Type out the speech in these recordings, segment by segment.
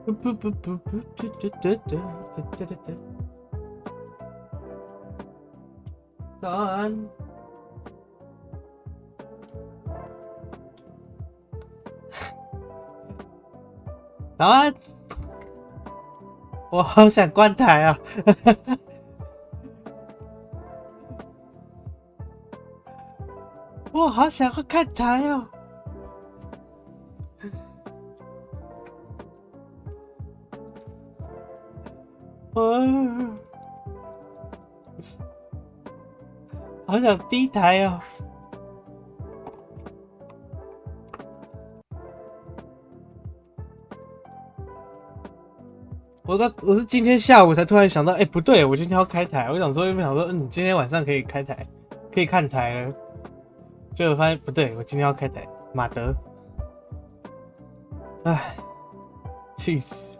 不不不不不，早安。早安。我好想关台啊！我好想要看台哦！好想低台哦！我是今天下午才突然想到，不对，我今天要开台。我想说，今天晚上可以开台，可以看台了。结果发现不对，我今天要开台，马德，唉，气死！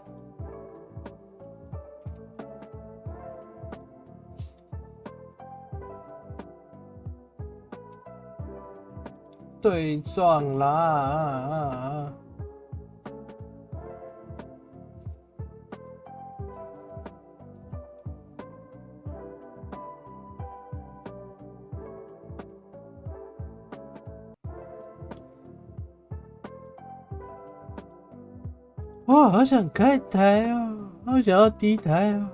对撞啦！我好想开台哦，好想要低台哦！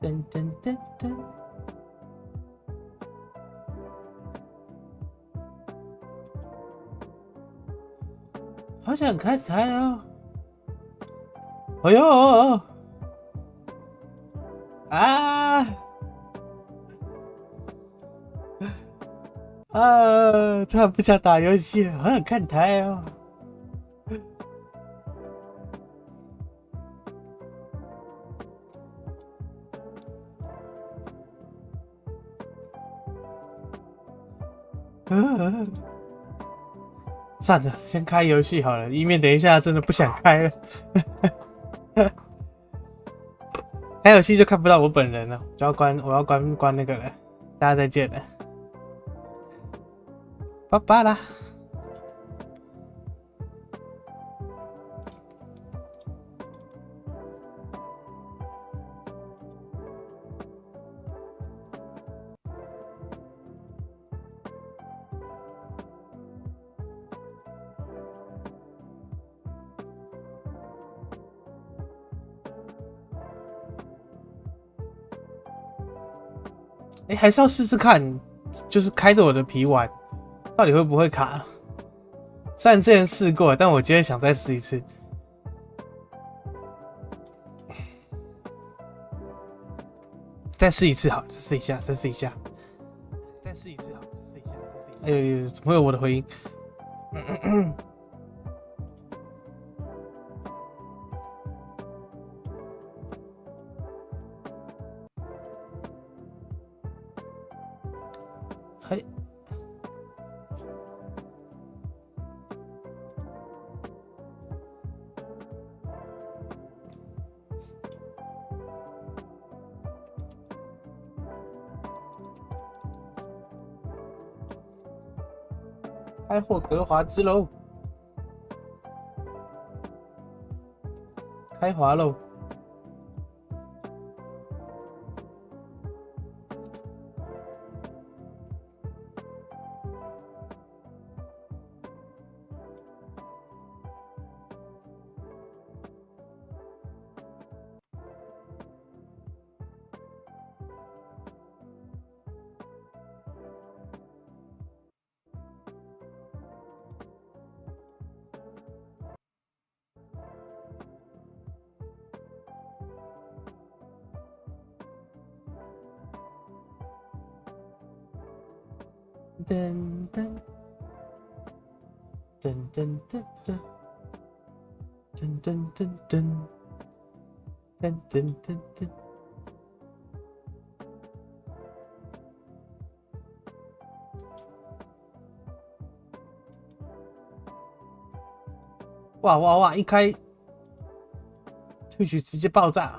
噔噔噔噔，好想开台哦！哎呦！啊！突然不想打游戏了，好想看台哦！算了，先开游戏好了，以免等一下真的不想开了。开游戏就看不到我本人了，我要关那个了。大家再见了，拜拜啦。还是要试试看，就是开着我的皮玩，到底会不会卡？虽然之前试过，但我今天想再试一次。再试一次好，再试一下。哎呦，怎么会有我的回音？嘿，开霍格华兹喽！开滑喽！噔噔噔噔噔噔噔噔噔噔噔噔噔噔。哇！一开 Twitch 直接爆炸，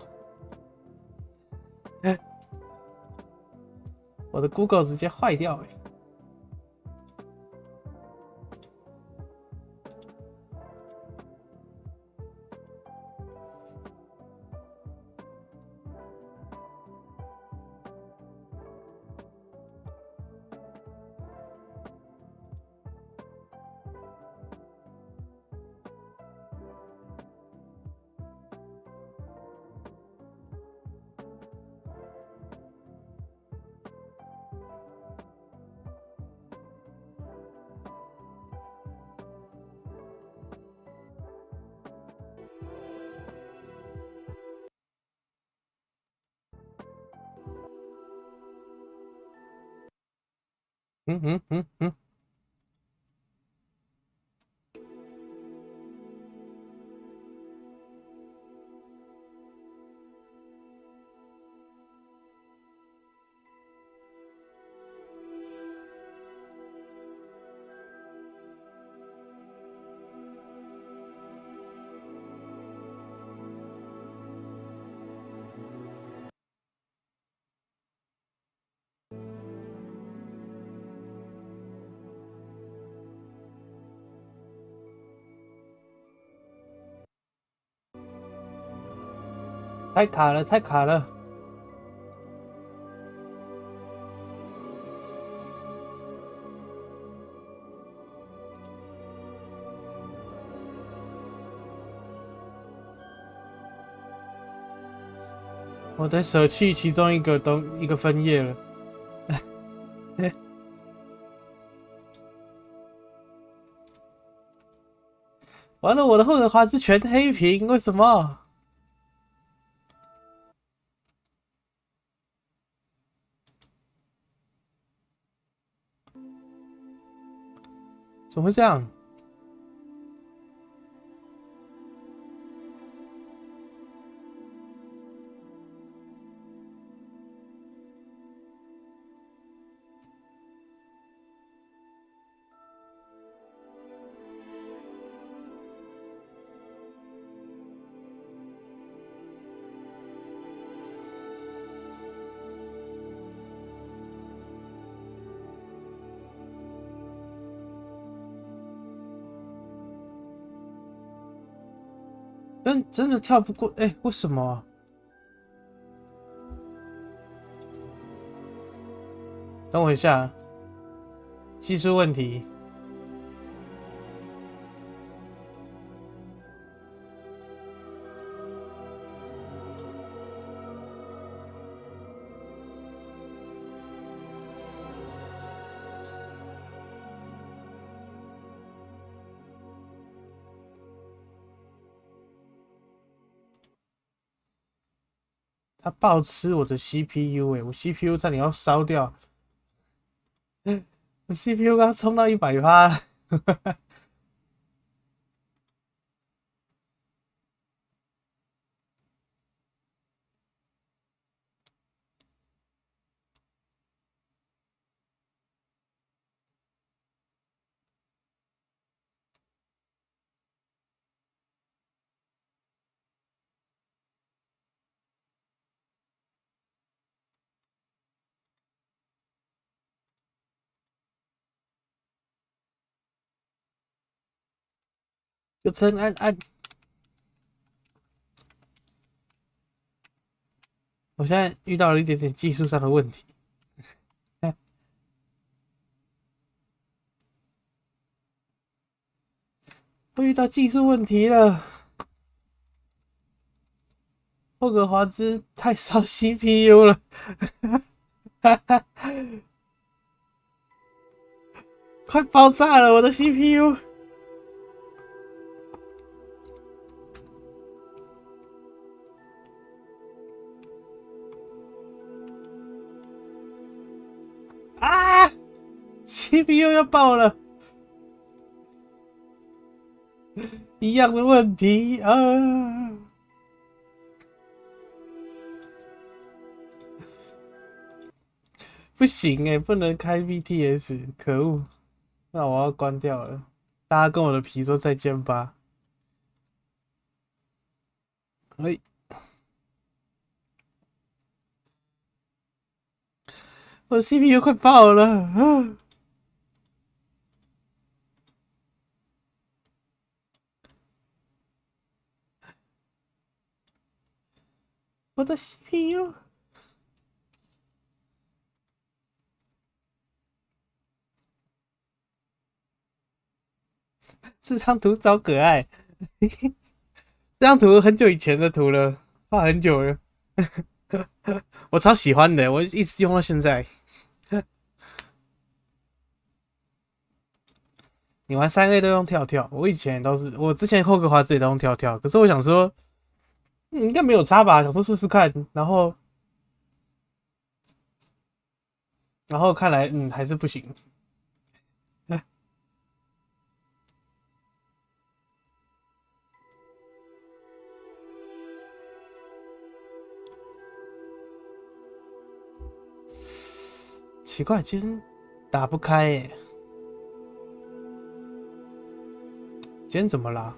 我的 Google 直接坏掉了。太卡了，太卡了！我得舍弃其中一个分页了。完了，我的霍格华兹全黑屏，为什么？怎么会这样？真的跳不过，为什么啊？等我一下，技术问题。他暴吃我的 CPU 我 CPU 差点要烧掉，我 CPU 刚冲到100%了。就趁按，我现在遇到了一点点技术上的问题。我遇到技术问题了，霍格华兹太烧 CPU 了，快爆炸了我的 CPU。啊 ！CPU 要爆了，一样的问题啊！不行不能开 VTS， 可恶！那我要关掉了，大家跟我的皮说再见吧。我的 CPU 快爆了啊！我的 CPU。这张图超可爱，这张图很久以前的图了，画很久了，我超喜欢的，我一直用到现在。你玩3A 都用跳跳，我以前都是，我之前霍格华兹也都用跳跳，可是我想说，应该没有差吧，想说试试看，然后看来还是不行。奇怪，今天打不开耶，今天怎么啦？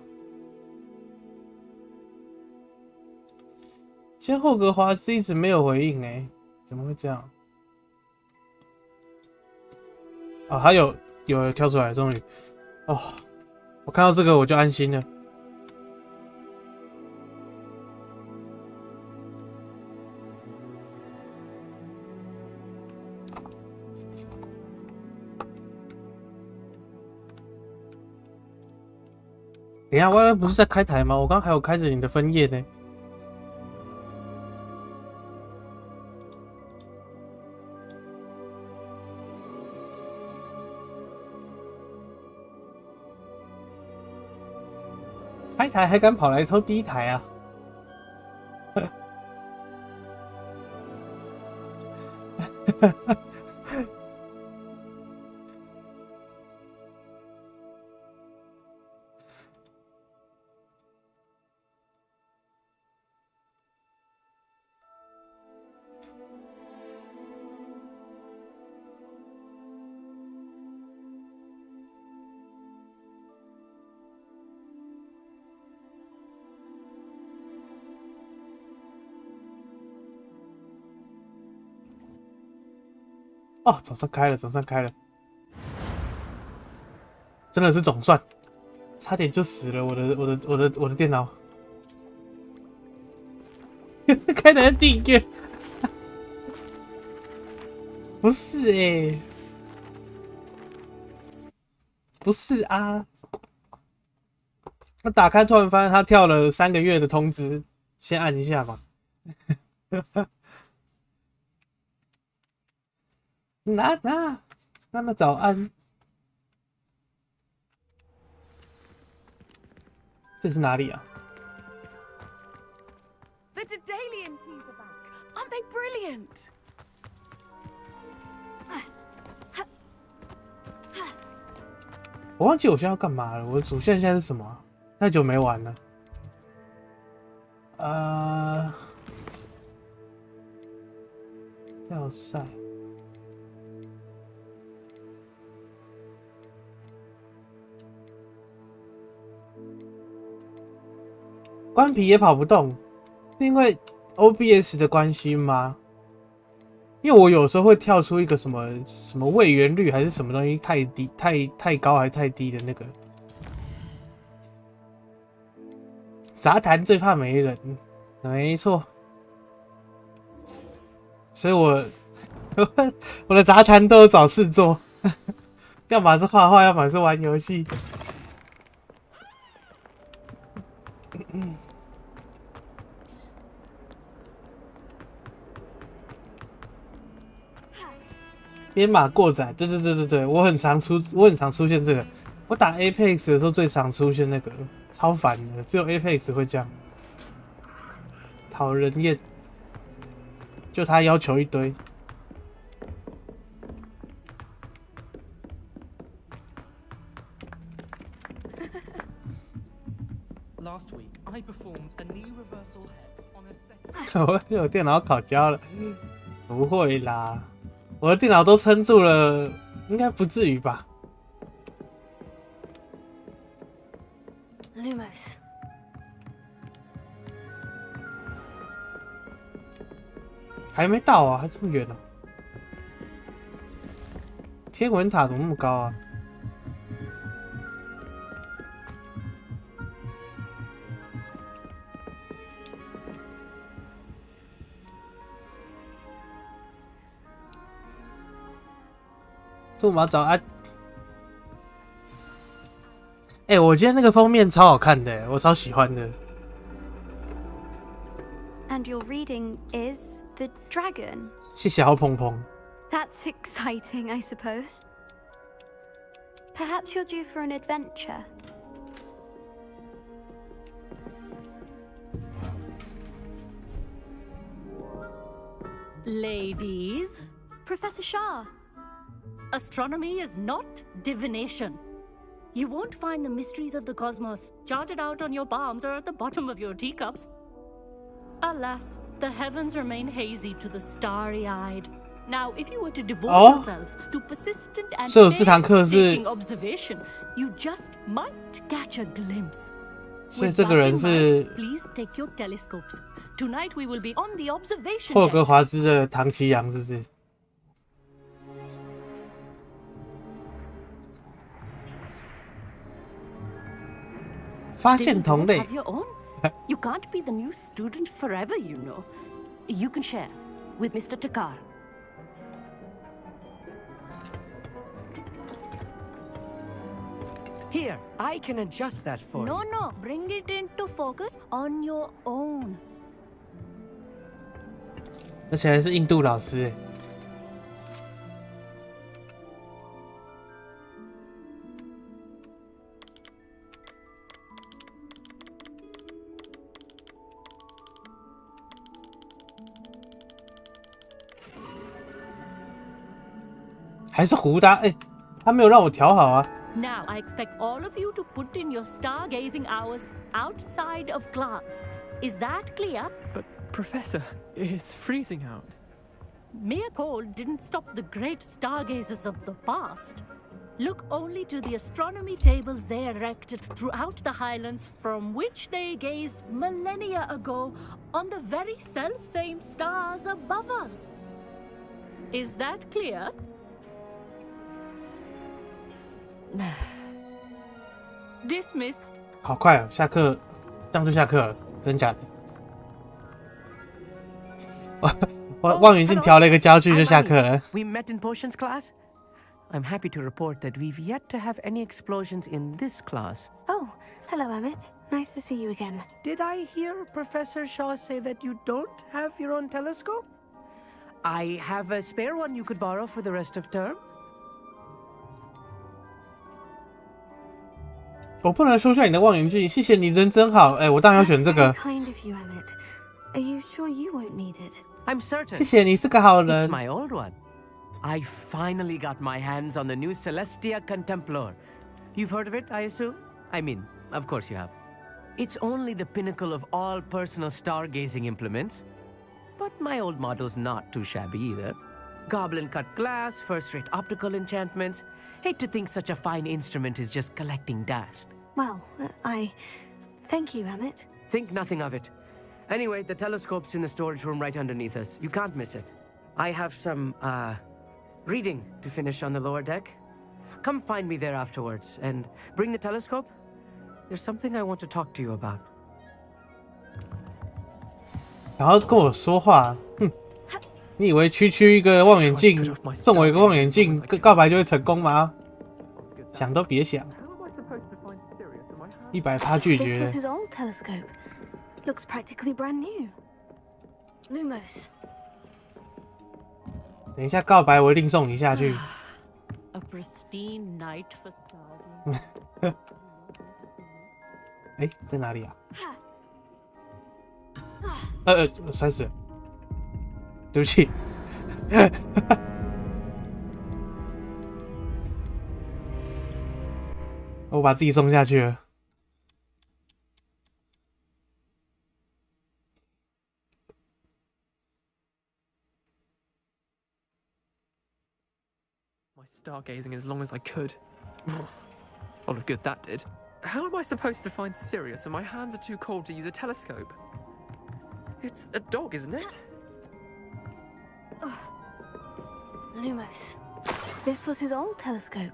今天霍格华兹一直没有回应哎，怎么会这样？哦，他有跳出来，终于哦，我看到这个我就安心了。等一下，YY 不是在开台吗？我刚刚还有开着你的分页呢。开台还敢跑来偷第一台啊！哦，总算开了，总算开了，真的是总算，差点就死了我的电脑，开台第一个，不是欸，不是啊，我打开突然发现他跳了3个月的通知，先按一下嘛。那么早安，这是哪里啊 The Dedalian peas are back. Aren't they brilliant? 我忘记我现在要干嘛了。我的主线现在是什么啊？太久没玩了。要塞。关皮也跑不动，是因为 OBS 的关系吗？因为我有时候会跳出一个什么位元率还是什么东西太低、太高还是太低的那个。杂谈最怕没人，没错。所以我的杂谈都有找事做，要么是画画，要么是玩游戏。编码过载，对，我很常出现这个。我打 Apex 的时候最常出现那个，超烦的，只有 Apex 会这样，讨人厌。就他要求一堆。我电脑烤焦了，不会啦，我的电脑都撑住了，应该不至于吧 Lumos. 还没到啊，还这么远呢、天文塔怎么那么高啊？这我们要找啊！哎、我今天那个封面超好看的，我超喜欢的。And your reading is The Dragon. 谢谢好鹏鹏。That's exciting, I suppose. Perhaps you're due for an adventure. Ladies, Professor Shah. astronomy is not divination. You won't find the mysteries of the cosmos charted out on your palms or at the bottom of your teacups. Alas, the heavens remain hazy to the starry-eyed. Now, if you were to devote yourselves to persistent and painstaking observation, you just might catch a glimpse. 所以这个人是 Please take your telescopes. Tonight we will be on the observation 霍格华兹的唐奇阳，是不是？发现同类。 You can't be the new student forever, you know. You can share with Mr. Takar. Here, I can adjust that for you. No, bring it into focus on your own. 而且还是印度老师。还是胡搭，哎，他没有让我调好啊。 Now, I expect all of you to put in your stargazing hours outside of class. Is that clear? But, Professor, it's freezing out. Mere cold didn't stop the great stargazers of the past. Look only to the astronomy tables they erected throughout the highlands from which they gazed millennia ago on the very self-same stars above us. Is that clear? Dismissed. 好快哦，下课，这样就下课了，真假的？我望远镜调了一个焦距就下课了。We met in potions class. I'm happy to report that we've yet to have any explosions in this class. Oh, hello, Emmett. Nice to see you again. Did I hear Professor Shaw say that you don't have your own telescope? I have a spare one you could borrow for the rest of term. 我不能收下你的望远镜，谢谢你，人真好。哎，我当然要选这个。 That's very kind of you, Emmett. Are you sure you won't need it? I'm certain. 谢谢你是个好 It's 人。 my old one. I finally got my hands on the new Celestia Contemplor. You've heard of it, I assume? I mean, of course you have. It's only the pinnacle of all personal stargazing implements. But my old model's not too shabby either. Goblin-cut glass, first-rate optical enchantments. Hate to think such a fine instrument is just collecting dust. Well, thank you, Emmett. Think nothing of it. Anyway, the telescope's in the storage room right underneath us. You can't miss it. I have some, reading to finish on the lower deck. Come find me there afterwards, and bring the telescope. There's something I want to talk to you about. 然后跟我说话，哼！你以为区区一个望远镜，送我一个望远镜，告白就会成功吗？想都别想，100%拒 This 绝 was。his old telescope. Looks practically brand new. Lumos. 等一下告白，我一定送你下去。 A pristine night for stargazing. 哎，在哪里啊？摔死了，对不起。我把自己送下去了。My stargazing as long as I could. A lot of good that did. How am I supposed to find Sirius when my hands are too cold to use a telescope? It's a dog, isn't it? Lumos. this was his old telescope.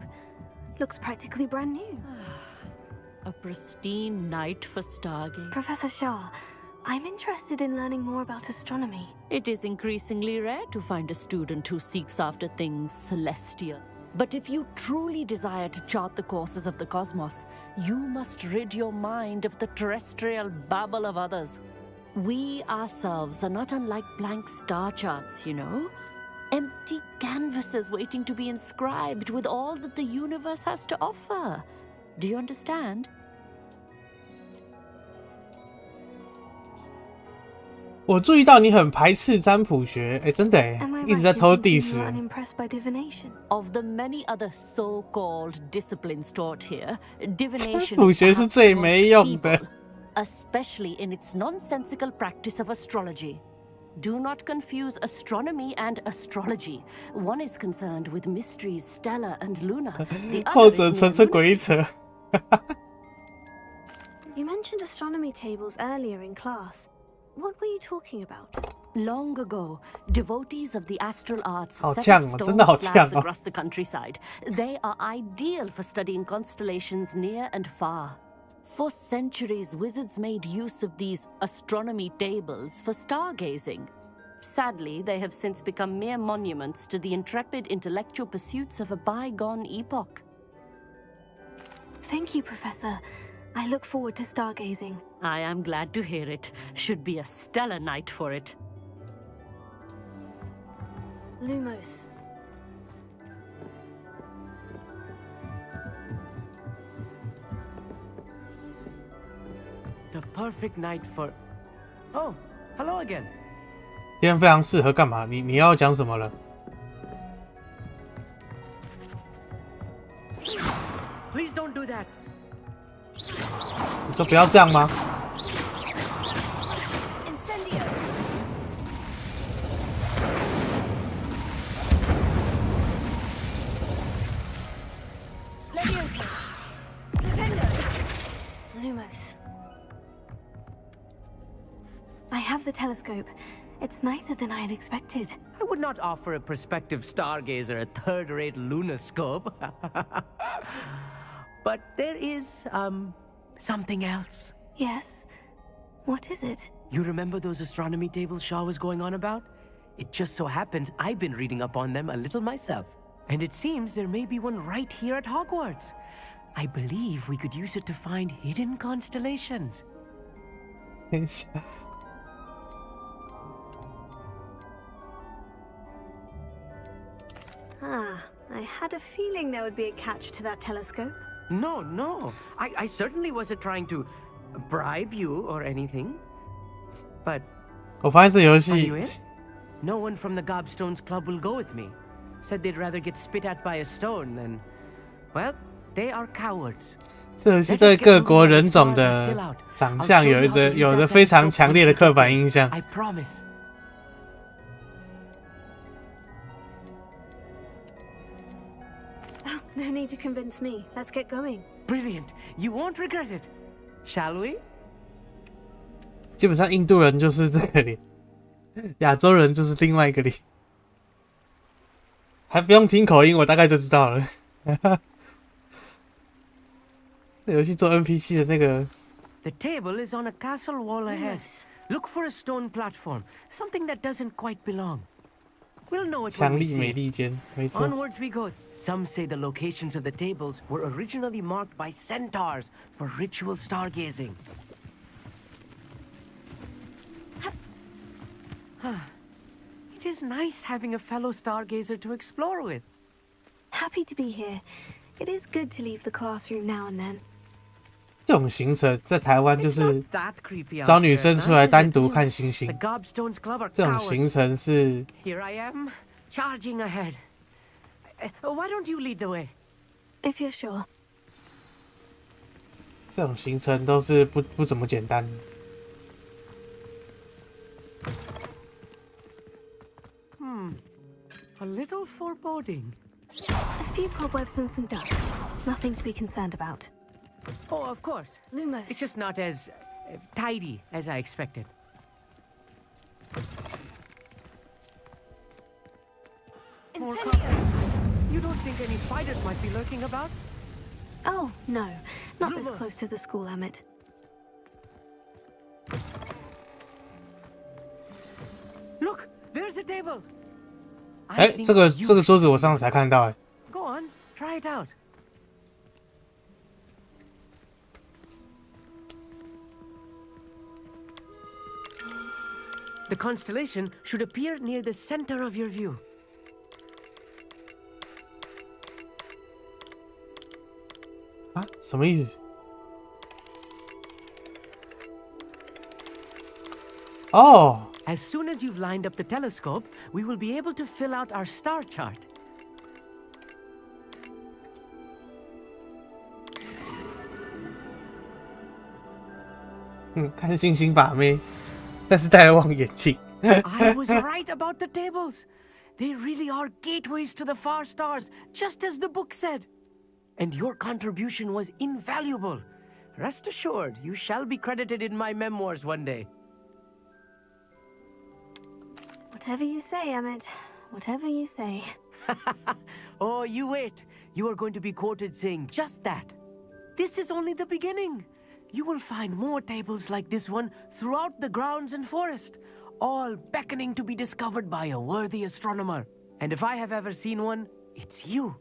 Looks practically brand new. A pristine night for stargazing. Professor Shah, I'm interested in learning more about astronomy. It is increasingly rare to find a student who seeks after things celestial. But if you truly desire to chart the courses of the cosmos, you must rid your mind of the terrestrial babble of others. We ourselves are not unlike blank star charts, you know? Empty canvases waiting to be inscribed with all that the universe has to offer. Do you understand? 我注意到你很排斥占卜学，哎，真的哎， Am I 一直 right 在 in 偷 thinking diss you are 人。 unimpressed by divination? Of the many other so-called disciplines taught here, divination 卜 is 学是 perhaps 最 the 没 most 用的。 feeble, especially in its nonsensical practice of astrology. Do not confuse astronomy and astrology. One is concerned with mysteries stellar and lunar. The 后 other 者 is 纯 mere 粹诡异 lunacy. 扯。 You mentioned astronomy tables earlier in class. What were you talking about? Long ago, devotees of the astral arts 好 set 呛 up 哦， stone 真的好呛 slabs 哦。 across the countryside. They are ideal for studying constellations near and far. For centuries, wizards made use of these astronomy tables for stargazing. Sadly, they have since become mere monuments to the intrepid intellectual pursuits of a bygone epoch. Thank you, Professor. I look forward to stargazing. I am glad to hear it. Should be a stellar night for it. Lumos. The perfect night for... Oh, hello again. 今天非常适合干嘛？你要讲什么了？ Please don't do that. 你说不要这样吗？ Incendio. Leviosa. Flipendo. Lumos. I have the telescope. It's nicer than I had expected. I would not offer a prospective stargazer a third-rate lunoscope. But there is, something else. Yes? What is it? You remember those astronomy tables Shaw was going on about? It just so happens I've been reading up on them a little myself. And it seems there may be one right here at Hogwarts. I believe we could use it to find hidden constellations. 等一下， Ah, I had a feeling there would be a catch to that telescope. No. I certainly wasn't trying to bribe you or anything. But 我发现这游 are 戏 you in? No one from the Gobstones Club will go with me. Said they'd rather get spit at by a stone than... Well, they are cowards. 这游戏对各国人种的长相有着非常强烈的刻板印象。 I promise. Oh, no need to convince me. Let's get going. Brilliant. You won't regret it. Shall we? 基本上印度人就是这个脸，亚洲人就是另外一个脸，还不用听口音，我大概就知道了。这游戏做 NPC 的那个 The table is on a castle wall ahead. Yes. Look for a stone platform. Something that doesn't quite belong. We'll know it when 强 we 力 see 美 it. 利坚，没错。 Onwards we go. Some say the locations of the tables were originally marked by centaurs for ritual stargazing. It is nice having a fellow stargazer to explore with. Happy to be here. It is good to leave the classroom now and then. 这种行程在台湾就 It's 是 not that creepy out 找女 here, 生 huh, 出来 is 单 it? 独看星 The 星， Gobstones Club are 这种行 cowards. 程是 Here I am, charging ahead. Why don't you lead the way? If you're sure. 这种行程都是不怎么简单。 A little foreboding. A few cobwebs and some dust. Nothing to be concerned about. Oh, of course. Lumos. It's just not as tidy as I expected. Incendio. You don't think any spiders might be lurking about? Oh, no. Not this Lumos. close to the school, Emmett. Look, there's a table. 哎，这个桌子我上次才看到哎。Go on, try it out. The constellation should appear near the center of your view. 啊，什么意思？哦。As soon as you've lined up the telescope, we will be able to fill out our star chart. 看星星把妹，但是戴了望远镜。I was right about the tables. They really are gateways to the far stars, just as the book said. And your contribution was invaluable. Rest assured, you shall be credited in my memoirs one day. Whatever you say, Emmett. Whatever you say. Oh, you wait. You are going to be quoted saying just that. This is only the beginning. You will find more tables like this one throughout the grounds and forest, all beckoning to be discovered by a worthy astronomer. And if I have ever seen one, it's you.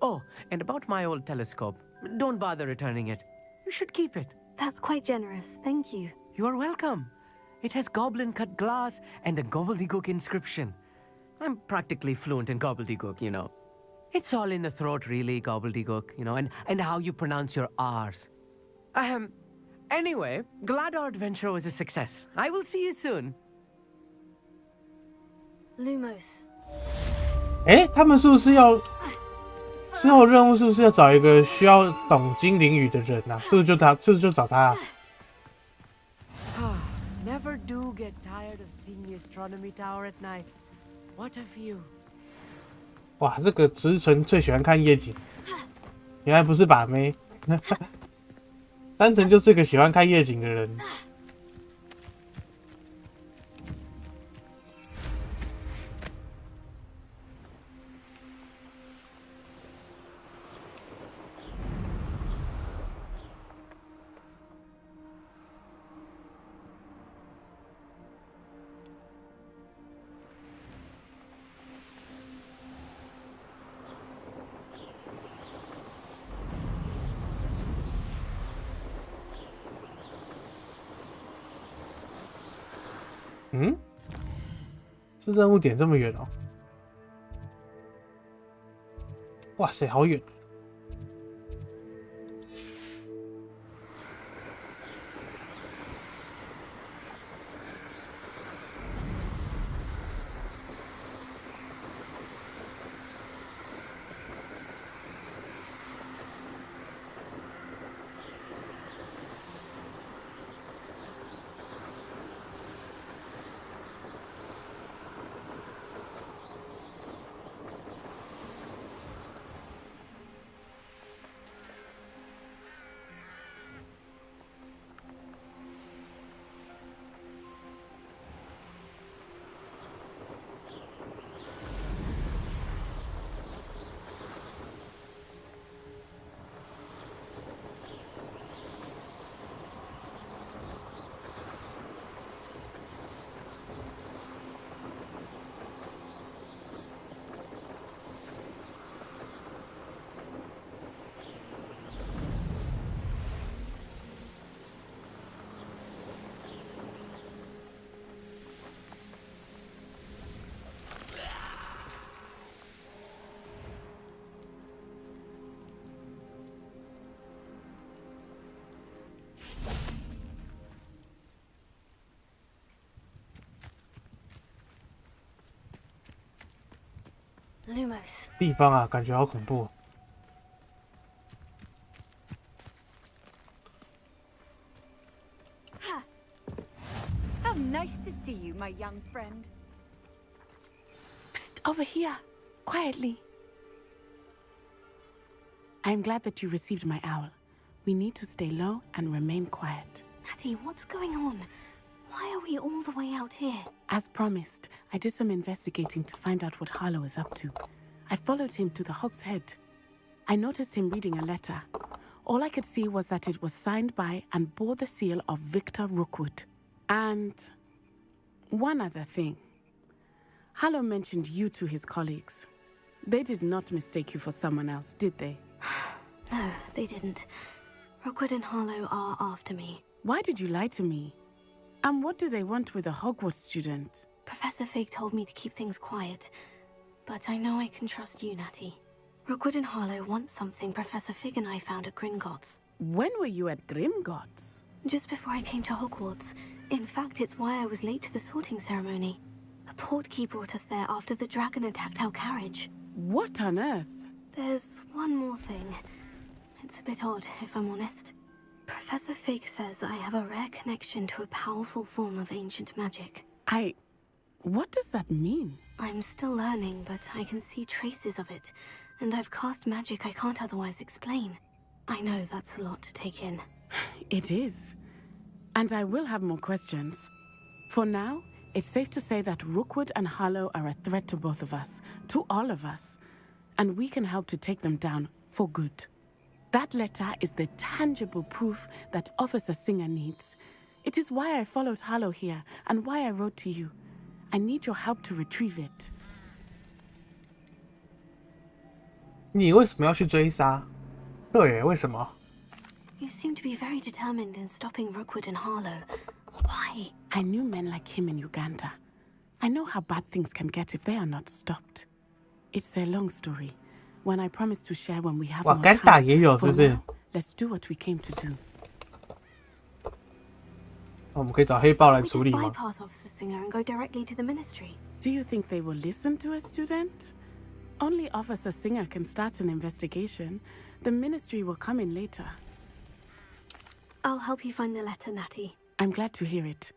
Oh, and about my old telescope, don't bother returning it. You should keep it. That's quite generous. Thank you. You are welcome. It has goblin-cut glass and a gobbledygook inscription. I'm practically fluent in gobbledygook, you know. It's all in the throat, really, gobbledygook, you know, and how you pronounce your R's. Anyway, glad our adventure was a success. I will see you soon. Lumos. 哎，他们是不是要之后任务是不是要找一个需要懂精灵语的人啊？是不是就他？是不是就找他啊？ Never do get tired of seeing the astronomy tower at night. What a view! 哇，这个只是纯粹喜欢看夜景，原来不是把妹，单纯就是个喜欢看夜景的人。嗯，这任务点这么远哦！哇塞，好远！Lumos. 地方啊，感觉好恐怖。 How nice to see you, my young friend. Psst, over here. Quietly. I'm glad that you received my owl. We need to stay low and remain quiet. Natty, what's going on? Why are we all the way out here? As promised, I did some investigating to find out what Harlow is up to. I followed him to the Hog's Head. I noticed him reading a letter. All I could see was that it was signed by and bore the seal of Victor Rookwood. And one other thing. Harlow mentioned you to his colleagues. They did not mistake you for someone else, did they? No, they didn't. Rookwood and Harlow are after me. Why did you lie to me? And what do they want with a Hogwarts student? Professor Fig told me to keep things quiet, but I know I can trust you, Natty. Rookwood and Harlow want something Professor Fig and I found at Gringotts. When were you at Gringotts? Just before I came to Hogwarts. In fact, it's why I was late to the sorting ceremony. The portkey brought us there after the dragon attacked our carriage. What on earth? There's one more thing. It's a bit odd, if I'm honest. Professor Fig says I have a rare connection to a powerful form of ancient magic. What does that mean? I'm still learning, but I can see traces of it, and I've cast magic I can't otherwise explain. I know that's a lot to take in. It is. And I will have more questions. For now, it's safe to say that Rookwood and Harlow are a threat to both of us, to all of us. And we can help to take them down for good. That letter is the tangible proof that Officer Singer needs. It is why I followed Harlow here, and why I wrote to you. I need your help to retrieve it. 你为什么要去追杀？对，为什么？ You seem to be very determined in stopping Rookwood and Harlow. Why? I knew men like him in Uganda. I know how bad things can get if they are not stopped. It's a long story, one I promise to share when we have more time. 瓦干达也有，是 For 不是？ now, let's do what we came to do. 我们可以找黑豹来 We 处 just 理吗？ bypass Officer Singer and go directly to the Ministry. Do you think they will listen to a student? Only Officer Singer can start an investigation. The Ministry will come in later. I'll help you find the letter, Natty. I'm glad to hear it.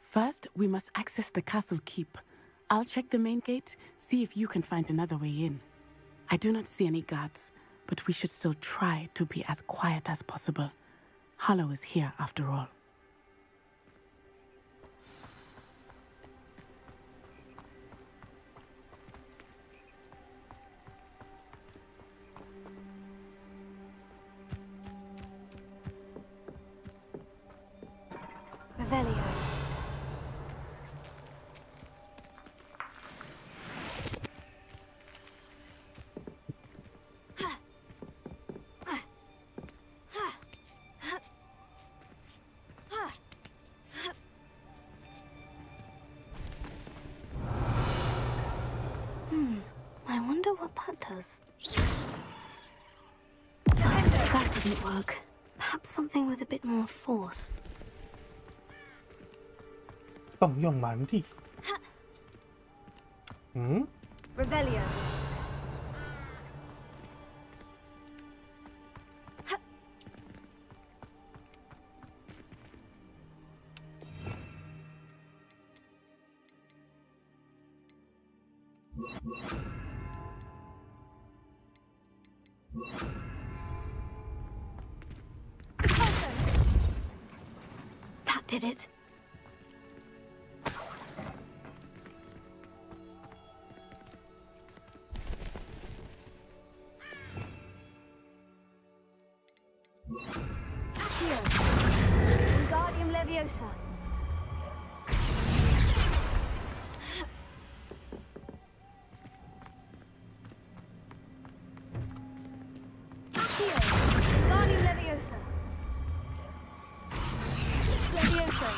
First, we must access the castle keep. I'll check the main gate, see if you can find another way in. I do not see any guards, but we should still try to be as quiet as possible. Harlow is here after all. Revelio. I wonder what that does. That didn't work. Perhaps something with a bit more force. 动用蛮力。嗯， Revelio. That did it. Accio. Wingardium Leviosa. Accio. Wingardium Leviosa. Leviosa.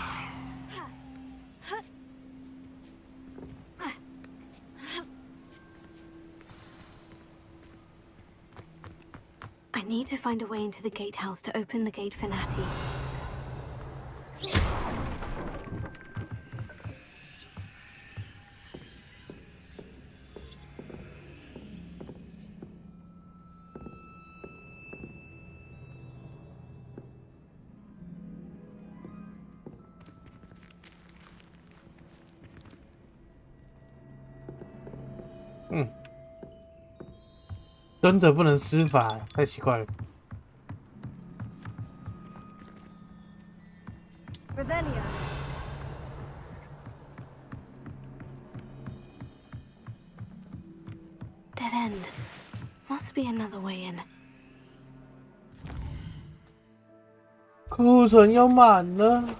I need to find a way into the gatehouse to open the gate for Natty. “蹲着不能施法，太奇怪了。” Revelio. Dead end. Must be another way in. 库存又满了。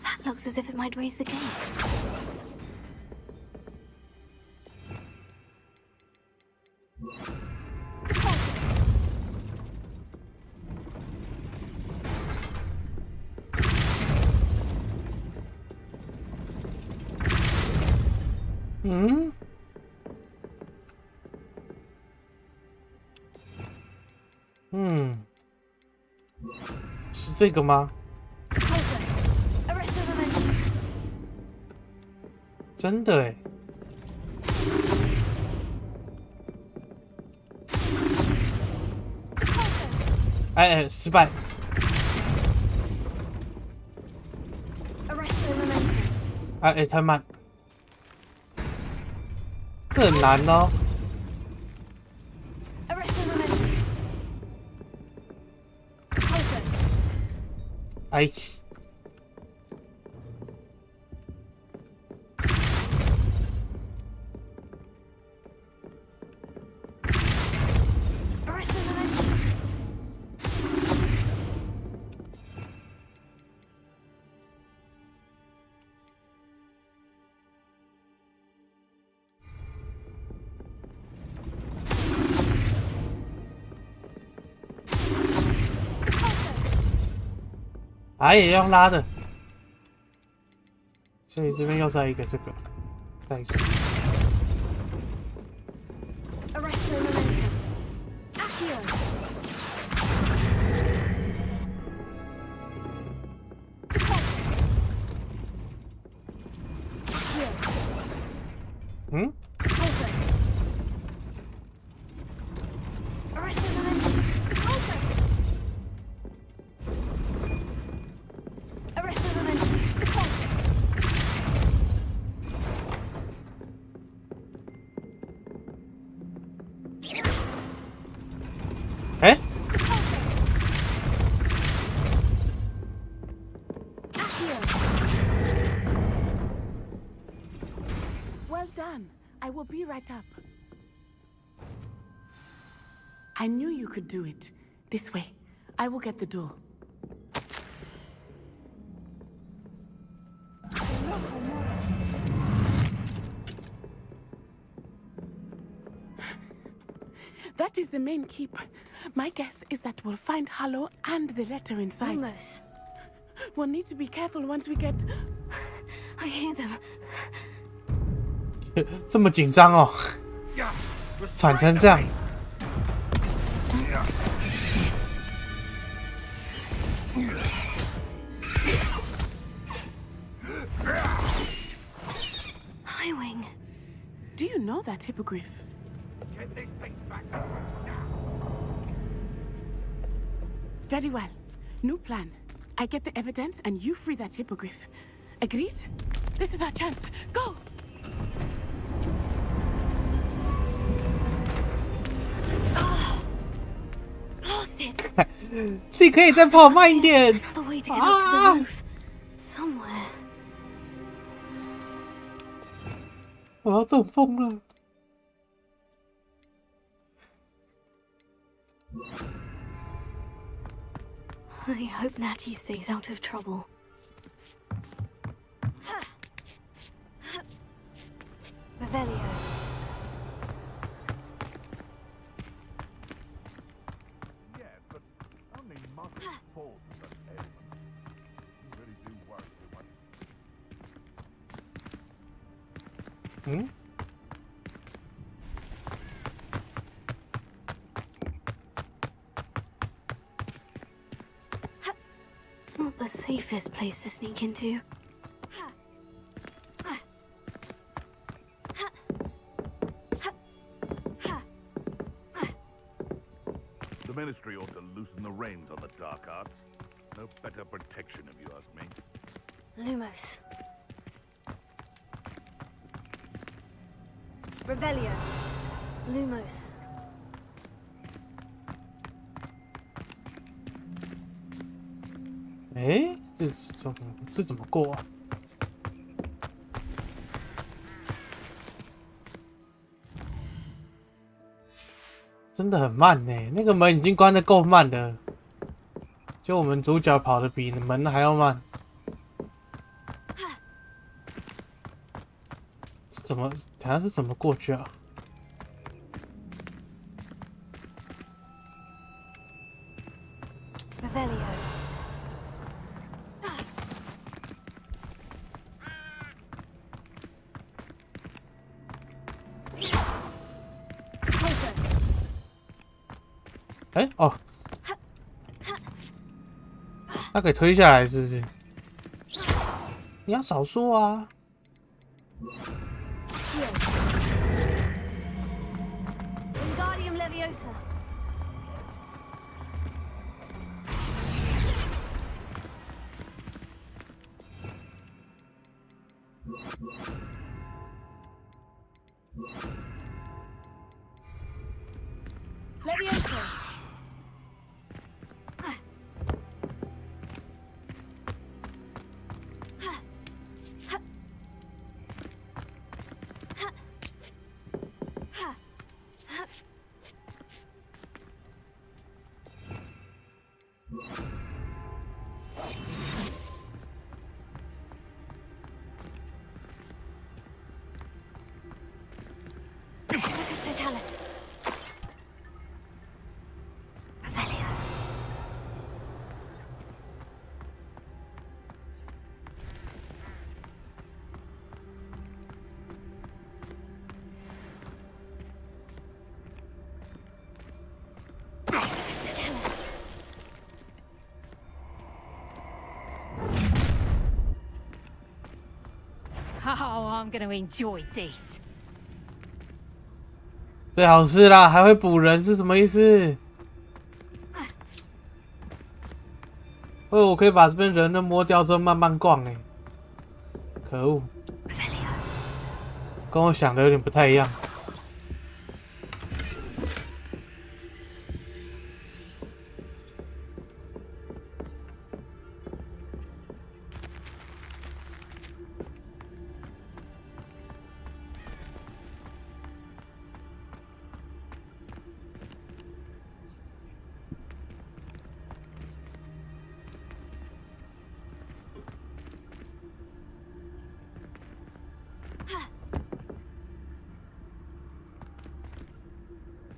That looks as if it might raise the gate. Hmm. 是这个吗？真的哎！哎，失败！哎，太慢，这很难哦。哎。也要拉的，所以这边又再一个这个，再一次。嗯？哎？ Well done. I will be right up. I knew you could do it. This way. I will get the door. That is the main keep. My guess is that we'll find Hollow and the letter inside. Almost. We'll need to be careful once we get... I hear them. 这么紧张哦，喘成这样。that hippogriff. Get this thing back to work now. Very well. New plan. I get the evidence and you free that hippogriff. Agreed? This is our chance. Go! Lost it. 你可以再跑慢一点。 Another way to get up to the roof. Somewhere. 我要中风了。I hope Natty stays out of trouble. Revelio. Yes, but only moderate fault in such ailments. You really do worry too much. 嗯？ Not the safest place to sneak into. The Ministry ought to loosen the reins on the dark arts. No better protection, if you ask me. Lumos. Revelio. Lumos. 哎，这怎么过啊？真的很慢呢，那个门已经关得够慢了，就我们主角跑得比门还要慢。怎么？好像是怎么过去啊？ Revelio. Closer. 哎哦，他给推下来是不是？你要少说啊！ Here. Wingardium Leviosa. Leviosa. Totalis. Revelio. Oh, I'm gonna enjoy this. 最好是啦，还会补人，是什么意思？我可以把这边人都摸掉之后慢慢逛哎，可恶，跟我想的有点不太一样。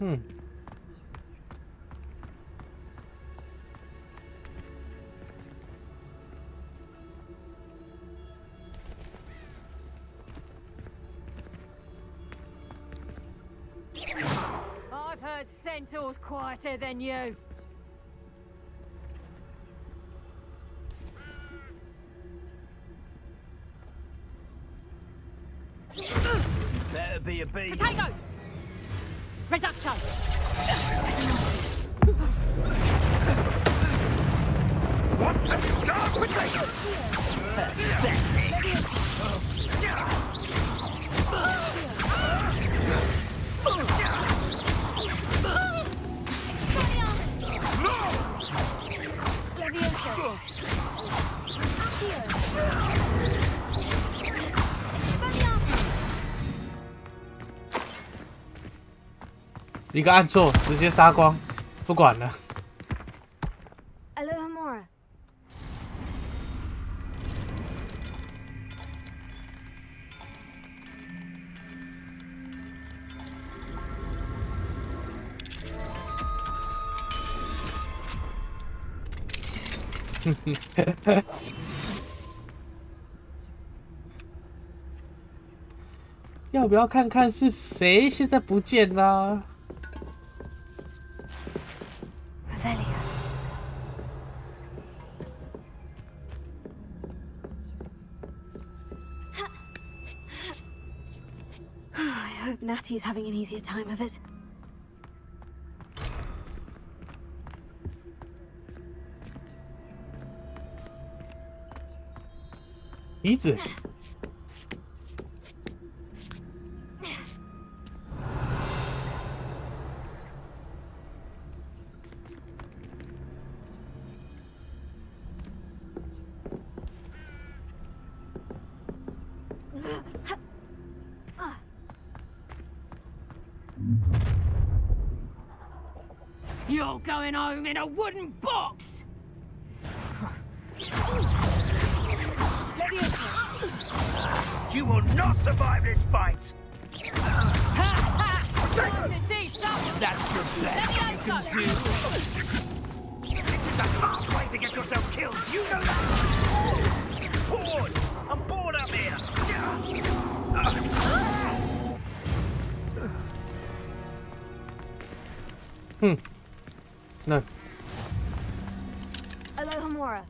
嗯， I've heard centaurs quieter than you. be a beast. Potato! Reduction! What? Stop! Potato!一个按错，直接杀光，不管了。Alohomora. Oh 要不要看看是谁现在不见啦？ I hope Natty's having an easier time of it. 鼻子。You're going home in a wooden box! You will not survive this fight! To teach someone! That's the best you can do! This is the fast way to get yourself killed, you know that! Forward! I'm bored up here! No. Alohomora.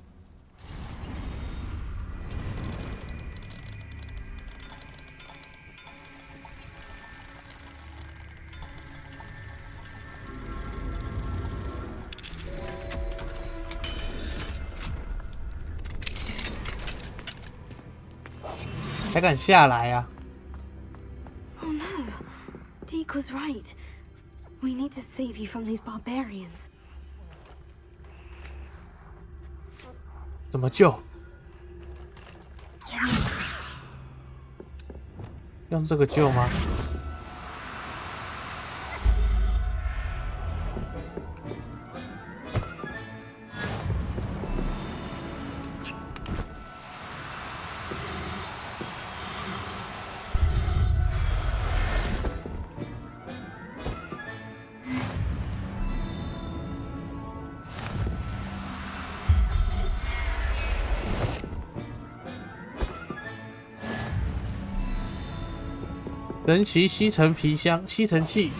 还敢下来啊 Oh no. Deke was right. We need to save you from these barbarians. 怎么救？用这个救吗？人骑吸尘皮箱、吸尘器。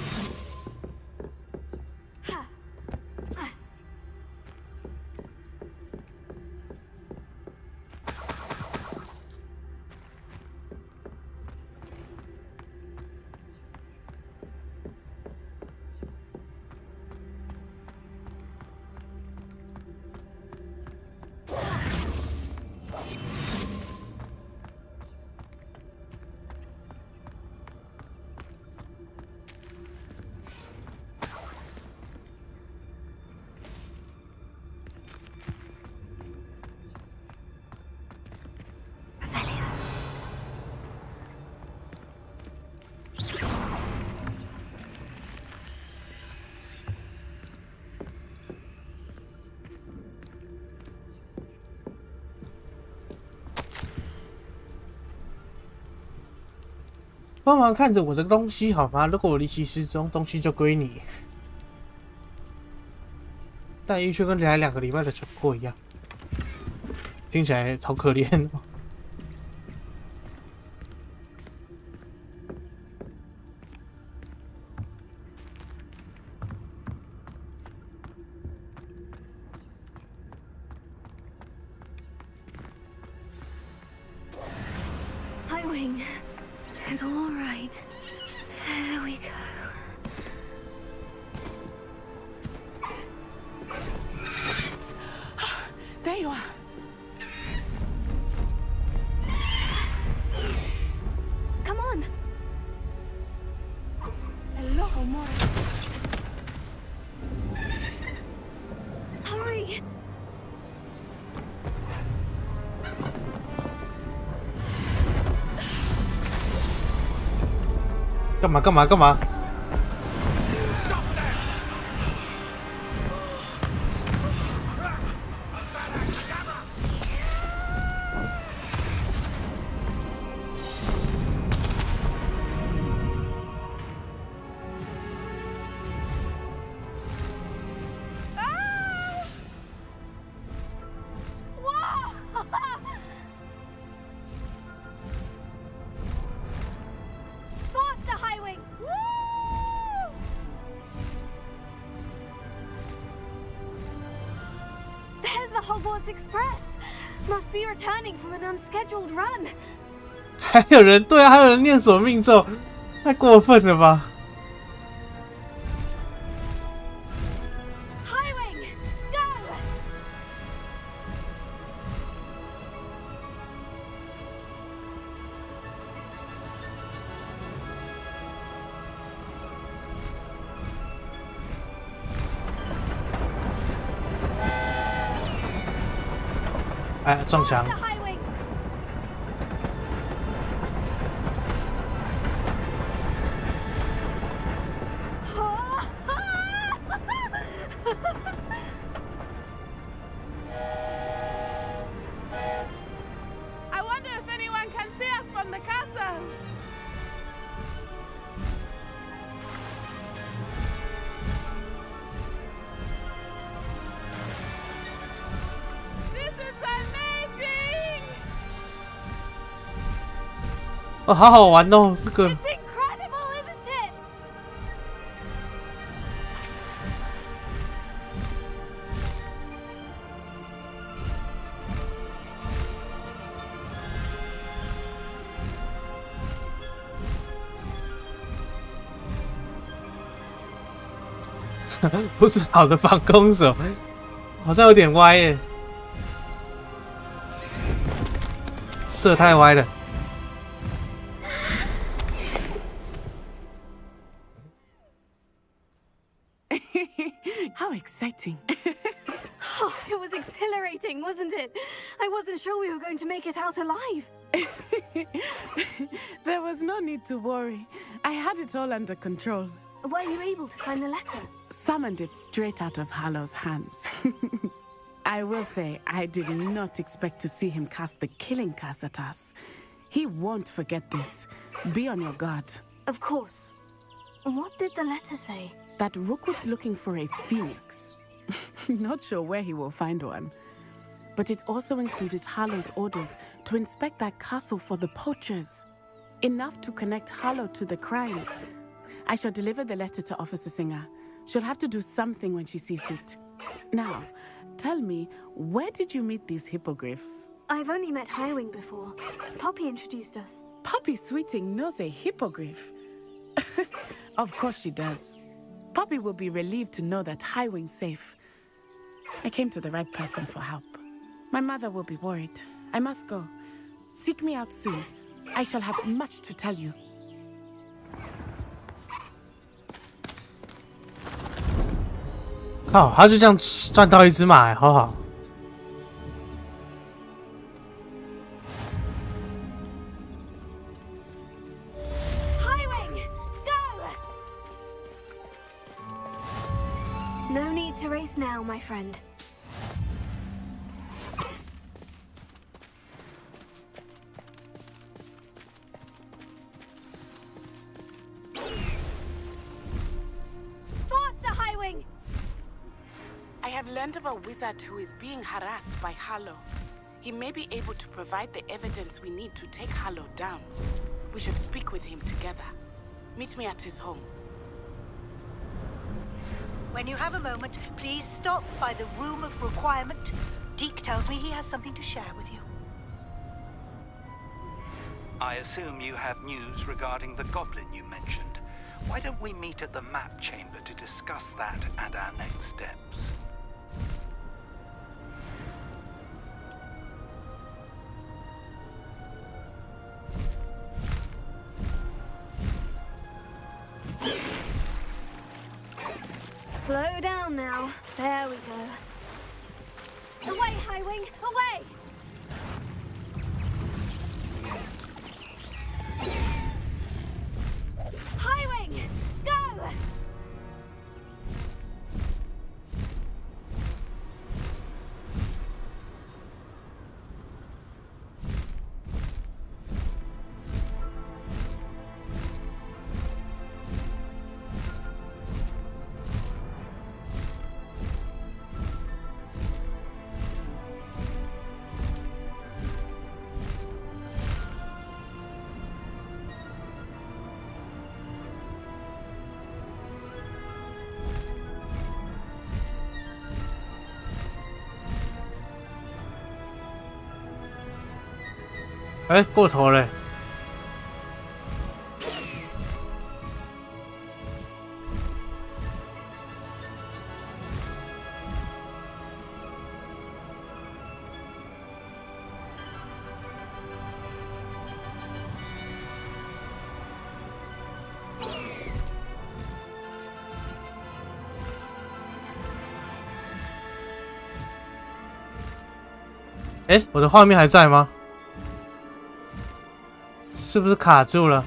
帮忙看着我的东西好吗？如果我离奇失踪，东西就归你。但医却跟来2个礼拜的窘迫一样，听起来好可怜哦。Hi, Wing. It's all right. There we go. There you are. Come on. Hello, Mora. Hurry.干嘛？Hogwarts Express must be returning from an unscheduled run. 还有人念索命咒，太过分了吧 ！Highwing, go! 哎，撞墙！哦，好好玩哦，这个。不是好的防空手，好像有点歪耶，射太歪了。How exciting! Oh, it was exhilarating, wasn't it? I wasn't sure we were going to make it out alive. There was no need to worry. I had it all under control. Were you able to find the letter? Summoned it straight out of Hallow's hands. I will say, I did not expect to see him cast the killing curse at us. He won't forget this. Be on your guard. Of course. What did the letter say? That Rookwood's looking for a phoenix. Not sure where he will find one. But it also included Hallow's orders to inspect that castle for the poachers. Enough to connect Hallow to the crimes. I shall deliver the letter to Officer Singer. She'll have to do something when she sees it. Now, tell me, where did you meet these hippogriffs? I've only met Highwing before. Poppy introduced us. Poppy Sweeting knows a hippogriff. Of course she does. Poppy will be relieved to know that Highwing's safe. I came to the right person for help. My mother will be worried. I must go. Seek me out soon. I shall have much to tell you. 靠，他就这样赚到一只马，好好。No need to race now, my friend. Faster, Highwing! I have learned of a wizard who is being harassed by Hallow. He may be able to provide the evidence we need to take Hallow down. We should speak with him together. Meet me at his home. When you have a moment, please stop by the Room of Requirement. Deke tells me he has something to share with you. I assume you have news regarding the goblin you mentioned. Why don't we meet at the map chamber to discuss that and our next steps? Slow down now. There we go. Away, Highwing! Away! Highwing! Go!哎，过头了。哎，我的画面还在吗？是不是卡住了？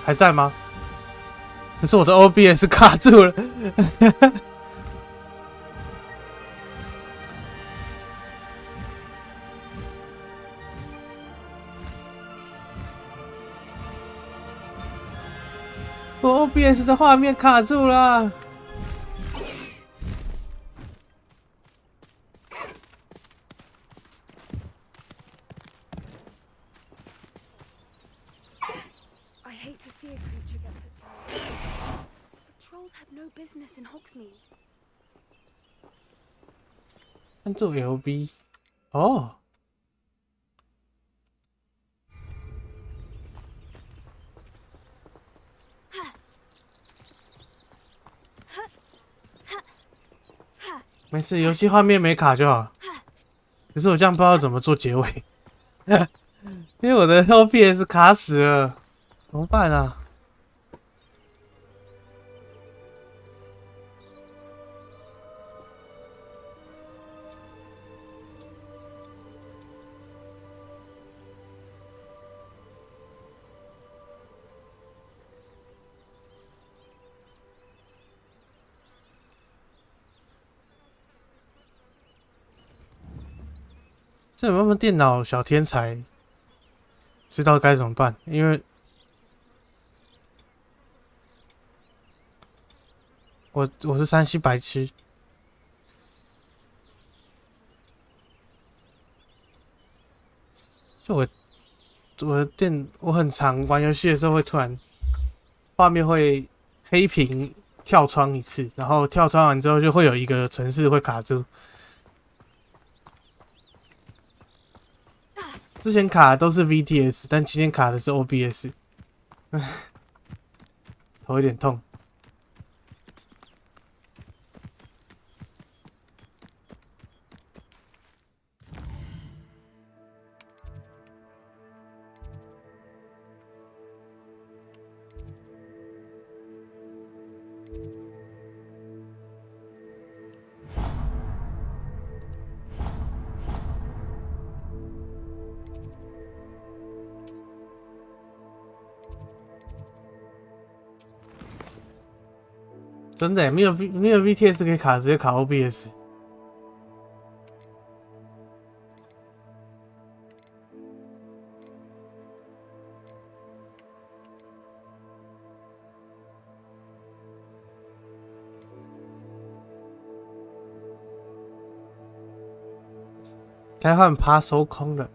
还在吗？可是我的 OBS 卡住了。我 OBS 的画面卡住了。I hate to see a creature get put down. But trolls have no business in Hogsmeade. 按住 LB 哦。没事，游戏画面没卡就好。可是我这样不知道怎么做结尾，因为我的 OBS 卡死了，怎么办啊？这有没有电脑小天才知道该怎么办？因为我是3C白痴，就我的我很常玩游戏的时候会突然画面会黑屏跳窗一次，然后跳窗完之后就会有一个程式会卡住。之前卡的都是 VTS， 但今天卡的是 OBS， 头有点痛。真的没有 VTS 可以卡，直接卡 OBS。该换趴收空了。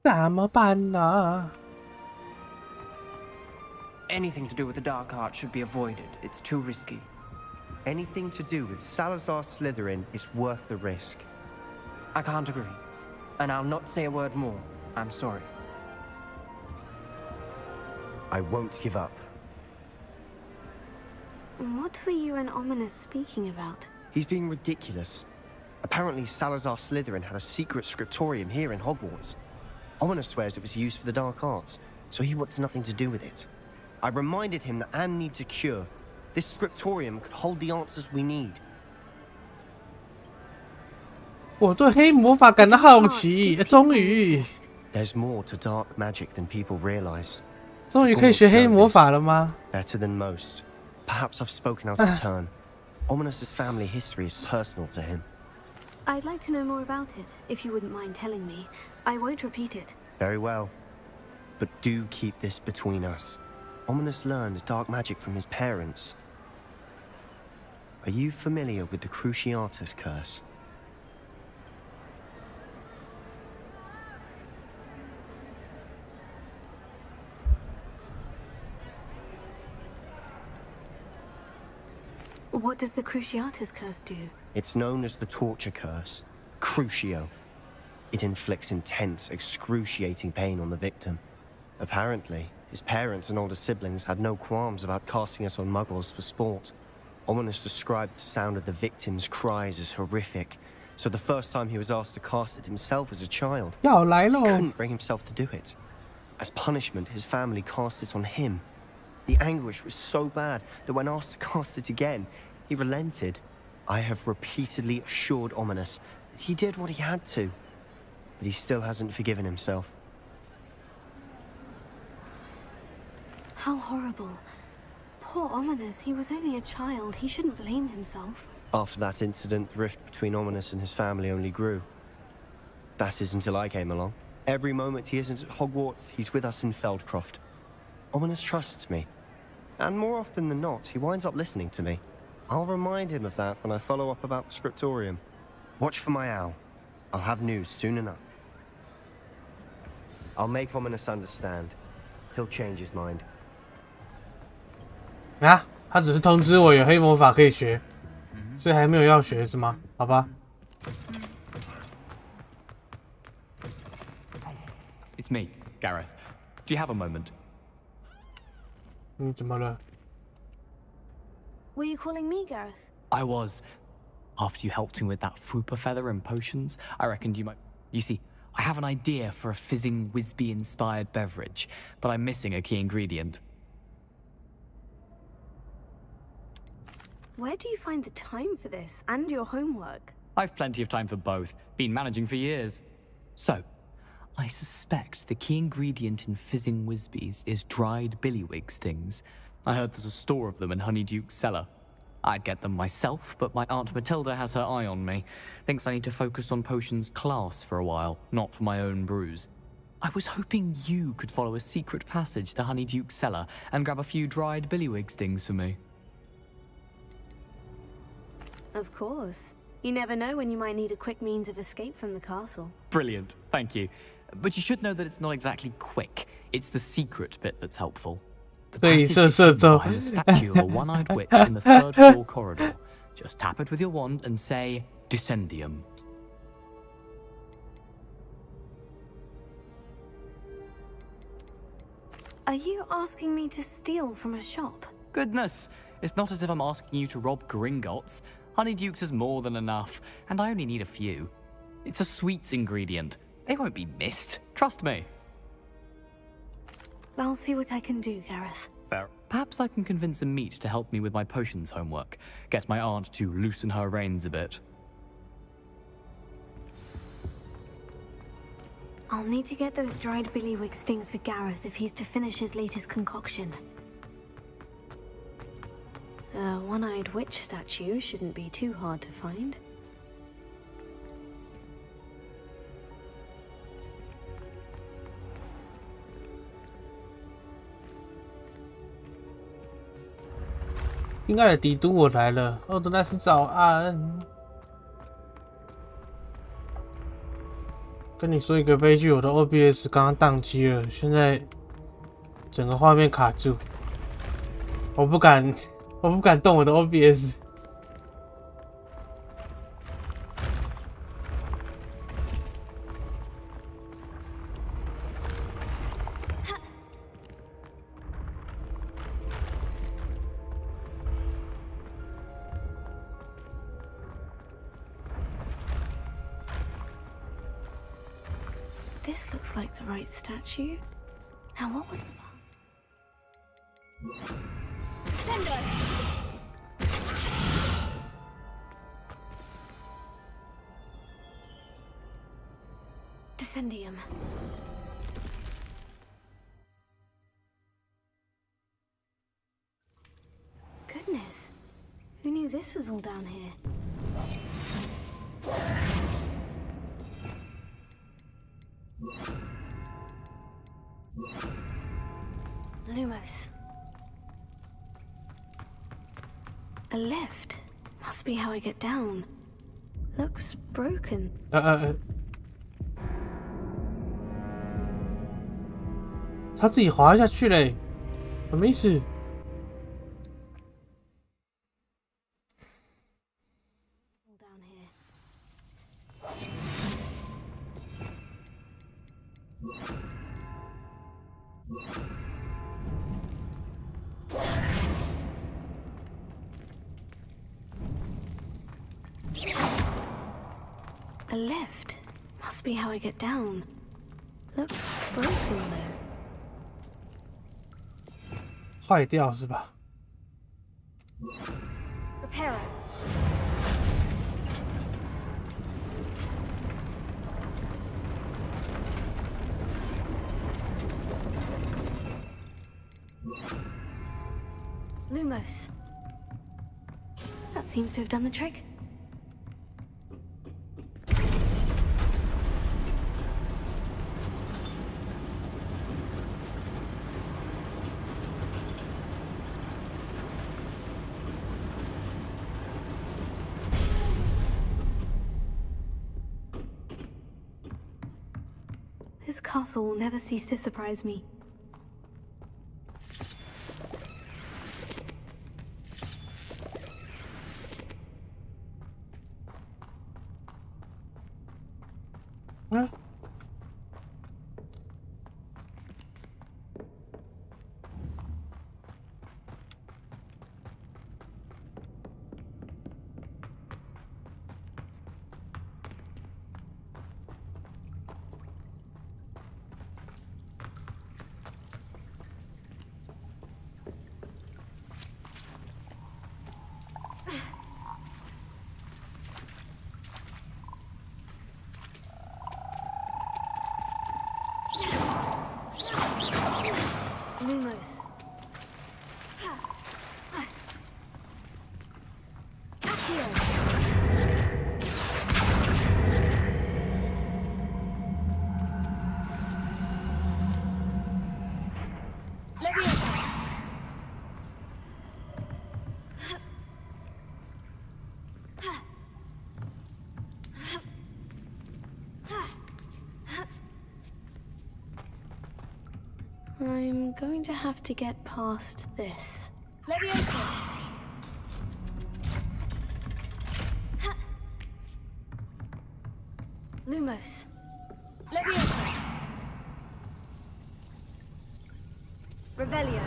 怎么办呢？ Anything to do with the dark art should be avoided. It's too risky. Anything to do with Salazar Slytherin is worth the risk. I can't agree. And I'll not say a word more. I'm sorry. I won't give up. What were you and Ominous speaking about? He's being ridiculous. Apparently Salazar Slytherin had a secret scriptorium here in Hogwarts. Ominous swears it was used for the dark arts, so he wants nothing to do with it. I reminded him that Anne needs a cure. This scriptorium could hold the answers we need. 我对黑魔法感到好奇，终于 There's more to dark magic than people realize. 终于可以学黑魔法了吗？ Better than most. Perhaps I've spoken out of turn. Ominous's family history is personal to him. I'd like to know more about it, if you wouldn't mind telling me. I won't repeat it. Very well. But do keep this between us. Ominous learned dark magic from his parents. Are you familiar with the Cruciatus curse? What does the Cruciatus curse do? It's known as the torture curse, Crucio. It inflicts intense, excruciating pain on the victim. Apparently, his parents and older siblings had no qualms about casting it on muggles for sport. Ominous described the sound of the victim's cries as horrific, so the first time he was asked to cast it himself as a child, he 要来喽！ couldn't bring himself to do it. As punishment, his family cast it on him. The anguish was so bad that when asked to cast it again, he relented. I have repeatedly assured Ominous that he did what he had to, but he still hasn't forgiven himself. How horrible. Poor Ominous, he was only a child. He shouldn't blame himself. After that incident, the rift between Ominous and his family only grew. That is until I came along. Every moment he isn't at Hogwarts, he's with us in Feldcroft. Ominous trusts me. And more often than not, he winds up listening to me. I'll remind him of that when I follow up about the scriptorium. Watch for my owl. I'll have news soon enough. I'll make Ominous understand. He'll change his mind. 啊，他只是通知我有黑魔法可以学，所以还没有要学是吗？好吧。 It's me, Gareth. Do you have a moment? 怎么了？ Were you calling me, Gareth? I was. After you helped me with that Fupa feather and potions, I reckoned you might... You see, I have an idea for a fizzing Whizbee-inspired beverage, but I'm missing a key ingredient. Where do you find the time for this and your homework? I've plenty of time for both. Been managing for years. So, I suspect the key ingredient in fizzing Whizbees is dried billywig stings. I heard there's a store of them in Honeyduke's cellar. I'd get them myself, but my Aunt Matilda has her eye on me. Thinks I need to focus on potions class for a while, not for my own brews. I was hoping you could follow a secret passage to Honeyduke's cellar and grab a few dried billywig stings for me. Of course. You never know when you might need a quick means of escape from the castle. Brilliant, thank you. But you should know that it's not exactly quick. It's the secret bit that's helpful. The passage is behind the statue of a one-eyed witch in the third floor corridor. Just tap it with your wand and say, Descendium. Are you asking me to steal from a shop? Goodness, it's not as if I'm asking you to rob Gringotts. Honeydukes is more than enough, and I only need a few. It's a sweets ingredient. They won't be missed. Trust me. I'll see what I can do, Gareth. Fair. Perhaps I can convince a meat to help me with my potions homework. Get my aunt to loosen her reins a bit. I'll need to get those dried billywig stings for Gareth if he's to finish his latest concoction. A one-eyed witch statue shouldn't be too hard to find.应该的，帝都我来了。哦，原来是早安。跟你说一个悲剧，我的 OBS 刚刚宕机了，现在整个画面卡住，我不敢动我的 OBS。This looks like the right statue. Now what was the password? Descendium. Goodness. Who knew this was all down here? Lumos. A lift. Must be how I get down. Looks broken. 他自己滑下去嘞，什么意思？ A lift. Must be how I get down. Looks broken though. 坏掉是吧？ Repair it. Lumos. That seems to have done the trick. This castle will never cease to surprise me. Huh? Lumos. I'm going to have to get past this. Leviosa! Lumos. Leviosa! Revelio.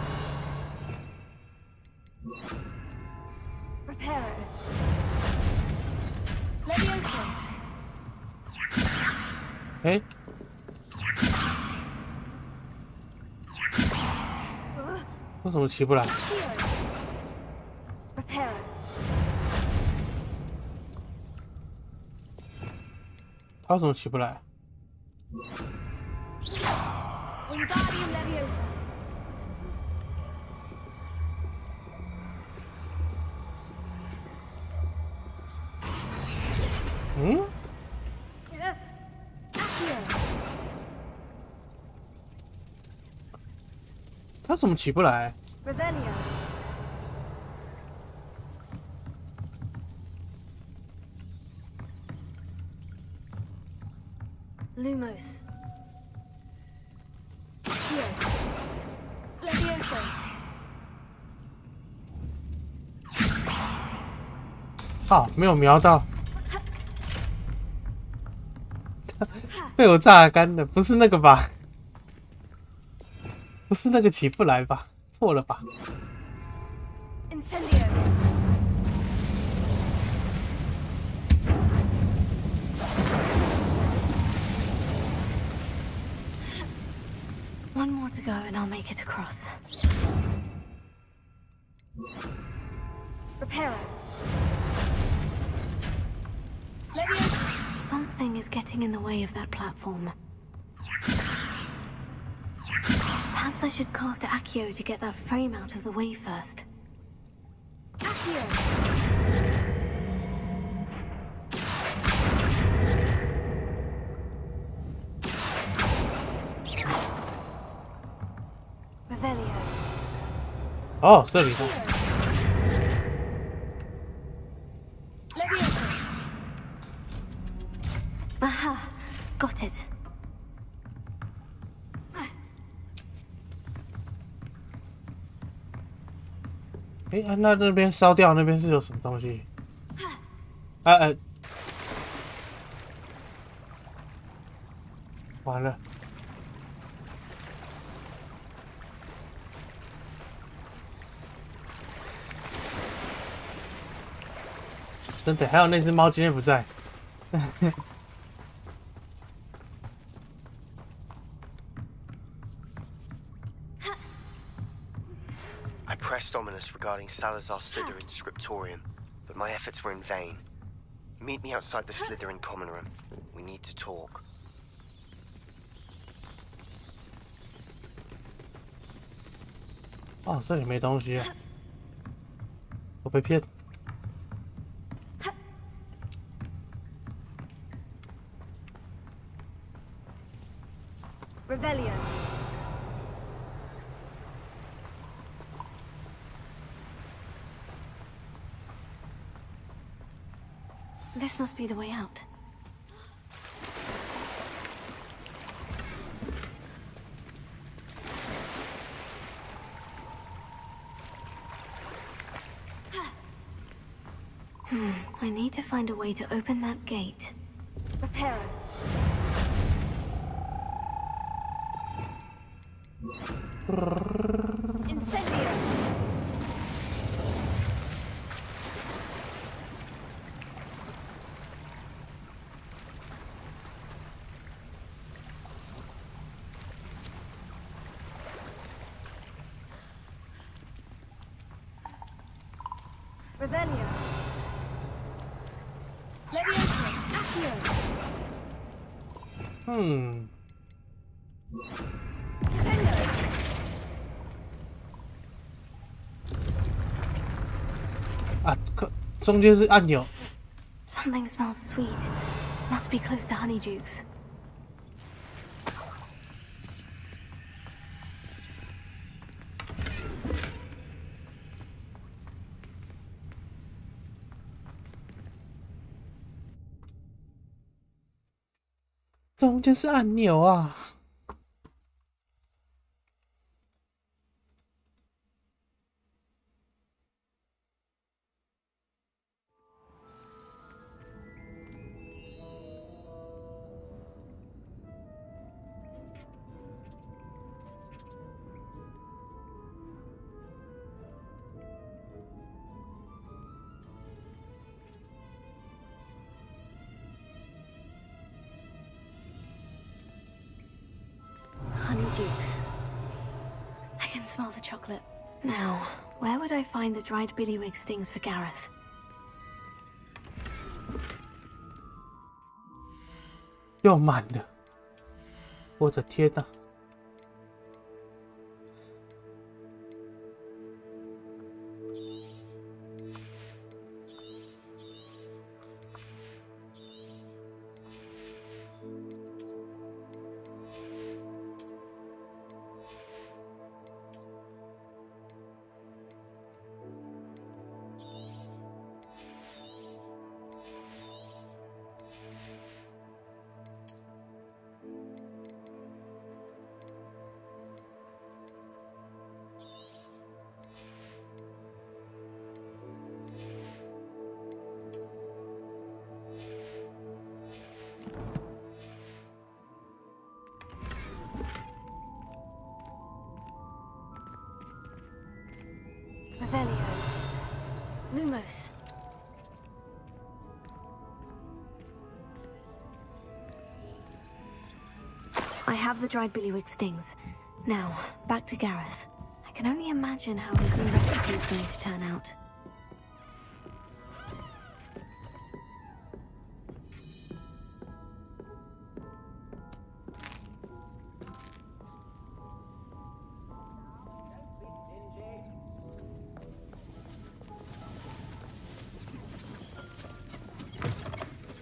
Reparo. Leviosa! 哎。 为什么起不来？他为什么起不来？嗯？他怎么起不来？ Revelio. Lumos. Here. Levioso. 好，没有瞄到，被我榨干了，不是那个吧？不是那个起不来吧？错了吧？ Incendio. One more to go and I'll make it across. Reparo. Leviosa. Something is getting in the way of that platform. Perhaps I should cast Accio to get that frame out of the way first. Accio. Revelio. 哦，这里的。 Leviosa. Aha, got it. 哎，那边烧掉，那边是有什么东西？完了！真的，还有那只猫今天不在。I pressed ominous regarding Salazar Slytherin's scriptorium, but my efforts were in vain. Meet me outside the Slytherin common room. We need to talk. 哦，这里没东西啊！我被骗。Revelio. This must be the way out. I need to find a way to open that gate. Reparo. Incendio. Revelio. Leviosa. Accio. Revelio. 啊，中间是按钮。 Something smells sweet. Must be close to Honeydukes. 中间是按钮啊！Honeydukes. I can smell the chocolate. Now, where would I find the dried billywig stings for Gareth? 又满了，我的天哪！ Almost. I have the dried billywig stings. Now, back to Gareth. I can only imagine how his new recipe is going to turn out.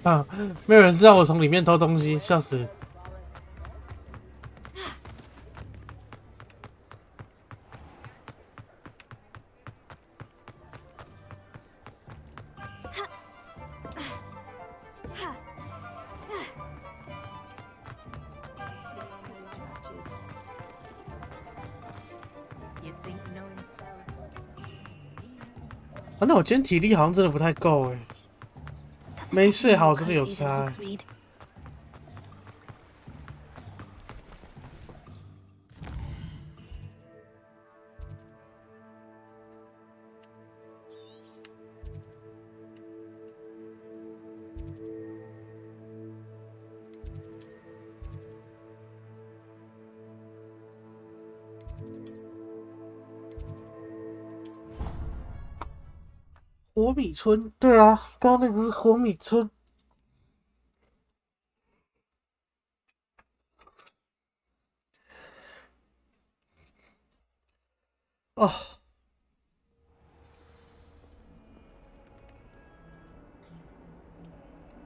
啊，没有人知道我从里面偷东西，笑死！啊，那我今天体力好像真的不太够哎。 没睡好真的有差。火米村，对啊，刚刚那个是火米村。哦，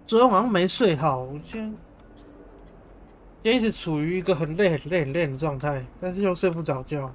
昨天晚上没睡好，我今天一直处于一个很累的状态，但是又睡不着觉。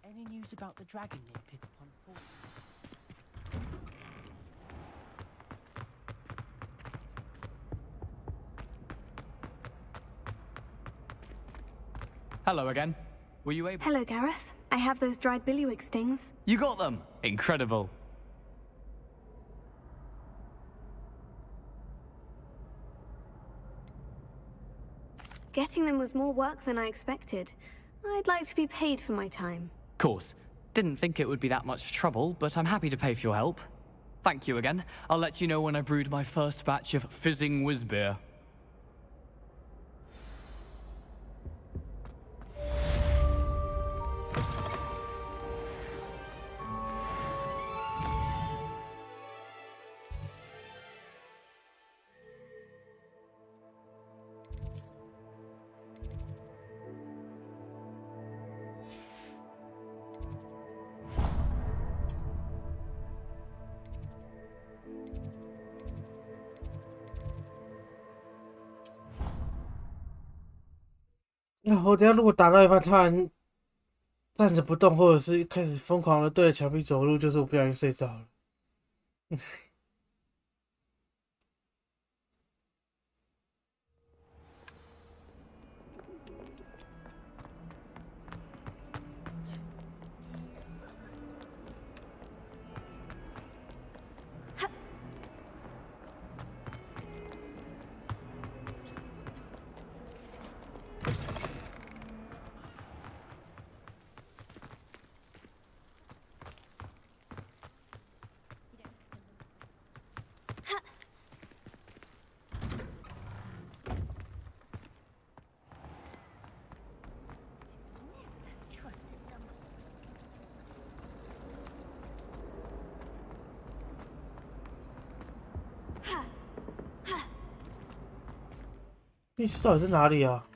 Any news about the dragon near Pit upon Fort? Hello again. Were you able? Hello, Gareth. I have those dried billywig stings. You got them! Incredible. Getting them was more work than I expected. I'd like to be paid for my time. Course. Didn't think it would be that much trouble, but I'm happy to pay for your help. Thank you again. I'll let you know when I brewed my first batch of fizzing whiz beer.我等下如果打到一半突然站着不动，或者是开始疯狂的对着墙壁走路，就是我不小心睡着了。密室到底在哪里啊？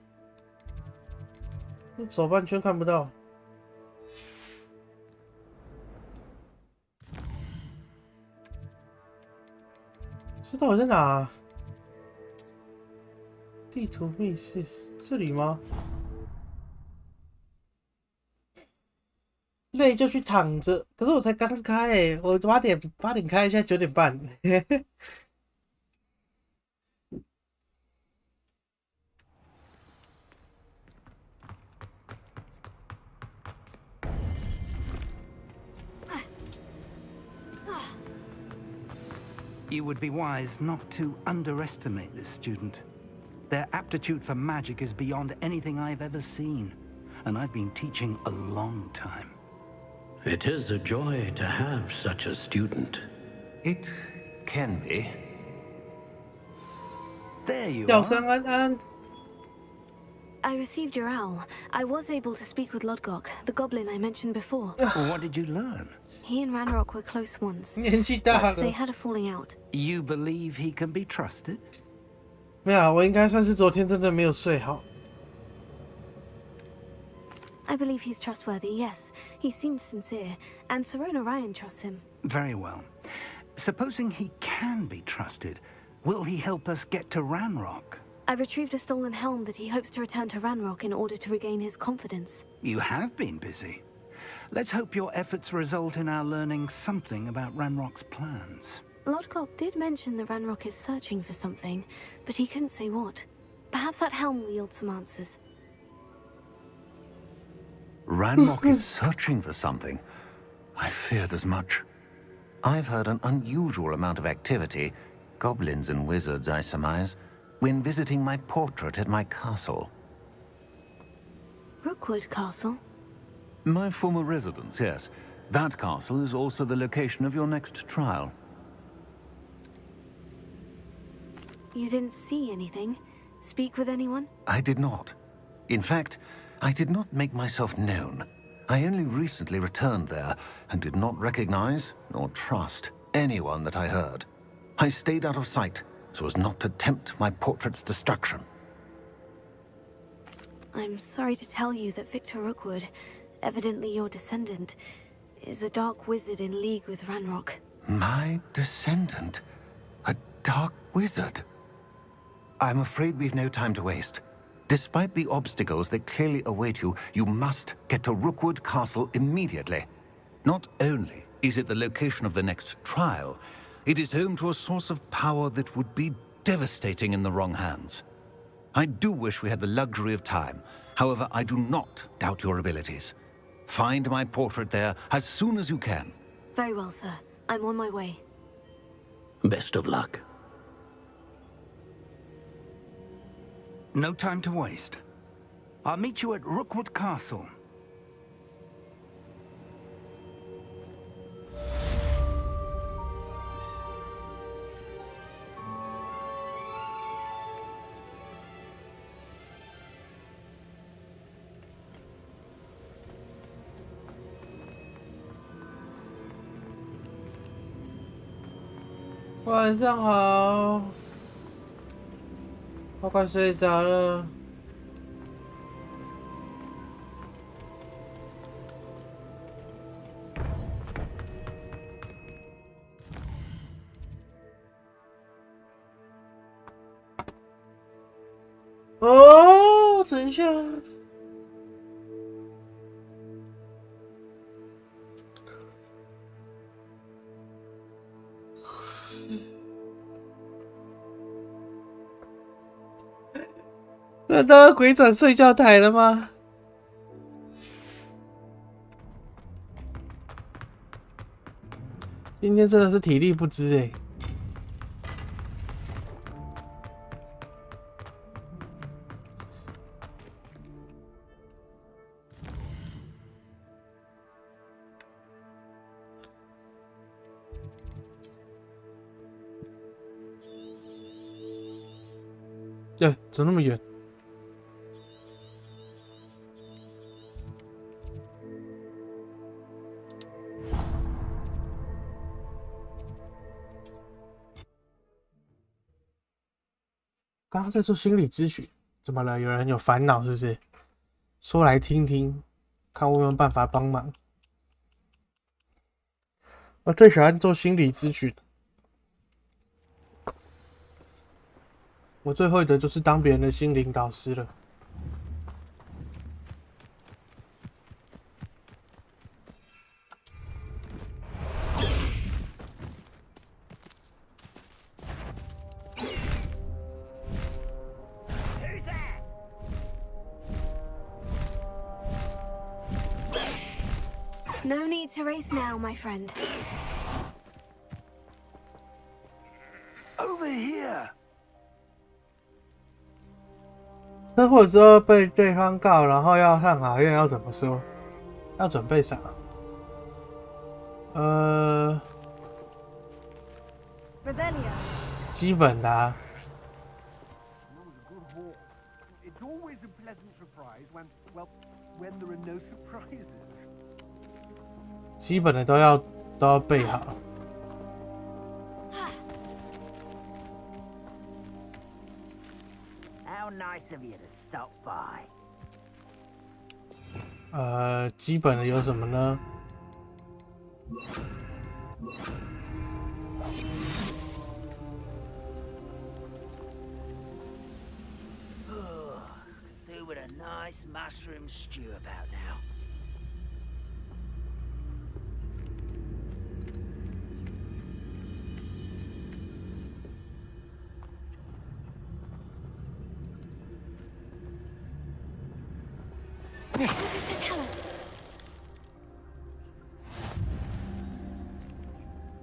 走半圈看不到。这到底在哪啊？地图密室这里吗？累就去躺着，可是我才刚开欸，我8点开，现在9点半。You would be wise not to underestimate this student. Their aptitude for magic is beyond anything I've ever seen, and I've been teaching a long time. It is a joy to have such a student. It can be. There you 小 are. 山安安。 I received your owl. I was able to speak with Lodgok, the goblin I mentioned before. What did you learn? He and Ranrock were close once. 年纪大 But 了 they。had a falling out. You believe he can be trusted? 没有，我应该算是昨天真的没有睡好。 I believe he's trustworthy, yes. He seems sincere, and Serona Ryan trusts him. Very well. Supposing he can be trusted, will he help us get to Ranrock? I've retrieved a stolen helm that he hopes to return to Ranrock in order to regain his confidence. You have been busy. Let's hope your efforts result in our learning something about Ranrock's plans. Lodgok did mention that Ranrock is searching for something, but he couldn't say what. Perhaps that helm will yield some answers. Ranrock is searching for something. I feared as much. I've heard an unusual amount of activity, goblins and wizards, I surmise, when visiting my portrait at my castle. Rookwood Castle? My former residence, yes. That castle is also the location of your next trial. You didn't see anything? Speak with anyone? I did not. In fact, I did not make myself known. I only recently returned there and did not recognize nor trust anyone that I heard. I stayed out of sight so as not to tempt my portrait's destruction. I'm sorry to tell you that Victor Rookwood, evidently your descendant, is a dark wizard in league with Ranrock. My descendant? A dark wizard? I'm afraid we've no time to waste. Despite the obstacles that clearly await you, you must get to Rookwood Castle immediately. Not only is it the location of the next trial, it is home to a source of power that would be devastating in the wrong hands. I do wish we had the luxury of time. However, I do not doubt your abilities. Find my portrait there as soon as you can. Very well, sir. I'm on my way. Best of luck. No time to waste. I'll meet you at Rookwood Castle.晚上好，我快睡着了。哦，等一下。难道鬼转睡觉台了吗？今天真的是体力不支欸。走那么远。刚刚在做心理咨询。怎么了？有人有烦恼是不是？说来听听，看我有没有办法帮忙。我最喜欢做心理咨询，我最会的就是当别人的心灵导师了。No need to race now, my friend. Over here. 车祸之后被对方告，然后要上法院，要怎么说？要准备啥Revelio. 基本的啊。It's always a pleasant surprise when there are no surprises. 基本的都要备好。How nice of you to stop by. 基本的有什么呢？Do with a nice mushroom stew about now. What does it tell us?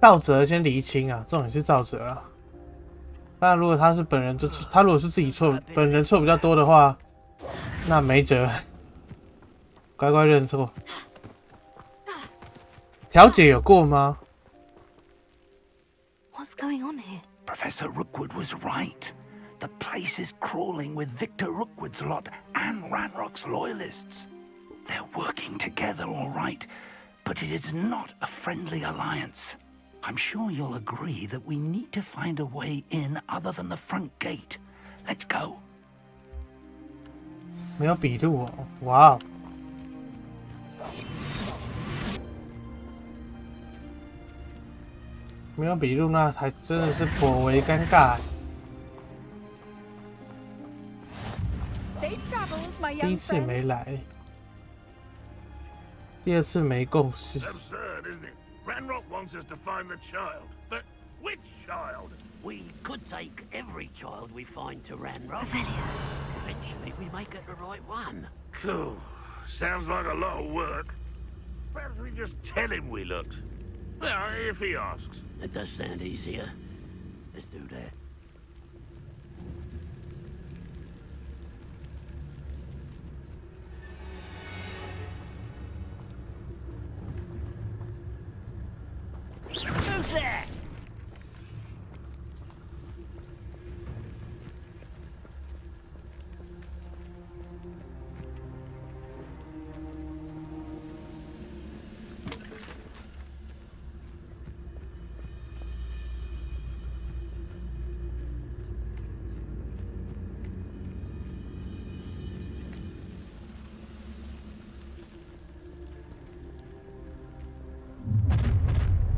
赵哲先厘清啊，重点是赵哲啊。当然，如果他是本人，就是他如果是自己错，本人错比较多的话，那没辙，乖乖认错。调解有过吗 What's going on here? Professor Rookwood was right. The place is crawling with Victor Rookwood's lot and Ranrock's loyalists. They're working together, all right, but it is not a friendly alliance. I'm sure you'll agree that we need to find a way in other than the front gate. Let's go. 没有笔录哦，哇哦！没有笔录，那还真的是颇为尴尬。第一次没来，第二次没共识。 Absurd, isn't it? Ranrock wants us to find the child, but which child? We could take every child we find to Ranrock. Revelio. Eventually we make it the right one. Cool. Sounds like a lot of work. Perhaps we just tell him we looked. Well, if he asks. That does sound easier. Let's do that. Who's that?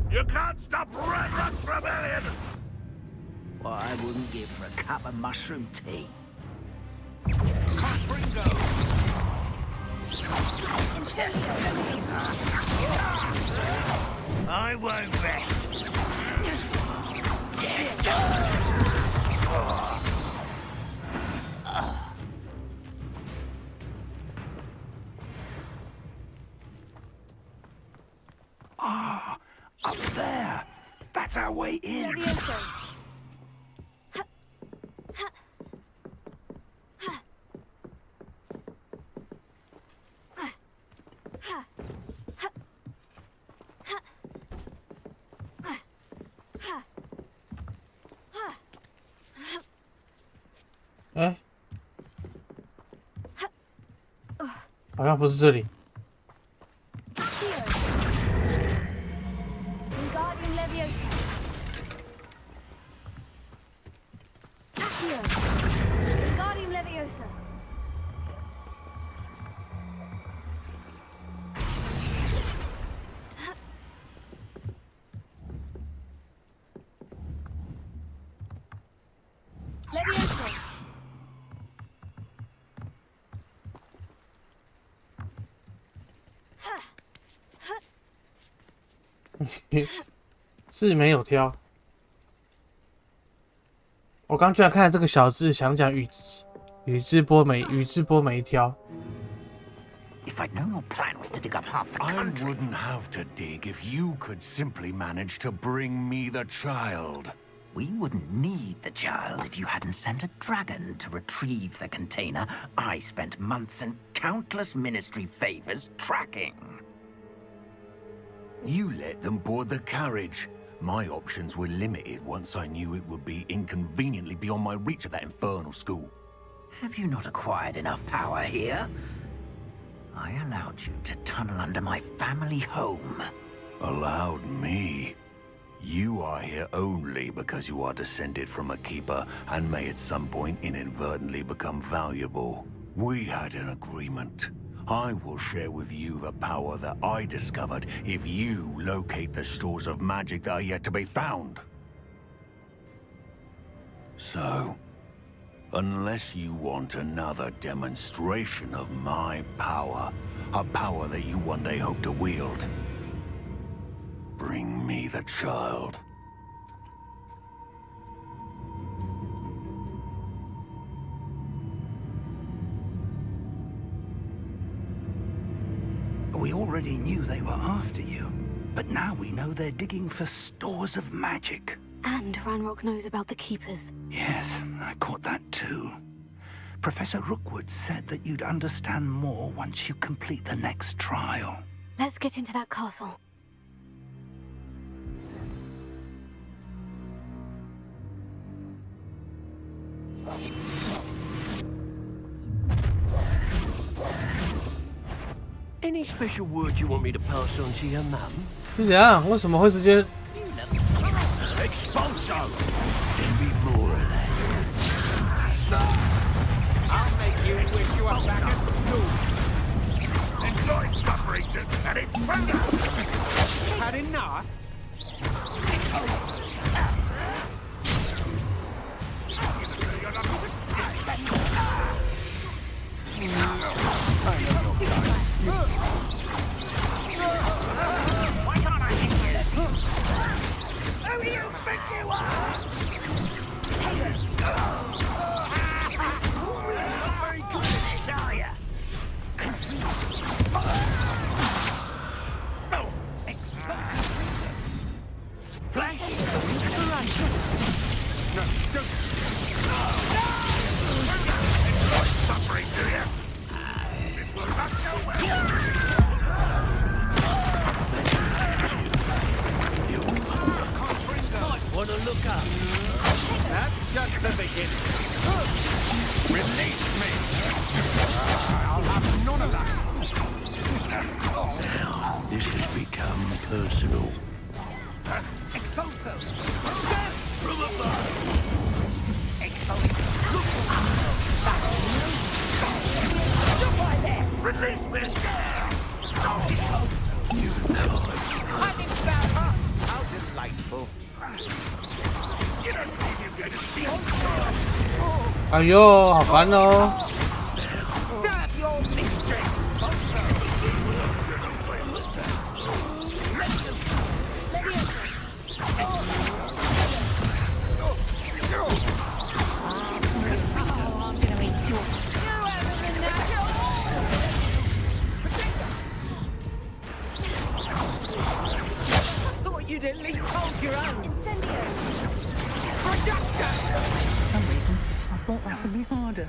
You can't stop Ranrock's rebellion! What I wouldn't give for a cup of mushroom tea. I won't rest. Ah, up there. That's our way in. Levioso. Eh? 好像不是这里。 Wingardium Leviosa. Accio. Wingardium Leviosa. 是没有挑。我刚居然看了这个小字，想讲宇智波没挑。If I'd known your plan was to dig up half the I country. wouldn't have to dig if you could simply manage to bring me the child. We wouldn't need the child if you hadn't sent a dragon to retrieve the container I spent months and countless ministry favors tracking. You let them board the carriage. My options were limited once I knew it would be inconveniently beyond my reach at that infernal school. Have you not acquired enough power here? I allowed you to tunnel under my family home. Allowed me? You are here only because you are descended from a keeper and may at some point inadvertently become valuable. We had an agreement. I will share with you the power that I discovered if you locate the stores of magic that are yet to be found. So, unless you want another demonstration of my power, a power that you one day hope to wield, bring me the child. We already knew they were after you, but now we know they're digging for stores of magic. And Ranrock knows about the Keepers. Yes, I caught that too. Professor Rookwood said that you'd understand more once you complete the next trial. Let's get into that castle. Any special word you want me to pass on to your mum? 是怎样？为什么会直接 Expulso! There'll be more of that. I'll make you wish you were back at school. Enjoy suffering and it's had enough? Why can't I hit you? Who do you think you are? Not very good at this, are ya? Flash! No, don't! Enjoy suffering, do ya? This will not go well! Wanna look up? That's just the beginning. Release me! I'll have none of that! Now, this has become personal. Expulso! From above! Expulso! Release me! You know. I'm in bad heart! How delightful! You don't think you get a steal? 哎呦，好烦哦！ Serve your mistress! Thought you'd at least hold your own. Incendio. Production. For some reason, I thought that would be harder.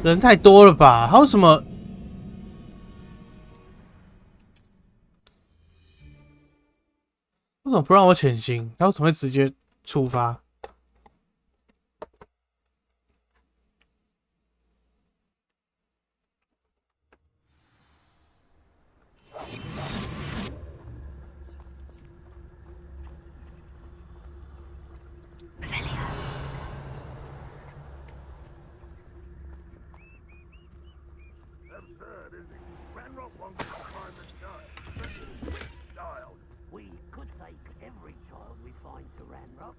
人太多了吧？还有什么？为什么不让我潜行？他为什么会直接触发？We could take every child we find to Ranrock.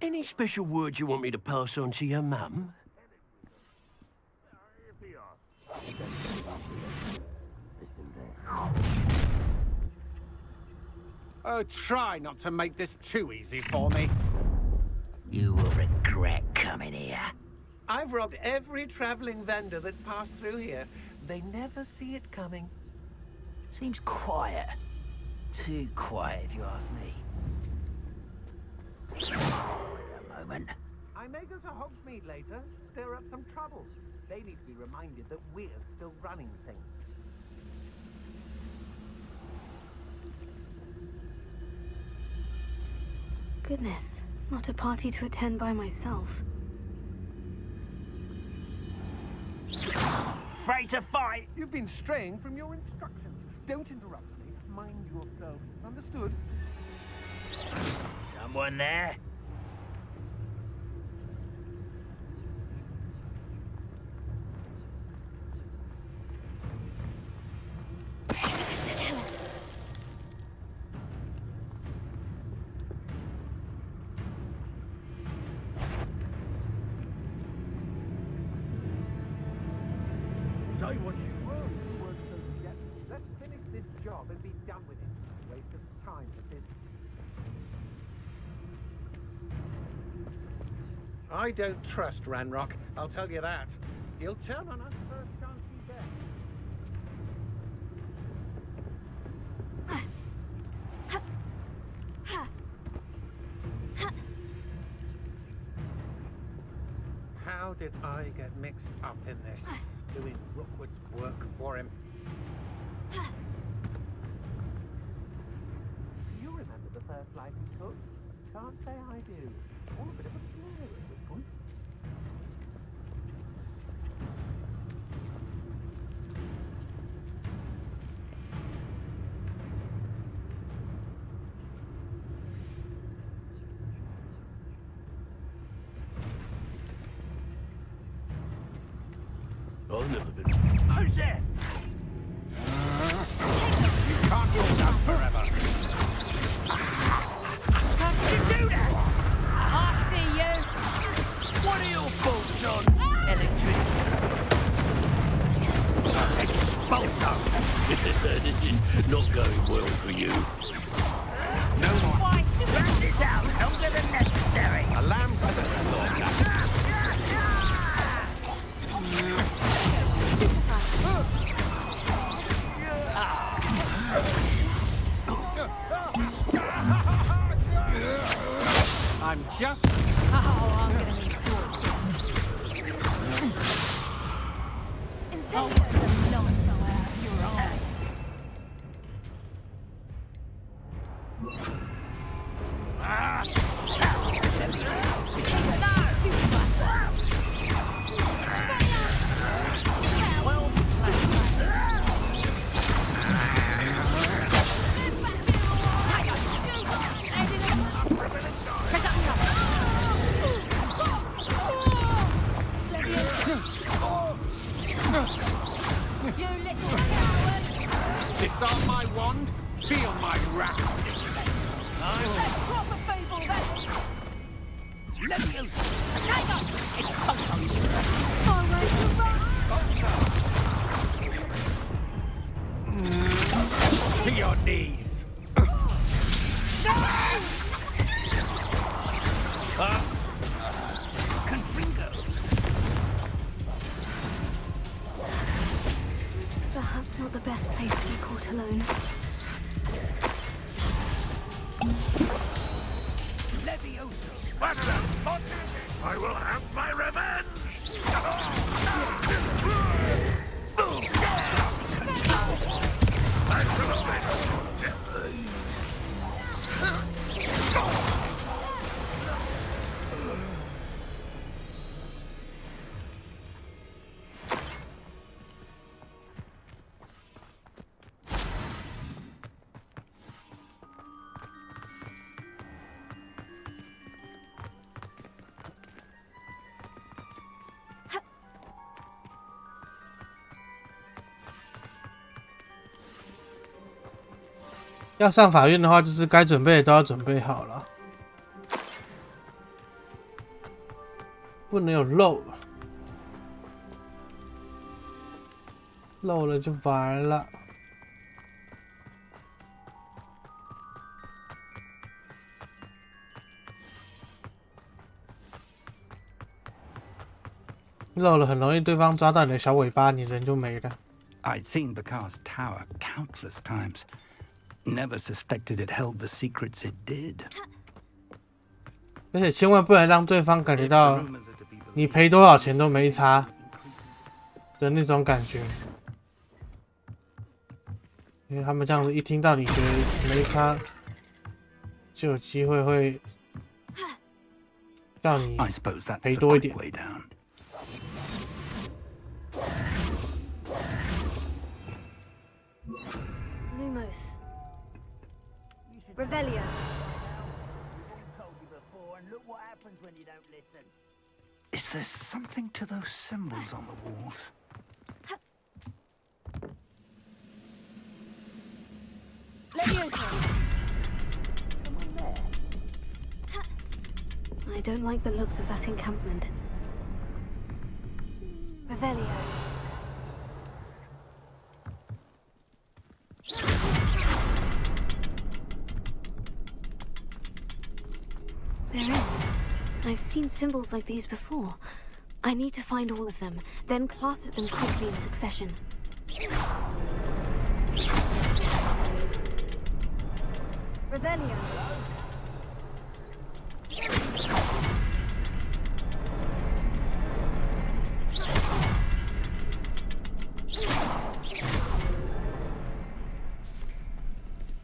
Any special words you want me to pass on to your mum? Oh, try not to make this too easy for me. You will regret coming here. I've robbed every traveling vendor that's passed through here. They never see it coming. Seems quiet. Too quiet, if you ask me. A moment. I may go to Hogsmeade later, stir up some trouble. They need to be reminded that we're still running things. Goodness, not a party to attend by myself. Afraid to fight? You've been straying from your instructions. Don't interrupt me. Mind yourself. Understood? Someone there? Say what you were. Let's finish this job and be done with it. Waste of time, this is. I don't trust Ranrock, I'll tell you that. He'll turn on us first chance he gets. How did I get mixed up in this? Doing Rookwood's work for him. Do you remember the first life he took? Can't say I do. All a bit of a blur at this point. I've never been. Who's there? You can't hold out forever. How did you do that? I see you. What are your faults on? Electricity. Expulso. This is not going well for you. No more. Why, drag this out longer than necessary. A lamb by the slaughter. I'm just... Oh, I'm gonna need incendiary not go out of your eyes. Disarm my wand, feel my wrath. Proper people, that's Let me out. It's To your knees. Perhaps not the best place to be caught alone. I will have my revenge!要上法院的话，就是该准备的都要准备好了，不能有漏，漏了就完了。漏了很容易对方抓到你的小尾巴，你人就没了。I'd seen Bakar's tower countless times. Never suspected it held the secrets it did. 而且千万不能让对方感觉到你赔多少钱都没差的那种感觉，因为他们这样子一听到你觉得没差，就有机会会让你赔多一点。Lumos. Revelio. Is there something to those symbols on the walls? I don't like the looks of that encampment. Revelio. There is. I've seen symbols like these before. I need to find all of them, then class at them quickly in succession. Revelio.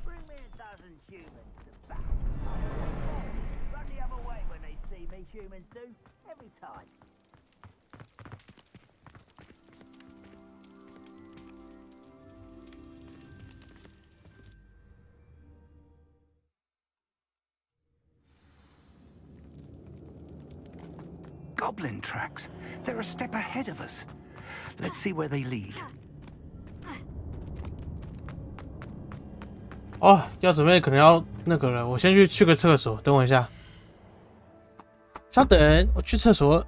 Bring me a dozen humans to battle. Run the other way when they see me, humans do. Every time. Goblin tracks. They're a step ahead of us. Let's see where they lead. 哦，要准备可能要那个了，我先去个厕所，等我一下。稍等，我去厕所。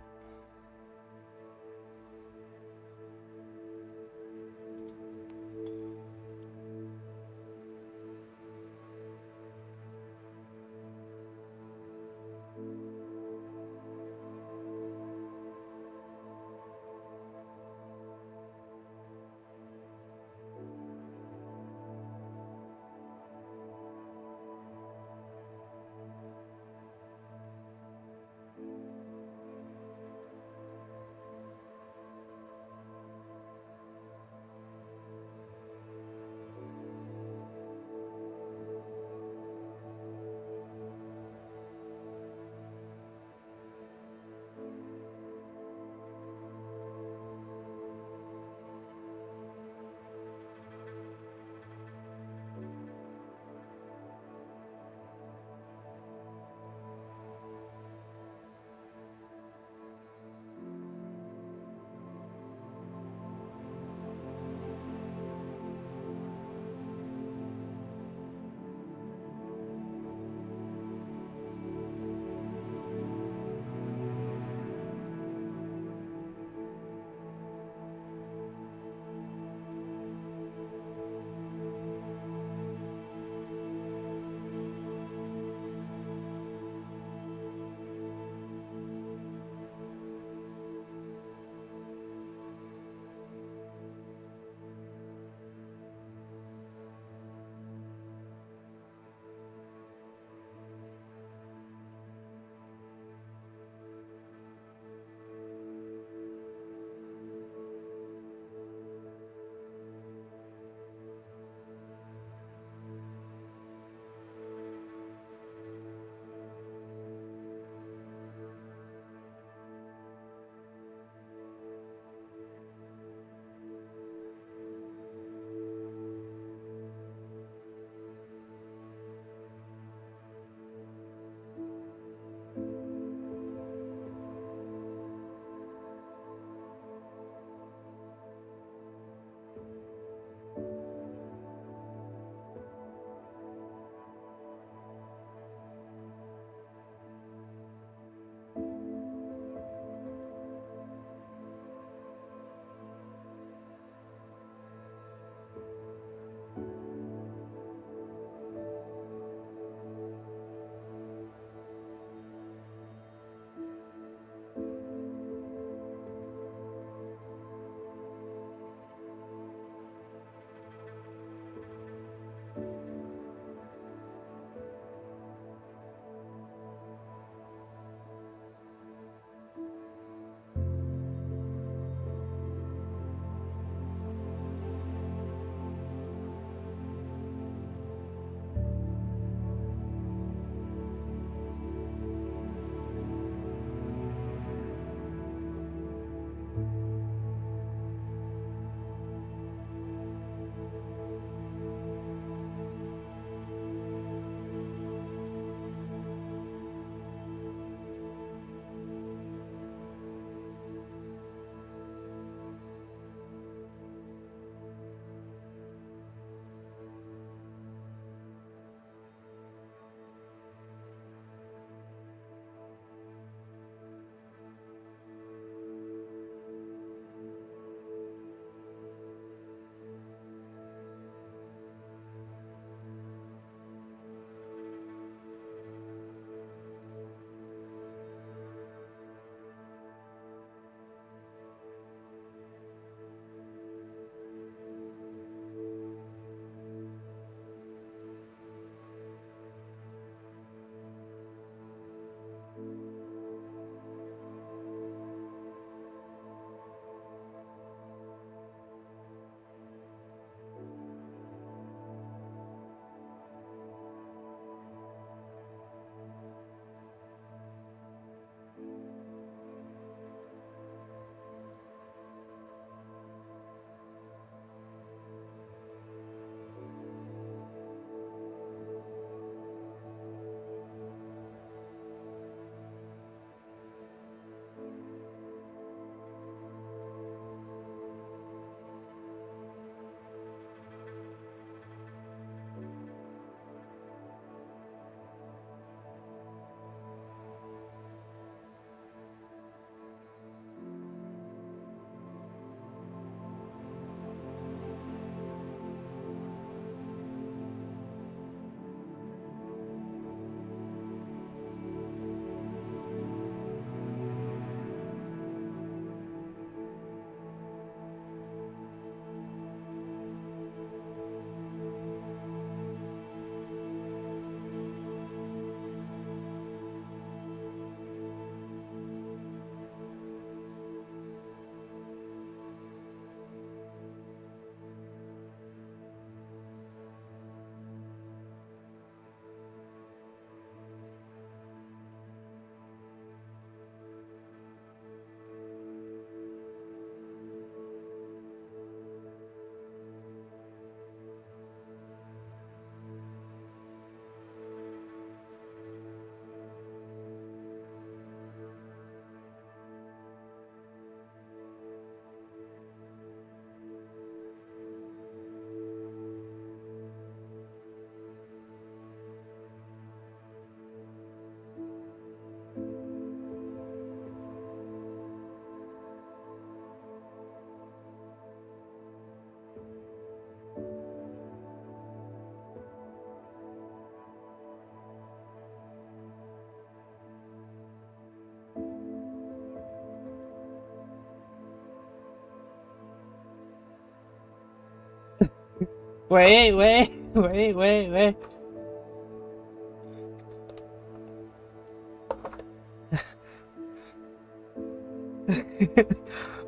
喂，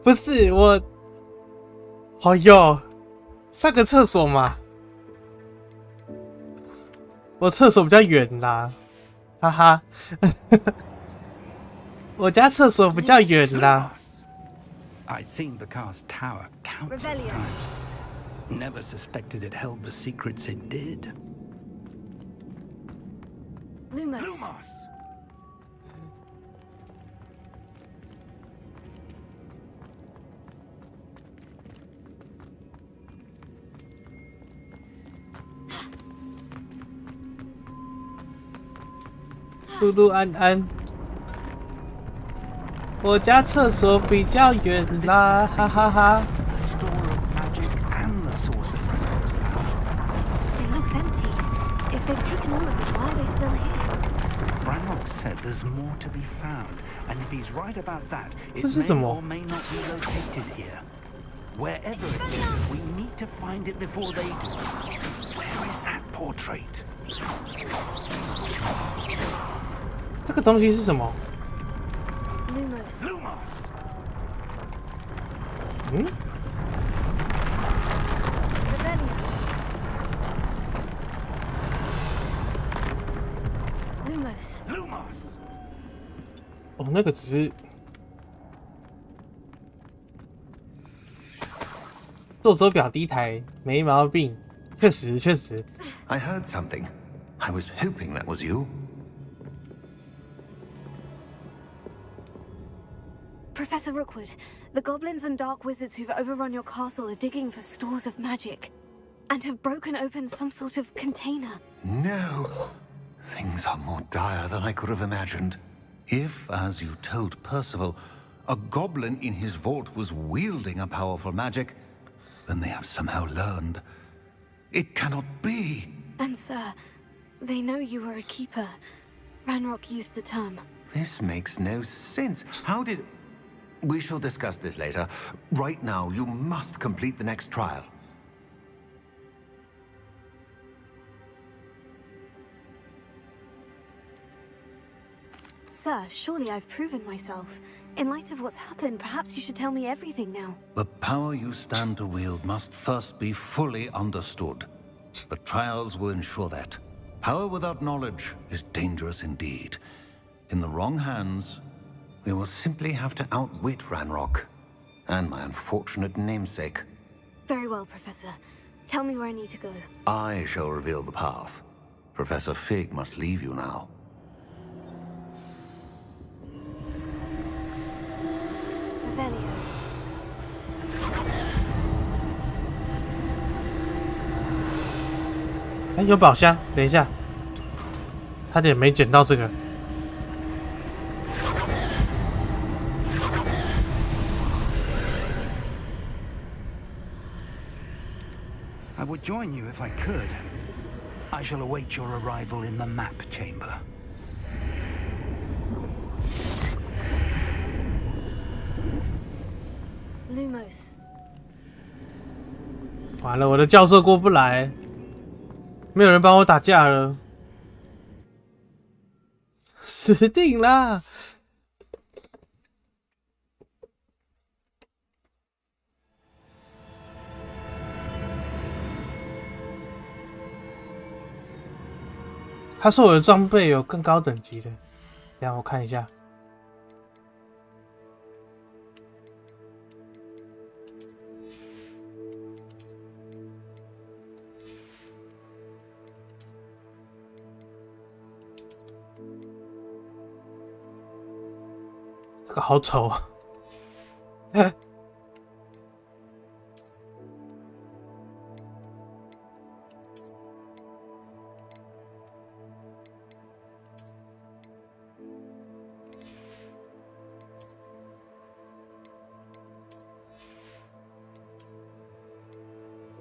不是我，好哟，上个厕所嘛，我厕所比较远啦，哈哈，我家厕所比较远啦。I'd seen Bakar's tower countless times. Never suspected it held the secrets it did. Lumos. 路路安安，我家厕所比较远啦，哈哈哈。The store of magic and the source of Ranrock's power. It looks empty. If they've taken all of it, why are they still here? Ranrock said there's more to be found, and if he's right about that, it 这是 may 什么？ or may not be located here. Wherever it is, we need to find it before they do. Where is that portrait? 这个东西是什么？ Lumos. 嗯？ Lumos. 哦，那个只是做手表第一台，没毛病。确实。 I heard something. I was hoping that was you. Professor Rookwood, the goblins and dark wizards who've overrun your castle are digging for stores of magic and have broken open some sort of container. No. Things are more dire than I could have imagined. If, as you told Percival, a goblin in his vault was wielding a powerful magic, then they have somehow learned. It cannot be. And sir, they know you were a keeper. Ranrock used the term. This makes no sense. How did... We shall discuss this later. Right now, you must complete the next trial. Sir, surely I've proven myself. In light of what's happened, perhaps you should tell me everything now. The power you stand to wield must first be fully understood. The trials will ensure that. Power without knowledge is dangerous indeed. In the wrong hands, we will simply have to outwit Ranrock and my unfortunate namesake. Very well, Professor. Tell me where I need to go. I shall reveal the path. Professor Fig must leave you now. Revelio. 哎，有宝箱，等一下，差点没捡到这个。 I would join you if I could. I shall await your arrival in the map chamber. Lumos. 完了，我的教授过不来，没有人帮我打架了，死定啦！他说我的装备有更高等级的，等一下我看一下。这个好丑啊！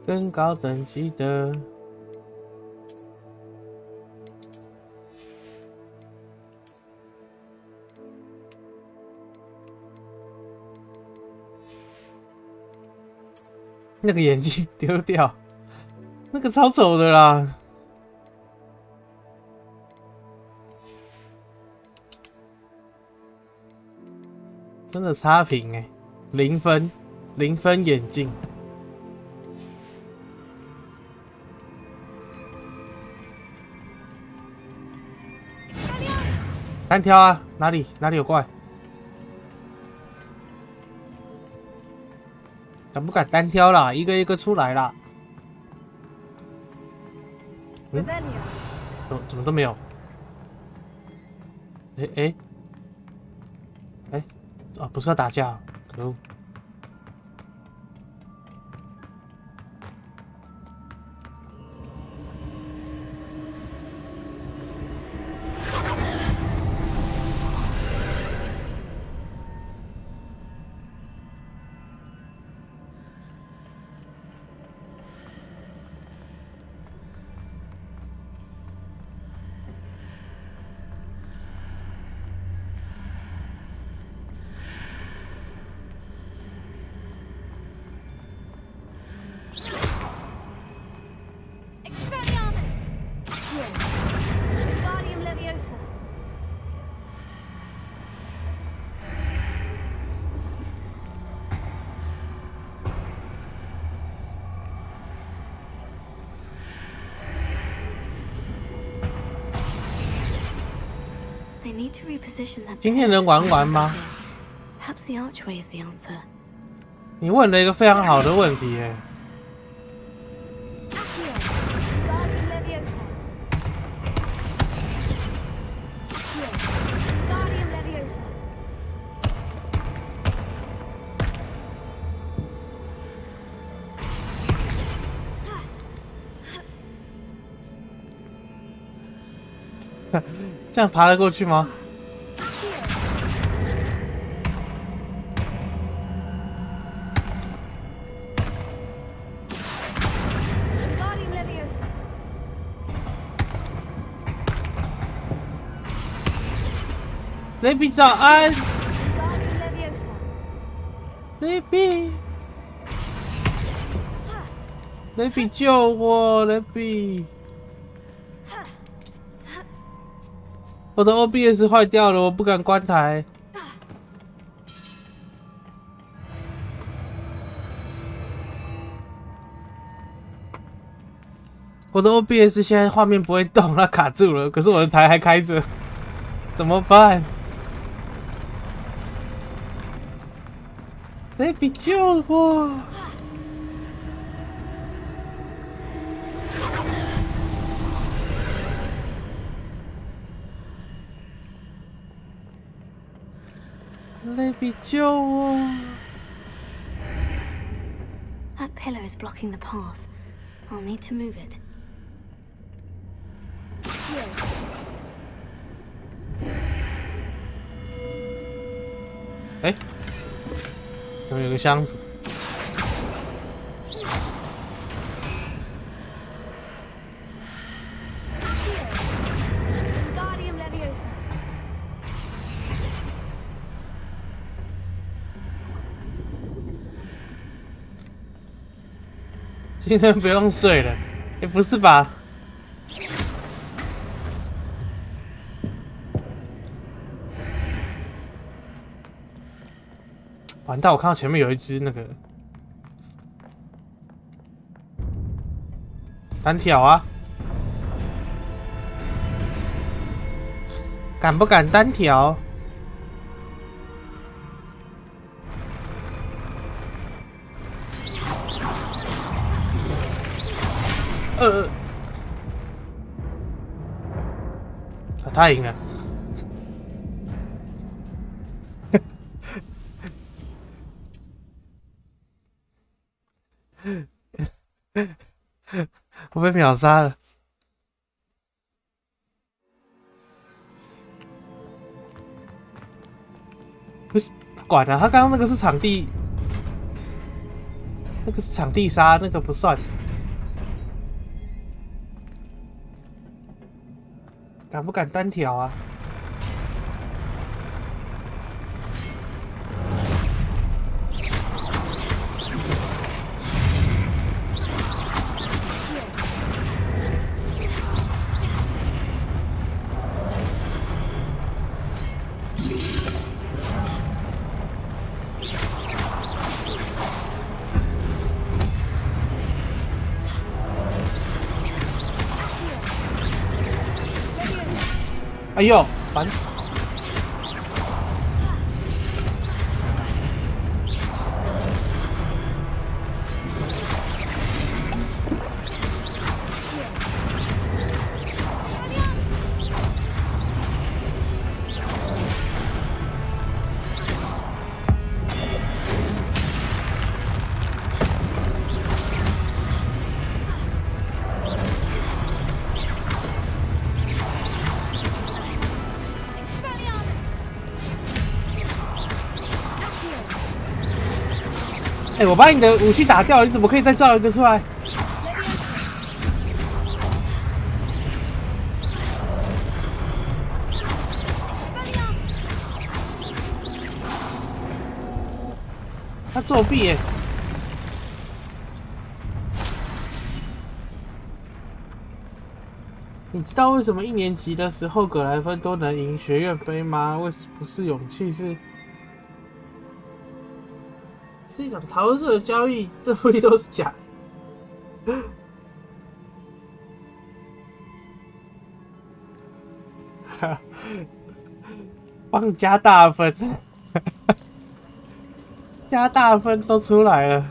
更高等级的，那个眼镜丢掉，那个超丑的啦。真的差评哎，0分，0分眼镜。单挑啊，哪里有怪？敢不敢单挑啦？一个一个出来啦。嗯？怎么都没有？哦，不是要打架，可恶！今天能玩完吗？你问了一个非常好的问题耶。这样爬得过去吗？雷比早安，雷比救我，雷比。我的 OBS 坏掉了，我不敢关台。我的 OBS 现在画面不会动，它卡住了。可是我的台还开着，怎么办？Baby 救我！Baby 救我 ！That pillar is blocking the path. I'll need to move it. 哎，有没有个箱子？今天不用睡了？也不是吧？完蛋！我看到前面有一只那个单挑啊，敢不敢单挑？他赢了。我被秒杀了。不是，不管了，他刚刚那个是场地，那个是场地杀，那个不算。敢不敢单挑啊？哎呦，烦死！哎，我把你的武器打掉了，你怎么可以再造一个出来？他作弊耶！你知道为什么1年级的时候葛莱芬多能赢学院杯吗？不是勇气，是一场桃色的交易，这不都是假？帮你加大分，加大分都出来了。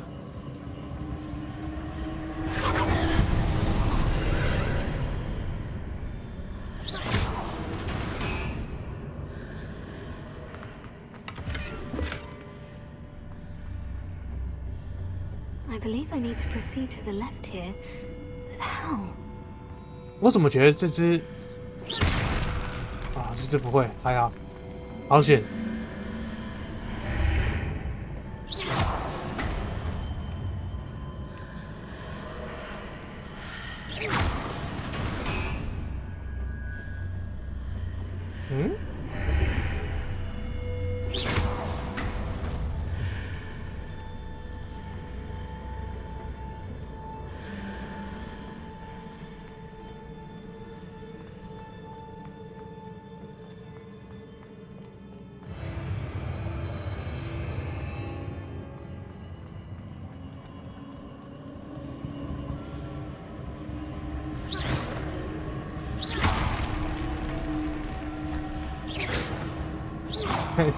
I believe I need to proceed to the left here, but how? 我怎么觉得这只啊，这只不会，还好，好险！嗯？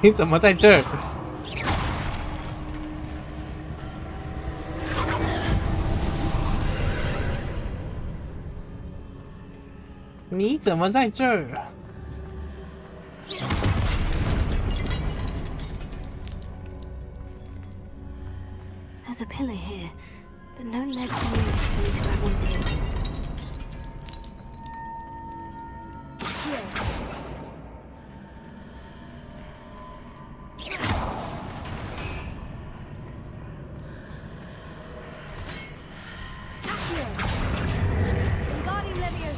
你怎么在这儿？你怎么在这儿？ There's a pillar here, but no ledge for me to grab onto. Wingardium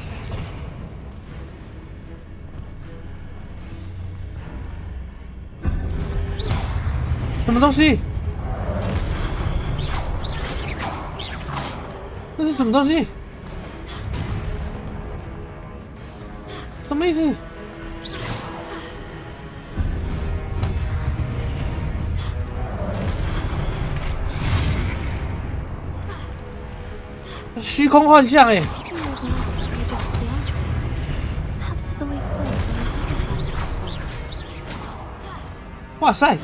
什么东西？那是什么东西？什么意思？虚空幻象哎！哇塞！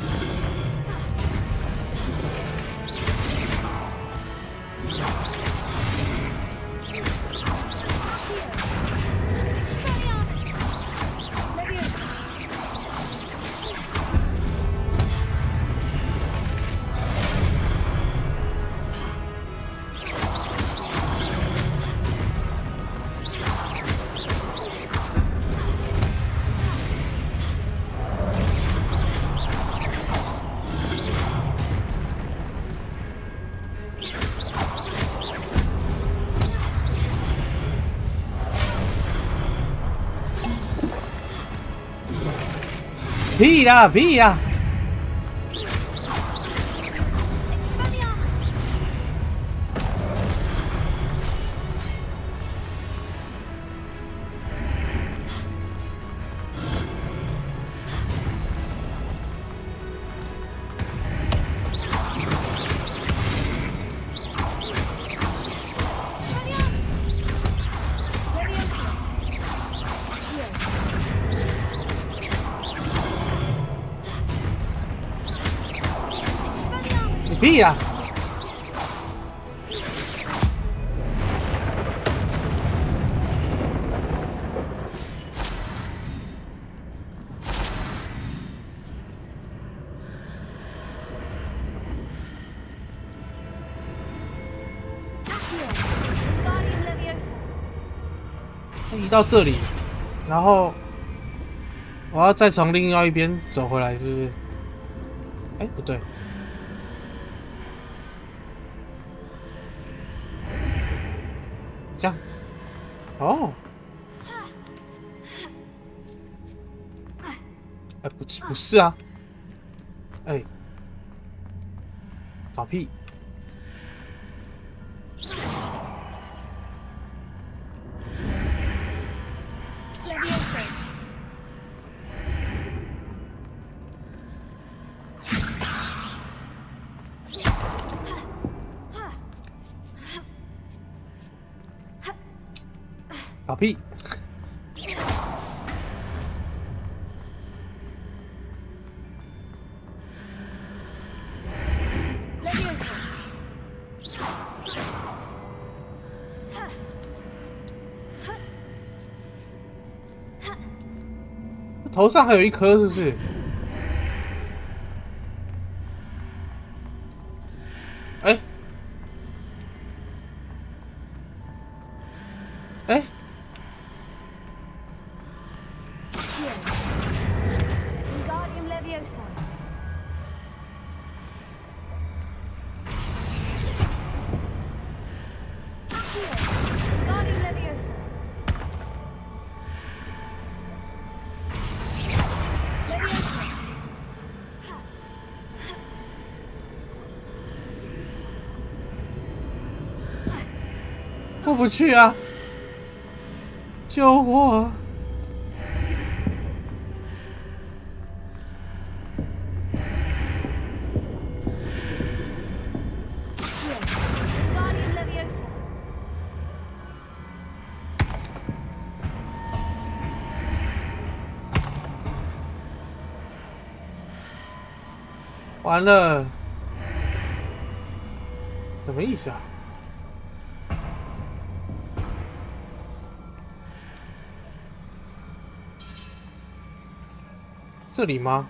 屁啦屁啦！屁呀！移到这里，然后我要再从另外一边走回来，是不是？哎，不对。这样，哦，哎，不是啊，哎，搞屁！搞屁！头上还有一颗，是不是？哎，哎。过不去啊！救我！完了，什么意思啊？这里吗？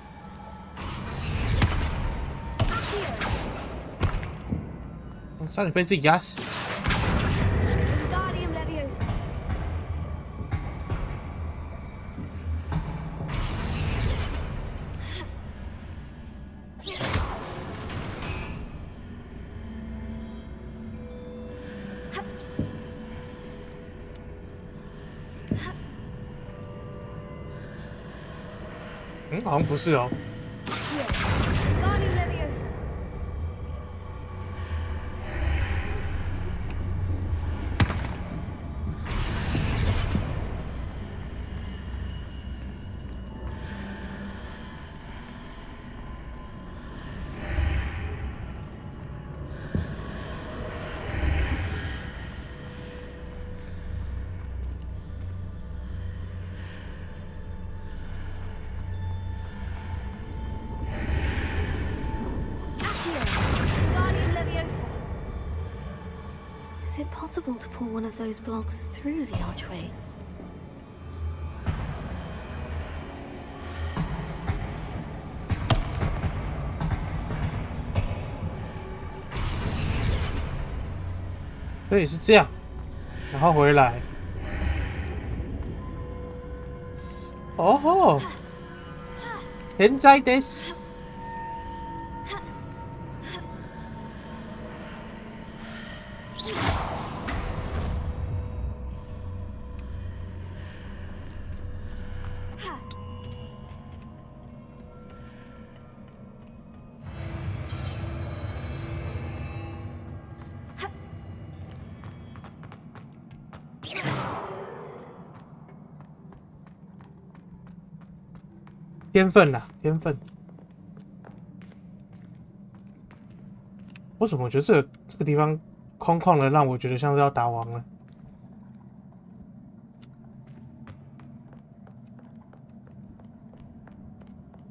我差点被自己压死。好像不是哦。Is it possible to pull one of those blocks through the archway?所以是这样，然后回来。哦吼，天才です。天分啦，天分。为什么我觉得这个地方空旷的，让我觉得像是要打王了？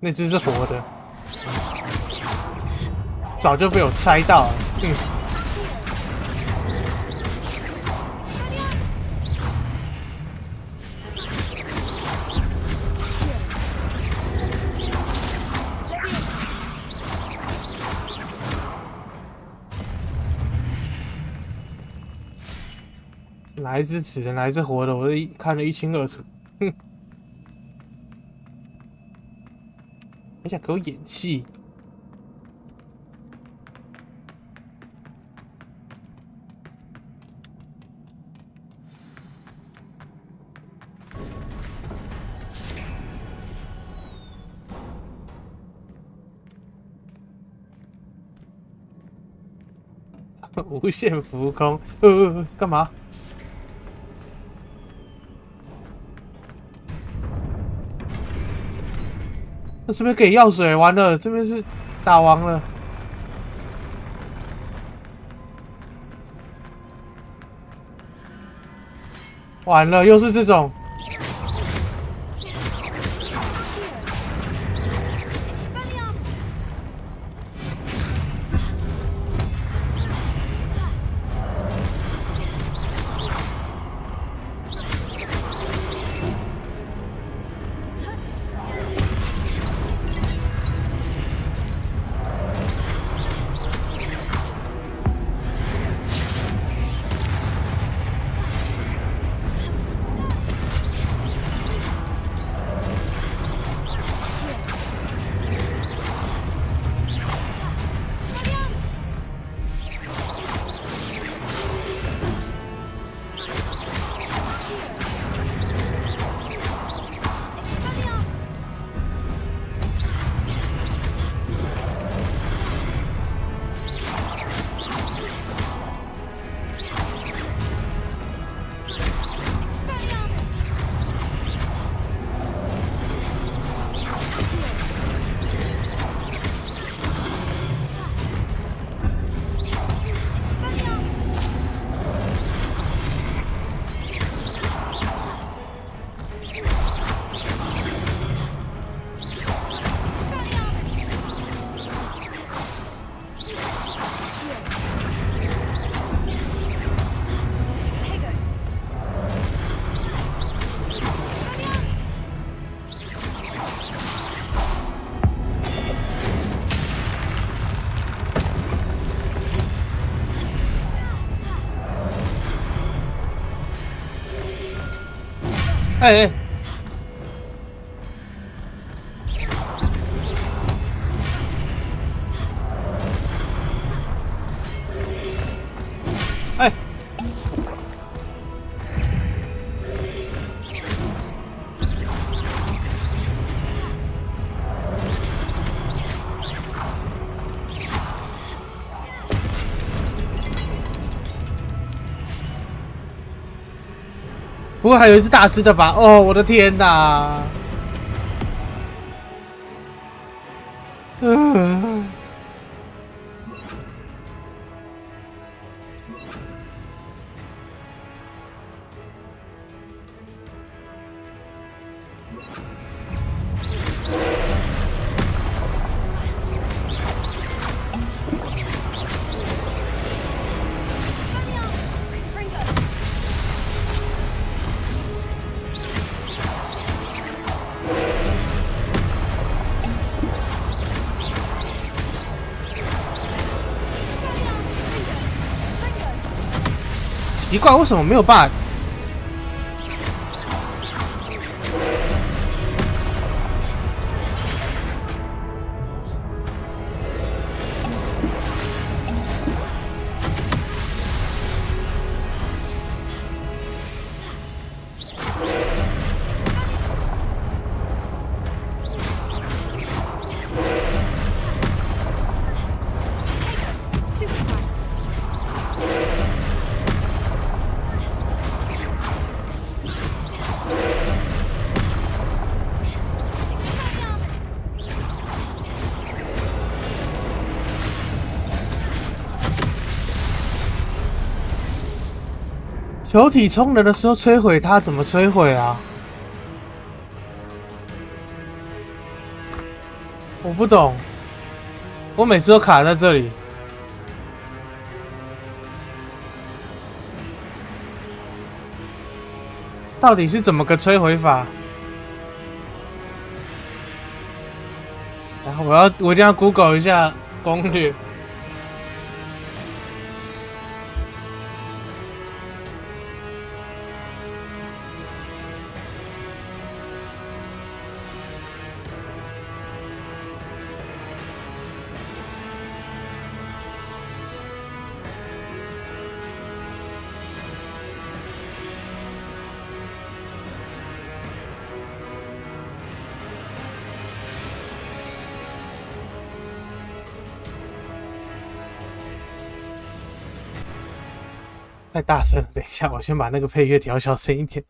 那只是活的。早就被我猜到了。哪一只死的，哪一只活的，我都看得一清二楚。哼！还想给我演戏？无限浮空，干嘛？那这边给药水，完了，这边是打王了。完了，又是这种。哎哎！哎！不过还有一只大只的吧？哦，我的天哪！奇怪，为什么没有办法？球体冲人的时候摧毁它，怎么摧毁啊？我不懂。我每次都卡在这里。到底是怎么个摧毁法？然后我一定要 Google 一下攻略。太大声了，等一下，我先把那个配乐调小声一点。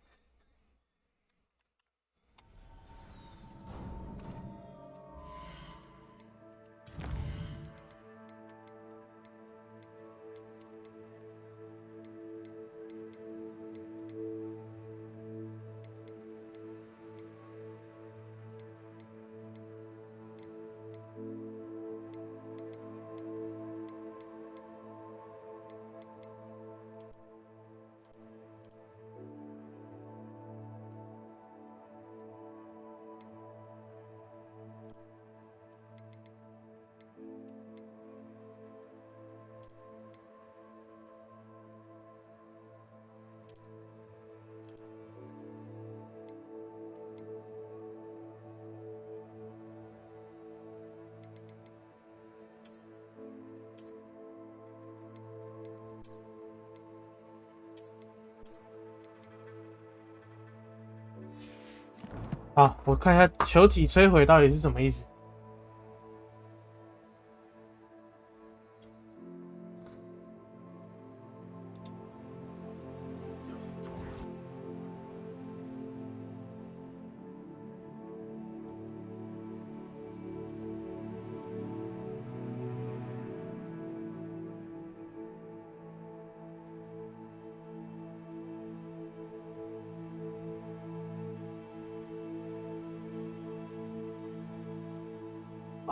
好，我看一下球体摧毁到底是什么意思。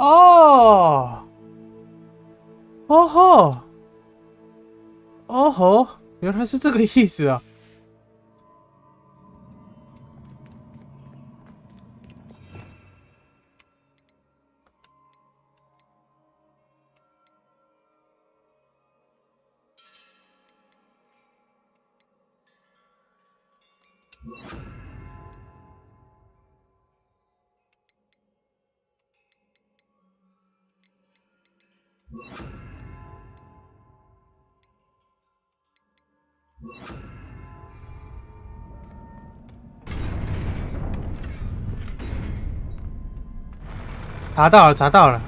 哦，哦吼，哦吼，原来是这个意思啊！查到了，查到了！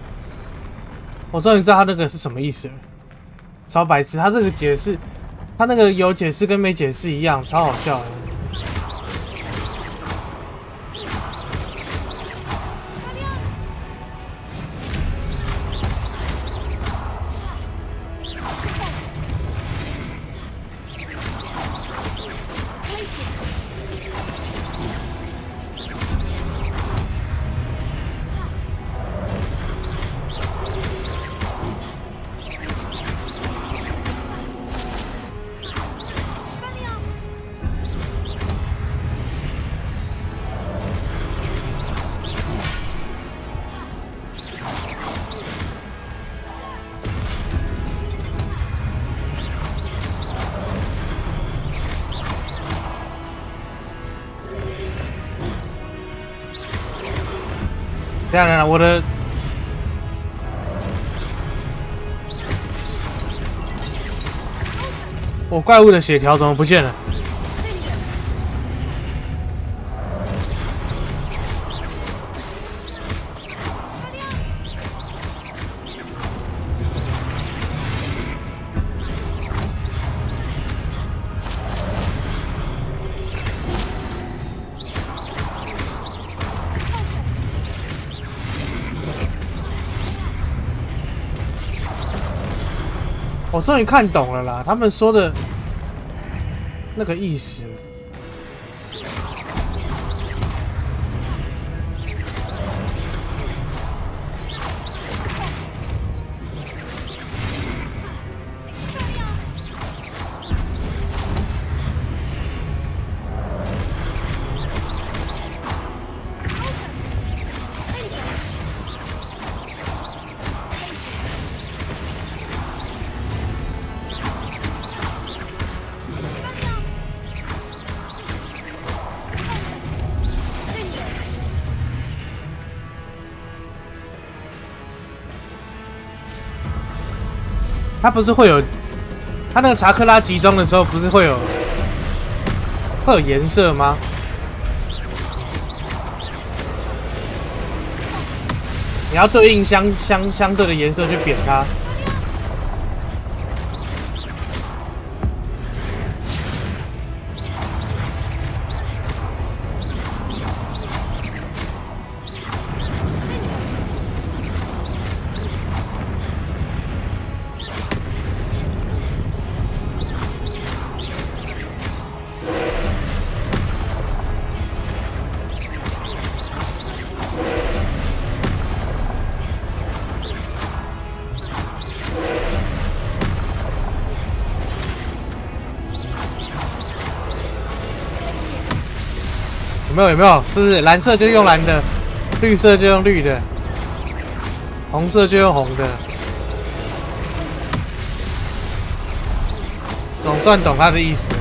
我终于知道他那个是什么意思了。超白痴，他这个解释，他那个有解释跟没解释一样，超好笑的。等一下，我怪物的血条怎么不见了？我终于看懂了啦，他们说的那个意思。它不是会有，它那个查克拉集中的时候，不是会有颜色吗？你要对应相对的颜色去扁它。有没有？是不是蓝色就用蓝的，绿色就用绿的，红色就用红的，总算懂他的意思了。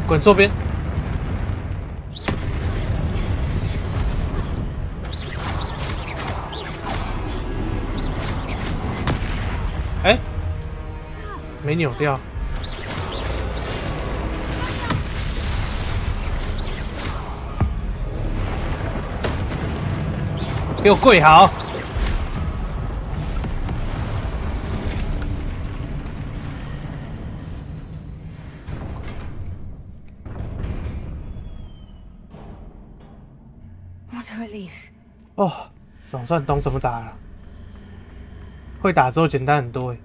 滚左边！哎，没扭掉。给我跪好！ 哦，总算懂怎么打了。会打之后简单很多诶。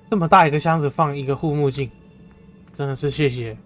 这么大一个箱子放一个护目镜，真的是谢谢。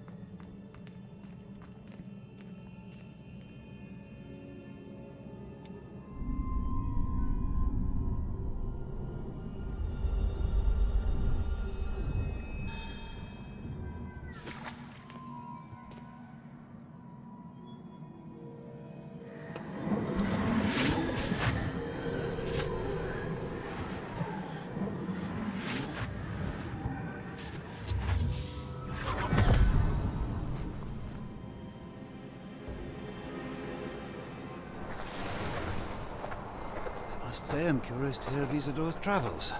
Say I'm curious to hear of Isadore's travels.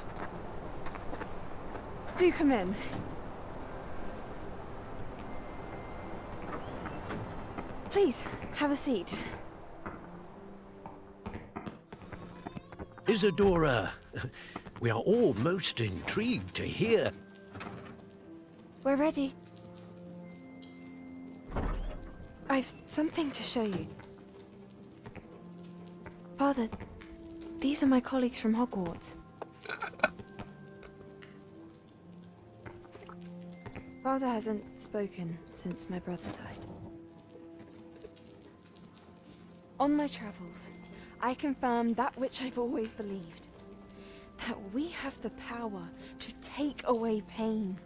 Do come in. Please, have a seat. Isadora, we are all most intrigued to hear. We're ready. I've something to show you. Father, these are my colleagues from Hogwarts. Father hasn't spoken since my brother died. On my travels, I confirmed that which I've always believed. That we have the power to take away pain.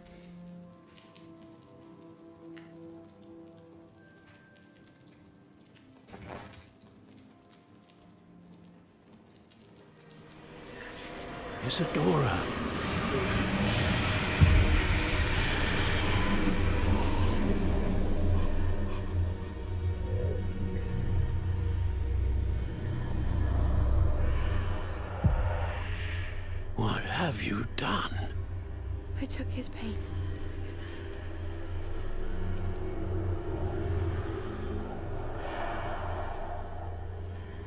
Isadora. What have you done? I took his pain.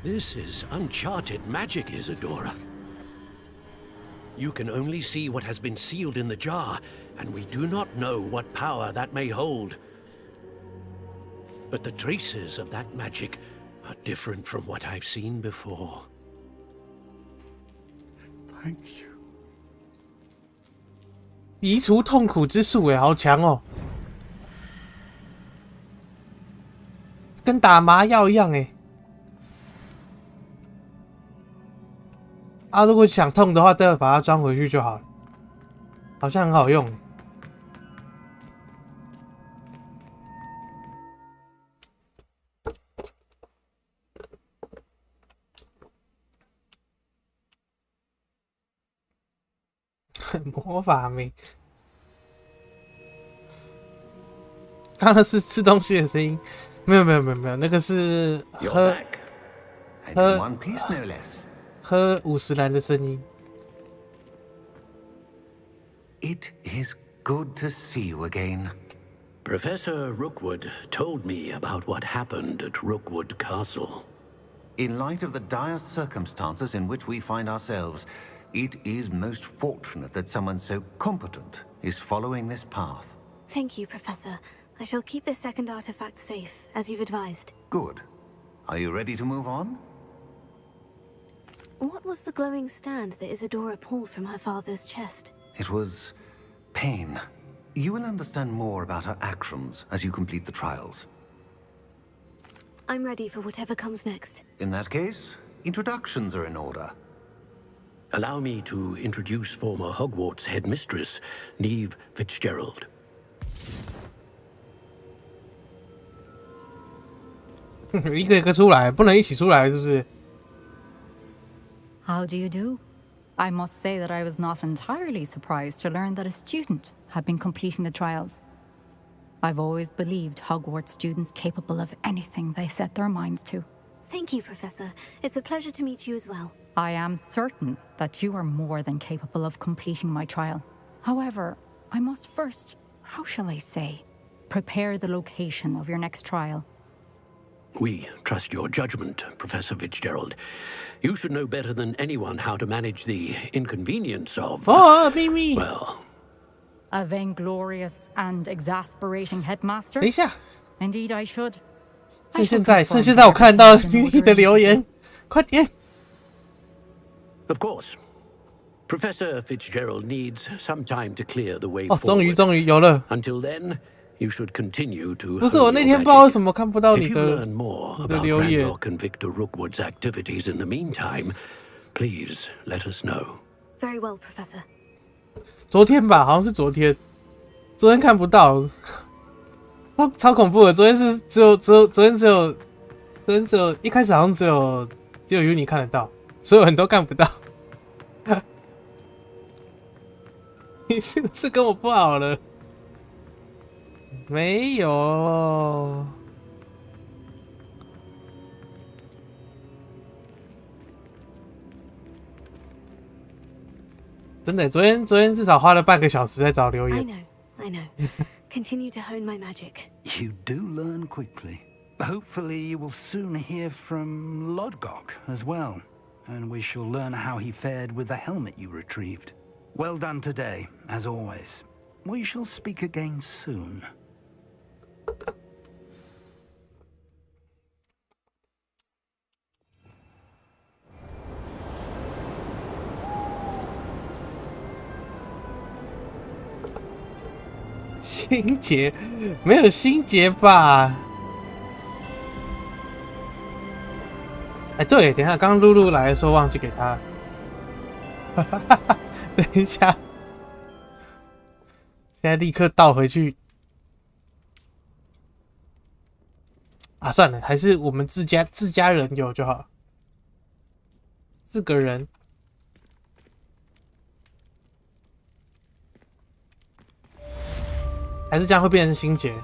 This is uncharted magic, Isadora. You can only see what has been sealed in the jar, and we do not know what power that may hold. But the traces of that magic are different from what I've seen before. Thank you. 移除痛苦之术，哎，好强哦！跟打麻药一样，哎。啊，如果想痛的话，再把它装回去就好了。好像很好用。魔法名，刚刚是吃东西的声音，没有，那个是喝50兰的声音。It is good to see you again. Professor Rookwood told me about what happened at Rookwood Castle. In light of the dire circumstances in which we find ourselves, it is most fortunate that someone so competent is following this path. Thank you, Professor. I shall keep this second artifact safe, as you've advised. Good. Are you ready to move on? What was the glowing stand that Isadora pulled from her father's chest? It was pain. You will understand more about her actions as you complete the trials. I'm ready for whatever comes next. In that case, introductions are in order. Allow me to introduce former Hogwarts headmistress, Neve Fitzgerald. 一个一个出来，不能一起出来，是不是？ How do you do? I must say that I was not entirely surprised to learn that a student had been completing the trials. I've always believed Hogwarts students capable of anything they set their minds to. Thank you, Professor. It's a pleasure to meet you as well. I am certain that you are more than capable of completing my trial. However, I must first, how shall I say, prepare the location of your next trial. We trust your judgment, Professor Fitzgerald. You should know better than anyone how to manage the inconvenience of... Well... A vainglorious and exasperating headmaster? 等一下 Indeed, I should. 是现在我看到咪咪的留言，快点 Of course. Professor Fitzgerald needs some time to clear the way 哦， forward. 终于有了。 Until then, you should continue to... 不是我那天不知道为什么看不到你 If 的 you learn more about 留言。 Fanart and Victor Rookwood's activities in the meantime, please let us know. Very well, Professor. 昨天吧，好像是昨天看不到，超恐怖的。昨天只有一开始好像只有Uni看得到，所有人都看不到。你是不是跟我不好了？没有。真的，昨天至少花了半个小时在找留言。I know. Continue to hone my magic. You do learn quickly. Hopefully you will soon hear from Lodgok as well, and we shall learn how he fared with the helmet you retrieved. Well done today, as always. We shall speak again soon. "心结没有心结吧？哎，对，等一下，刚刚露露来的时候忘记给他。等一下，现在立刻倒回去。啊，算了，还是我们自家人有就好。4个人。还是这样会变成心结。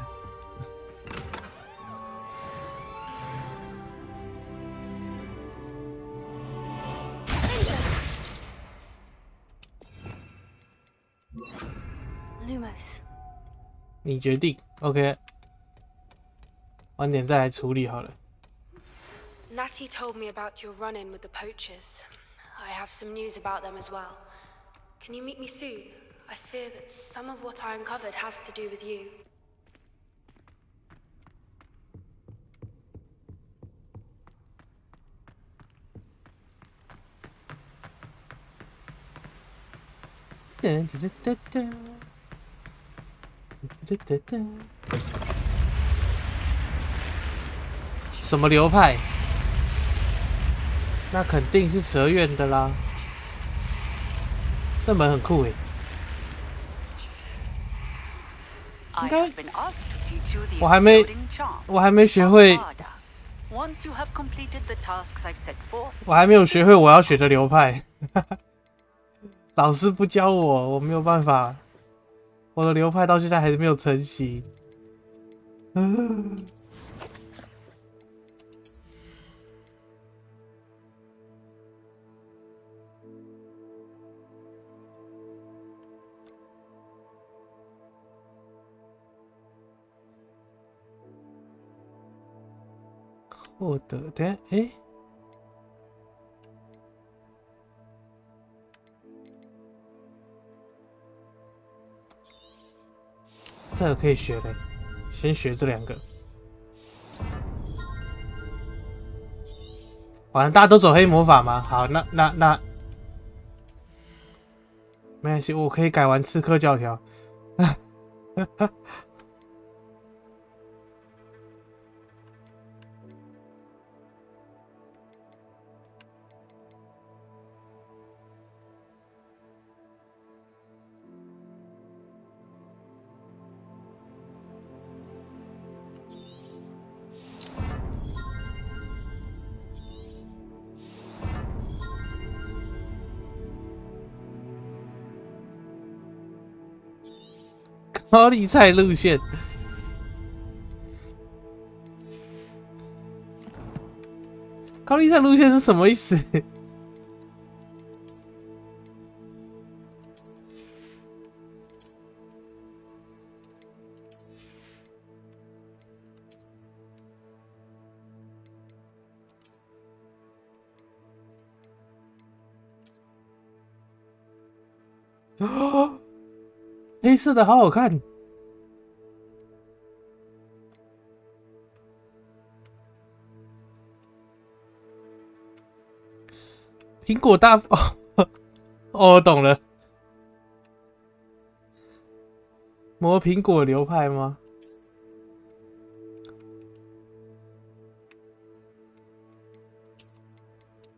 Lumos， 你决定 ，OK。晚点再来处理好了。Natty told me about your run-in with the poachers. I have some news about them as well. Can you meet me soon? I fear that some of what I uncovered has to do with you.什么流派？那肯定是蛇院的啦。这门很酷诶。应该我还没学会。我还没有学会我要学的流派。老师不教我，我没有办法。我的流派到现在还是没有成型。获得，等下，哎，这个可以学的，先学这两个。完了，大家都走黑魔法吗？好，那没关系，我可以改完刺客教条。高丽菜路线，高丽菜路线是什么意思？哦，黑色的好好看。苹果大哦，我懂了。磨苹果流派吗？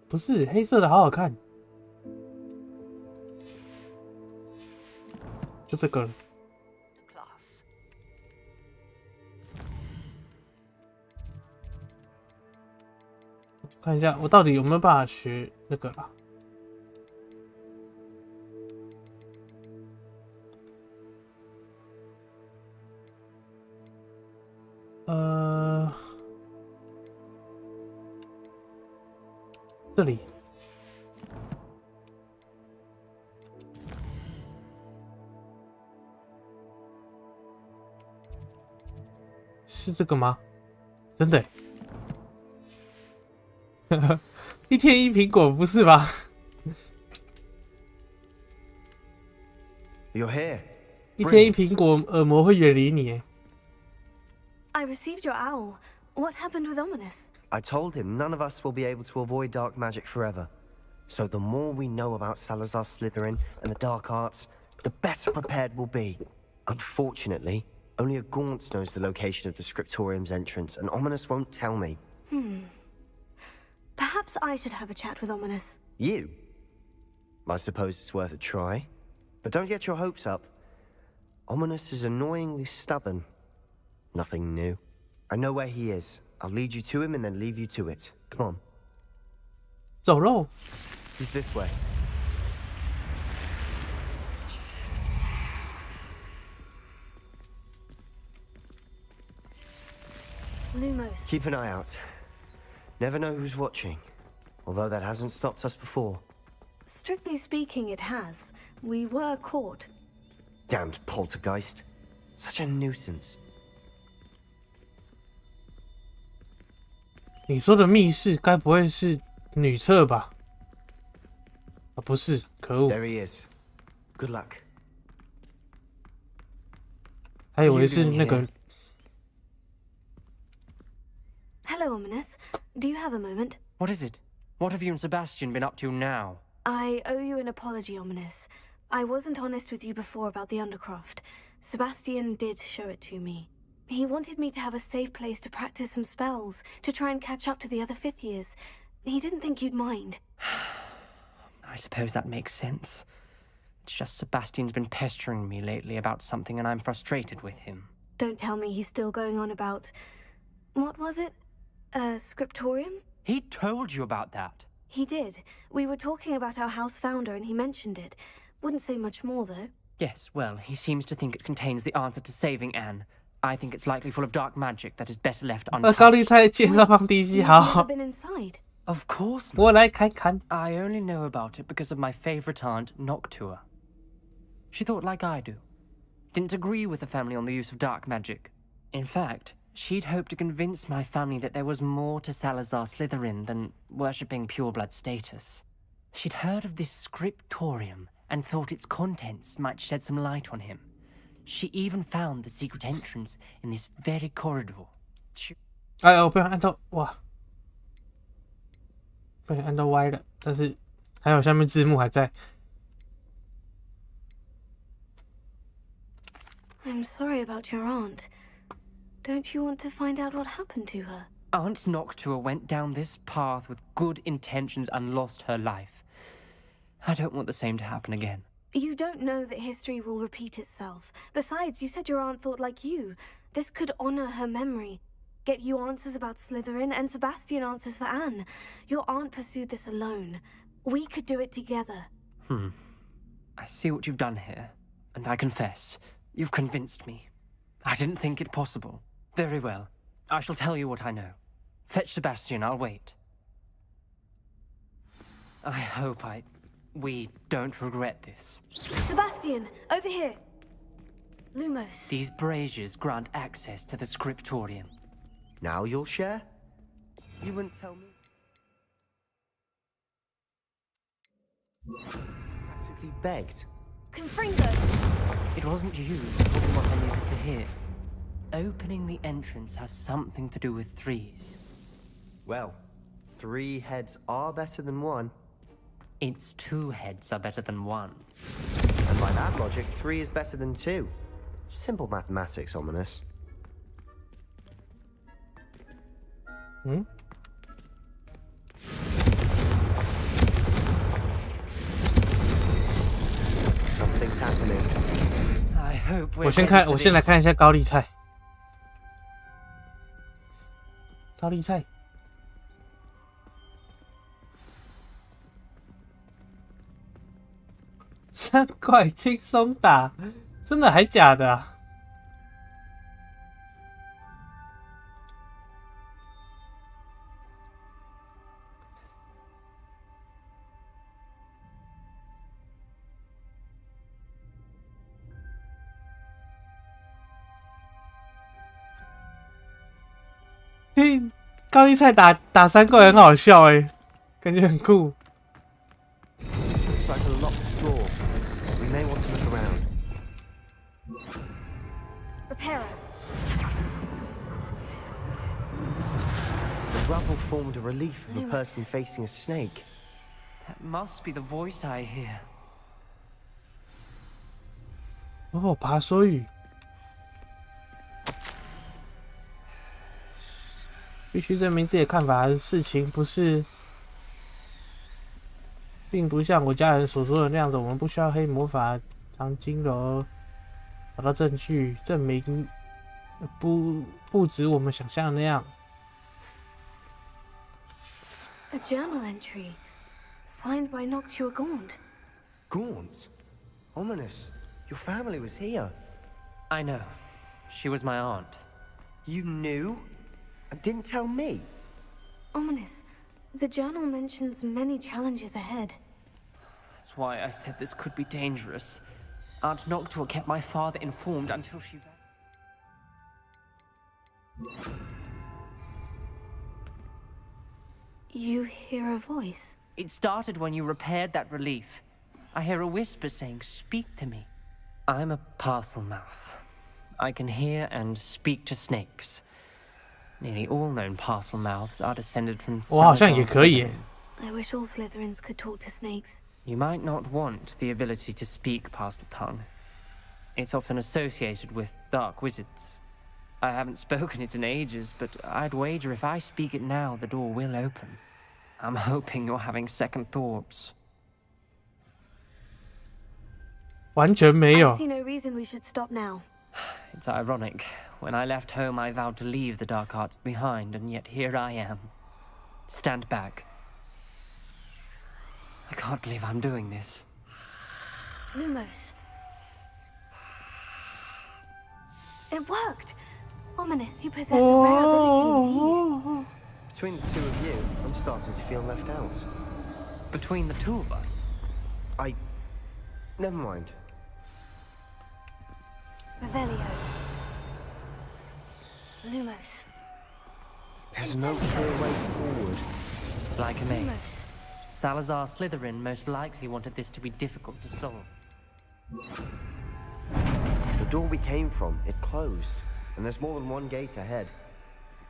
不是，黑色的好好看。就这个了。看一下，我到底有没有办法学那个啦？这里。是这个吗？真的？一天一苹果，不是吧 ？You're here. 一天一苹果，恶魔会远离你。I received your owl. What happened with Ominous? I told him none of us will be able to avoid dark magic forever. So the more we know about Salazar Slytherin and the dark arts, the better prepared we'll be. Unfortunately, only a Gaunt knows the location of the Scriptorium's entrance, and Ominous won't tell me. Perhaps I should have a chat with Ominous. You? I suppose it's worth a try. But don't get your hopes up. Ominous is annoyingly stubborn. Nothing new. I know where he is. I'll lead you to him and then leave you to it. Come on. 走喽。He's this way. Lumos. Keep an eye out. Never know who's watching. Although that hasn't stopped us before. Strictly speaking, it has. We were caught. Damned poltergeist. Such a nuisance. 你说的密室该不会是女厕吧？啊，不是，可恶！ There he is. Good luck. 还以为是那个。Hello, Ominous. Do you have a moment? What is it? What have you and Sebastian been up to now? I owe you an apology, Ominous. I wasn't honest with you before about the Undercroft. Sebastian did show it to me. He wanted me to have a safe place to practice some spells, to try and catch up to the other 5th years. He didn't think you'd mind. I suppose that makes sense. It's just Sebastian's been pestering me lately about something and I'm frustrated with him. Don't tell me he's still going on about... What was it? A scriptorium? He told you about that? He did. We were talking about our house founder and he mentioned it. Wouldn't say much more, though. Yes, well, he seems to think it contains the answer to saving Anne. I think it's likely full of dark magic that is better left untouched. 高丽菜介绍放第一集，好。 Been inside? Of course not. 我来看看。 I only know about it because of my favorite aunt, Noctua. She thought like I do. Didn't agree with the family on the use of dark magic. In fact, she'd hoped to convince my family that there was more to Salazar Slytherin than worshipping pureblood status. She'd heard of this scriptorium and thought its contents might shed some light on him. She even found the secret entrance in this very corridor. 哎，我不想按到，哇，不想按到歪了，但是还有下面字幕还在。 I'm sorry about your aunt. Don't you want to find out what happened to her? Aunt Noctua went down this path with good intentions and lost her life. I don't want the same to happen again. You don't know that history will repeat itself. Besides, you said your aunt thought like you. This could honor her memory. Get you answers about Slytherin and Sebastian answers for Anne. Your aunt pursued this alone. We could do it together. I see what you've done here, and I confess, you've convinced me. I didn't think it possible. Very well. I shall tell you what I know. Fetch Sebastian, I'll wait. I hope we don't regret this. Sebastian, over here. Lumos. These braziers grant access to the scriptorium. Now you'll share? You wouldn't tell me? Practically begged. Confringo. It wasn't you who told me what I needed to hear. Opening the entrance has something to do with threes. Well, 3 heads are better than 1. Its 2 heads are better than 1. And by that logic, 3 is better than 2. Simple mathematics, Ominous. Something's happening. I hope we're 我先来看一下高丽菜。高丽菜。 3块轻松打，真的还假的啊？嘿，高丽菜打3块很好笑哎，感觉很酷。 Looks like a locked door. We may want to look around. Reparo. The rubble formed a relief of a person facing a snake. That must be the voice I hear. 哦，爬梭语。必须证明自己的看法，事情不是。 并不像我家人所说的那样子，我们不需要黑魔法藏金楼，找到证据证明不止我们想象的那样。A journal entry, signed by Noctua Gaunt. Gaunt? Ominous. Your family was here. I know. She was my aunt. You knew? And didn't tell me? Ominous. The journal mentions many challenges ahead. That's why I said this could be dangerous. Aunt Noctua kept my father informed until she... You hear a voice? It started when you repaired that relief. I hear a whisper saying, "Speak to me." I'm a parcel mouth. I can hear and speak to snakes. Nearly all known parcel mouths are descended from 我好像也可以耶。 I wish all Slytherins could talk to snakes. You might not want the ability to speak parcel tongue. It's often associated with dark wizards. I haven't spoken it in ages, but I'd wager if I speak it now, the door will open. I'm hoping you're having second thoughts. 完全没 I 有。 see no reason we should stop now. It's ironic. When I left home, I vowed to leave the dark arts behind, and yet here I am. Stand back. I can't believe I'm doing this. Lumos. It worked! Ominous, you possess a rare ability indeed. Between the two of you, I'm starting to feel left out. Between the two of us? Never mind. Revelio. Lumos. There's no clear way forward. Like a maze. Lumos. Salazar Slytherin most likely wanted this to be difficult to solve. The door we came from, it closed. And there's more than one gate ahead.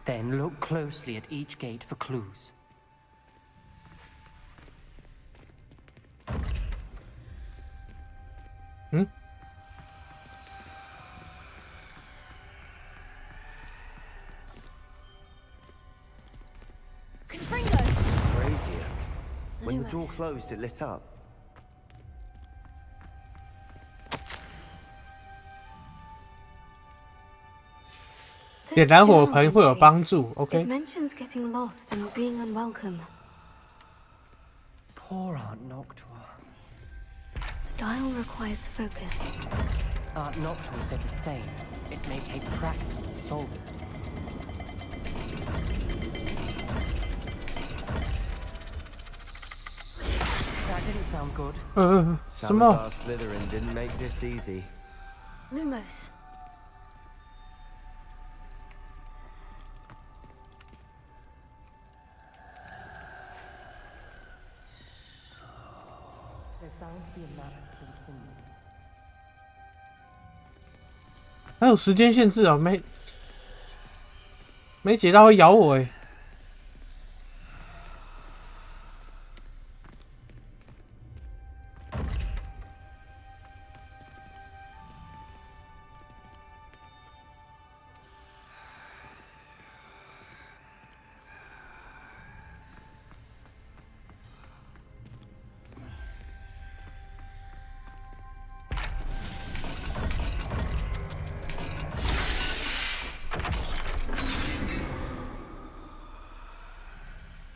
Then look closely at each gate for clues. Brazier. When the door closed, it lit up. 点燃火盆会有帮助。OK。 It mentions getting lost and being unwelcome. Poor Aunt Noctua. The dial requires focus. Aunt Noctua said the same. It may take practice to solve it. That didn't sound good. 什么？ Salazar Slytherin didn't make this easy. Lumos. There's bound to be a map to continue. 还有时间限制哦，没解到会咬我哎。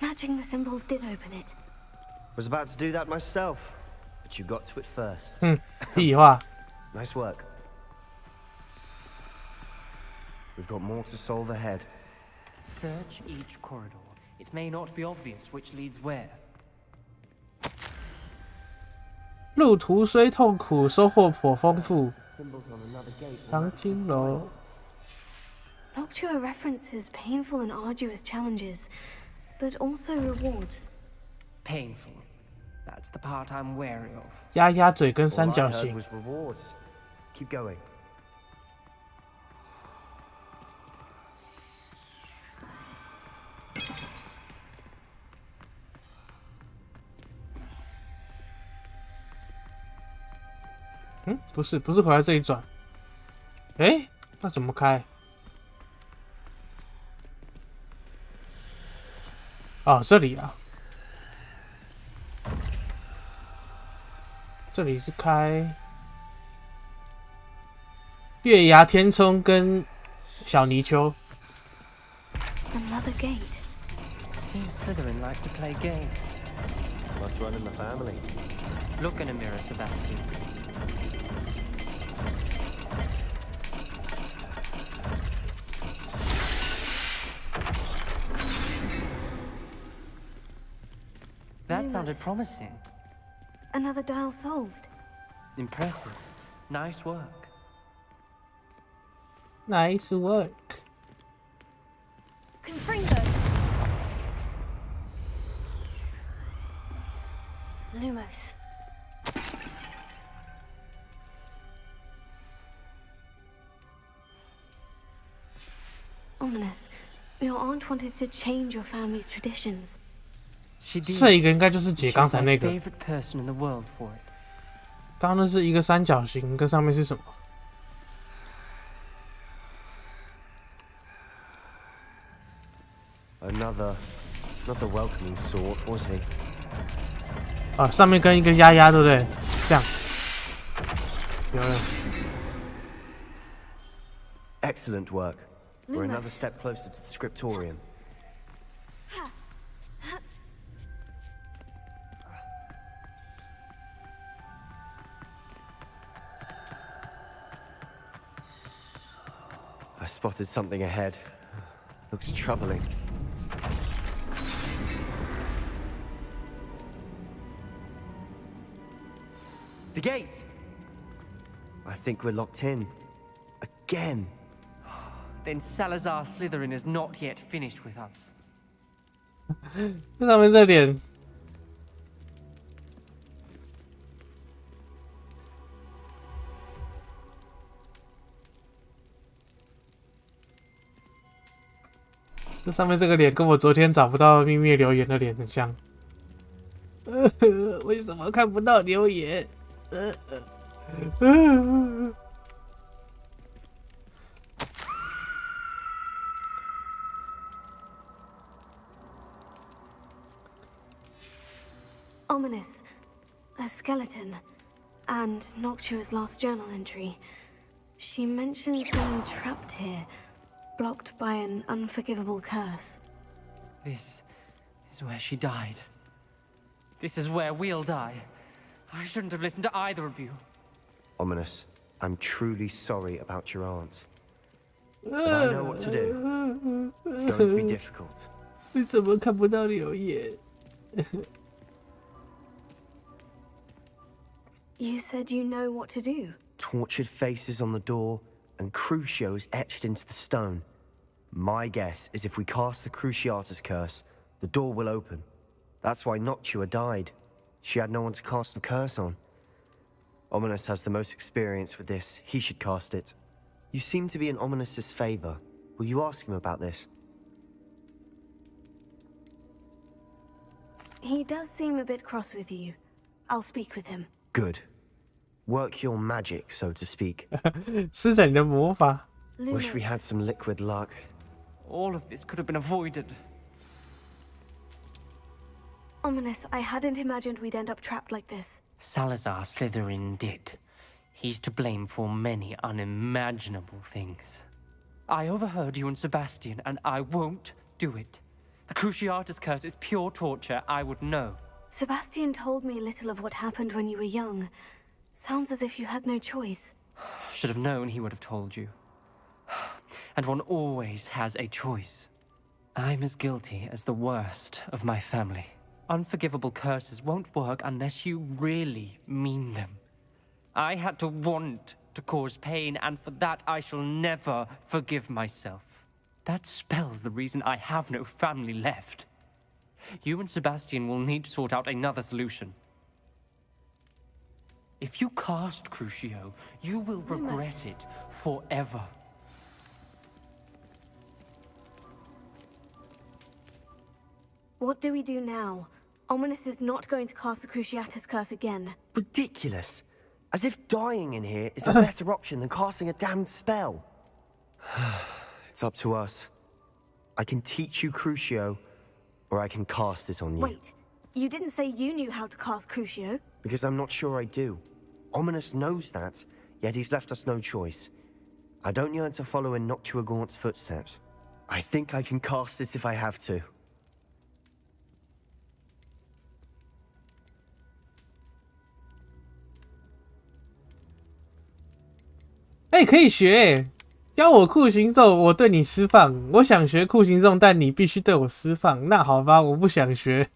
Matching the symbols did open it. Was about to do that myself, but you got to it first. 屁话。 Nice work. We've got more to solve ahead. Search each corridor. It may not be obvious which leads where. 路途虽痛苦，收获颇丰富。长青楼。 Noctua references painful and arduous challenges, but also rewards. Painful. That's the part I'm wary of. 鸭鸭嘴跟三角 All I heard 形。 was rewards. Keep going. “不是回来这里转。哎，那怎么开？哦，这里啊，这里是开月牙天冲跟小泥鳅。 Another gate. Seems Slytherin like to play games. Must run in the family. Look in a mirror, Sebastian. That sounded promising. Another dial solved. Impressive. Nice work. Nice work. Confringo. Lumos. Ominous, your aunt wanted to change your family's traditions. 这一个应该就是解刚才那个。 Favorite person in the world for it. 刚刚那是一个三角形，跟上面是什么？ Another welcoming sort, was he? 啊，上面跟一个鸭鸭，对不对？这样。有了。 Excellent work. We're another step closer to the scriptorium. I spotted something ahead. Looks troubling. The gate! I think we're locked in. Again. Then Salazar Slytherin is not yet finished with us. 这上面这脸。 这上面这个脸跟我昨天找不到秘密留言的脸很像。为什么看不到留言？Ominous. A skeleton. And Noctua's last journal entry. She mentions being trapped here, blocked by an unforgivable curse. This is where she died. This is where we'll die. I shouldn't have listened to either of you. Ominous, I'm truly sorry about your aunt. But I know what to do. It's going to be difficult. 为什么看不到留言？ You said you know what to do. Tortured faces on the door and Crucios etched into the stone. My guess is if we cast the Cruciatus curse, the door will open. That's why Noctua died. She had no one to cast the curse on. Ominous has the most experience with this. He should cast it. You seem to be in Ominous's favor. Will you ask him about this? He does seem a bit cross with you. I'll speak with him. Good. Work your magic, so to speak. 施展你的魔法。 Wish we had some liquid luck. All of this could have been avoided. Ominous, I hadn't imagined we'd end up trapped like this. Salazar Slytherin did. He's to blame for many unimaginable things. I overheard you and Sebastian, and I won't do it. The Cruciatus curse is pure torture. I would know. Sebastian told me a little of what happened when you were young. Sounds as if you had no choice. Should have known he would have told you. And one always has a choice. I'm as guilty as the worst of my family. Unforgivable curses won't work unless you really mean them. I had to want to cause pain, and for that I shall never forgive myself. That spell's the reason I have no family left. You and Sebastian will need to sort out another solution. If you cast Crucio, you will regret it forever. What do we do now? Ominous is not going to cast the Cruciatus curse again. Ridiculous. As if dying in here is a better option than casting a damned spell. It's up to us. I can teach you Crucio, or I can cast it on you. Wait, you didn't say you knew how to cast Crucio? Because I'm not sure I do. Ominous knows that, yet he's left us no choice. I don't yearn to follow in Noctua Gaunt's footsteps. I think I can cast it if I have to. 哎，可以学，教我酷刑咒，我对你释放。我想学酷刑咒，但你必须对我释放。那好吧，我不想学。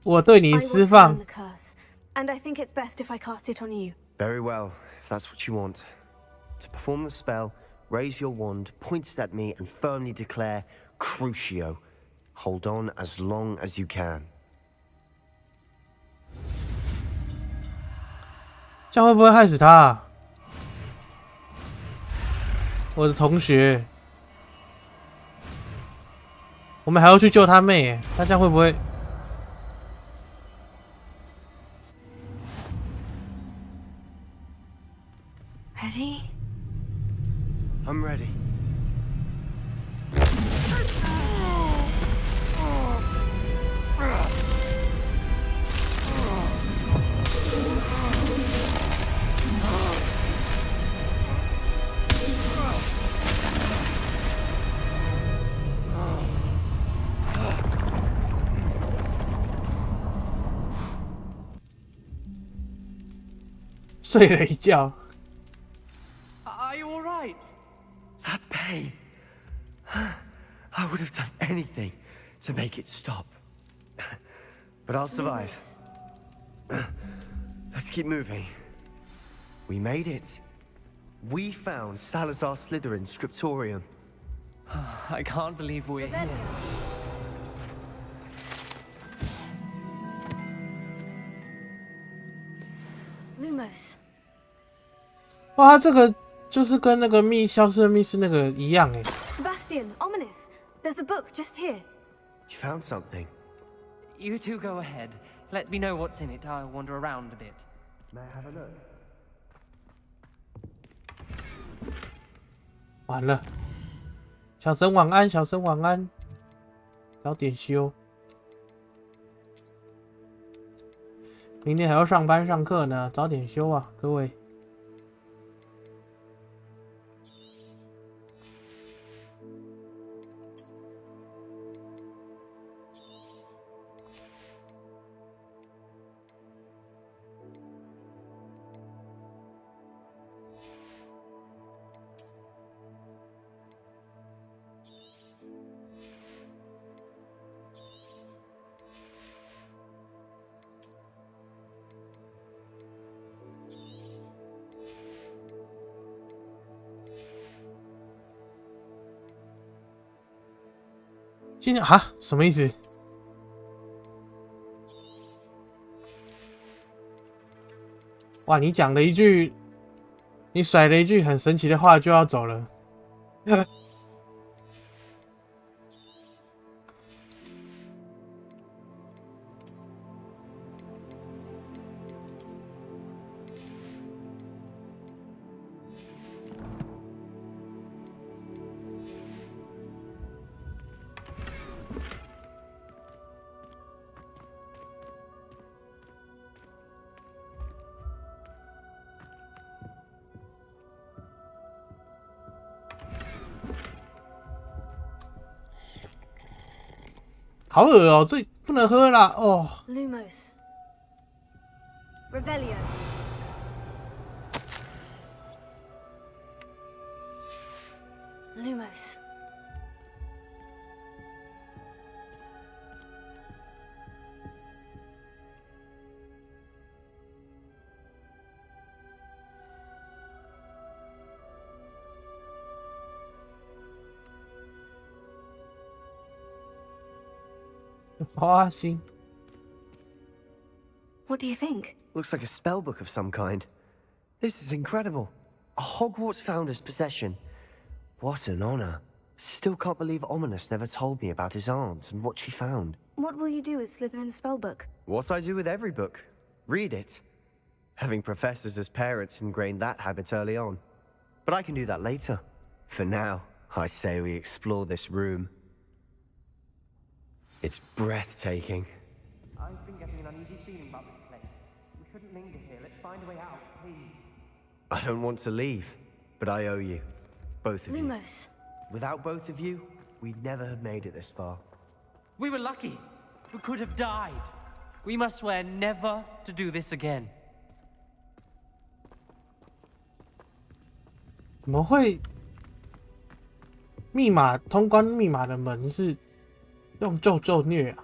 我对你释放。 And I think it's best if I cast it on you. Very well, if that's what you want. To perform the spell, raise your wand, point it at me, and firmly declare Crucio. Hold on as long as you can. 这样会不会害死他啊？我的同学，我们还要去救他妹耶，他这样会不会？ Ready? I'm ready. 睡了一觉。 Are you all right? That pain. I would have done anything to make it stop. But I'll survive. Let's keep moving. We made it. We found Salazar Slytherin's scriptorium. I can't believe we're here. Lumos. 哇，这个就是跟那个消失的密室那个一样哎。Sebastian, ominous. There's a book just here. You found something. You two go ahead. Let me know what's in it. I'll wander around a bit. May I have a look? 完了，小神晚安，小神晚安，早点休。明天还要上班上课呢，早点休啊，各位。今天啊，什么意思？哇，你讲了一句，你甩了一句很神奇的话就要走了。好恶哦，这不能喝啦哦。Lumos. Revelio. Lumos. What do you think? Looks like a spell book of some kind. This is incredible. A Hogwarts founder's possession. What an honor. Still can't believe Ominous never told me about his aunt and what she found. What will you do with Slytherin's spellbook? What I do with every book. Read it. Having professors as parents ingrained that habit early on. But I can do that later. For now, I say we explore this room. It's breathtaking. I've been getting an uneasy feeling about this place. We shouldn't linger here. Let's find a way out, please. I don't want to leave, but I owe you. Both of you. Lumos. Without both of you, we'd never have made it this far. We were lucky. We could have died. We must swear never to do this again. 怎么会？密码通关密码的门是用咒虐啊！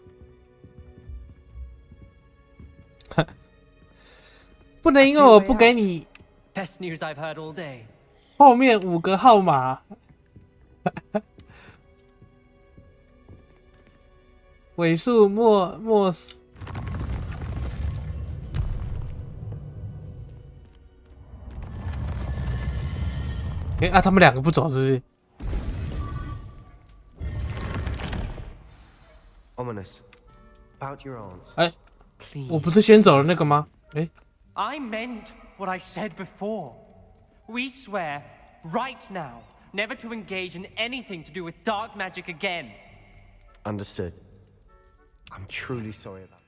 不能因为我不给你 Best news I've heard all day. 后面5个号码。尾数莫斯。啊，他们两个不走是不是 Ominous. About your aunt. 哎，我不是先走了那个吗？哎 I meant what I said before. We swear, right now, never to engage in anything to do with dark magic again. Understood. I'm truly sorry about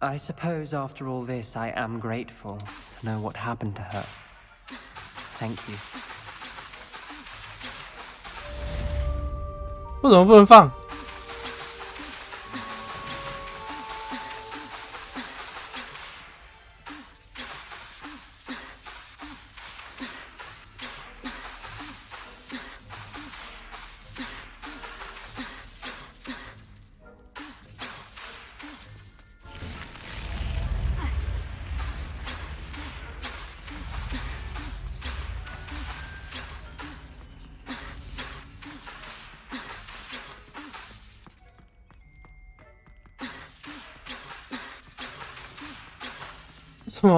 I suppose after all this, I am grateful to know what happened to her. Thank you. 为什么不能放？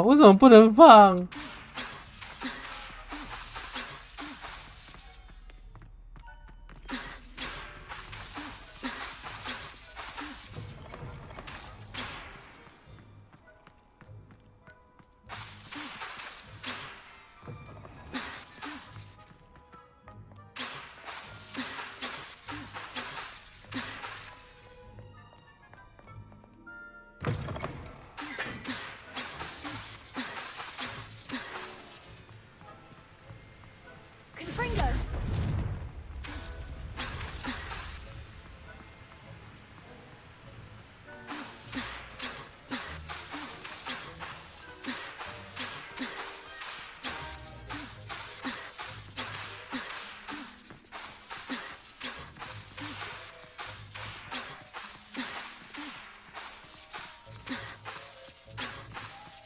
为什么不能放？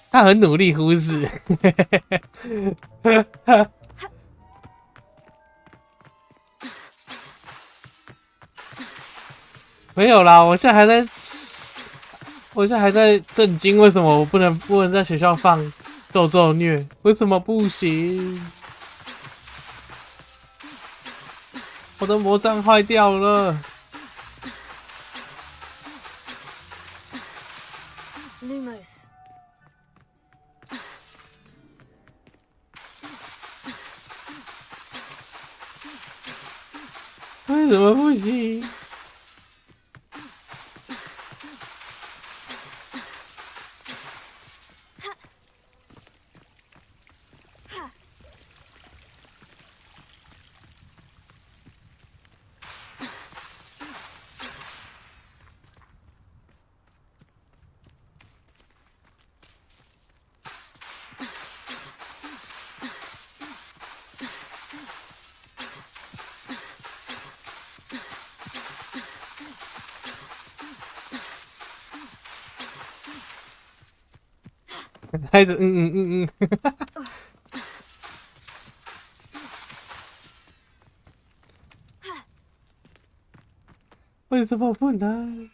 他很努力忽视。没有啦，我现在还在震惊，为什么我不能在学校放咒咒虐？为什么不行？我的魔杖坏掉了。Lumos. 为什么不行？孩子，为什么不能？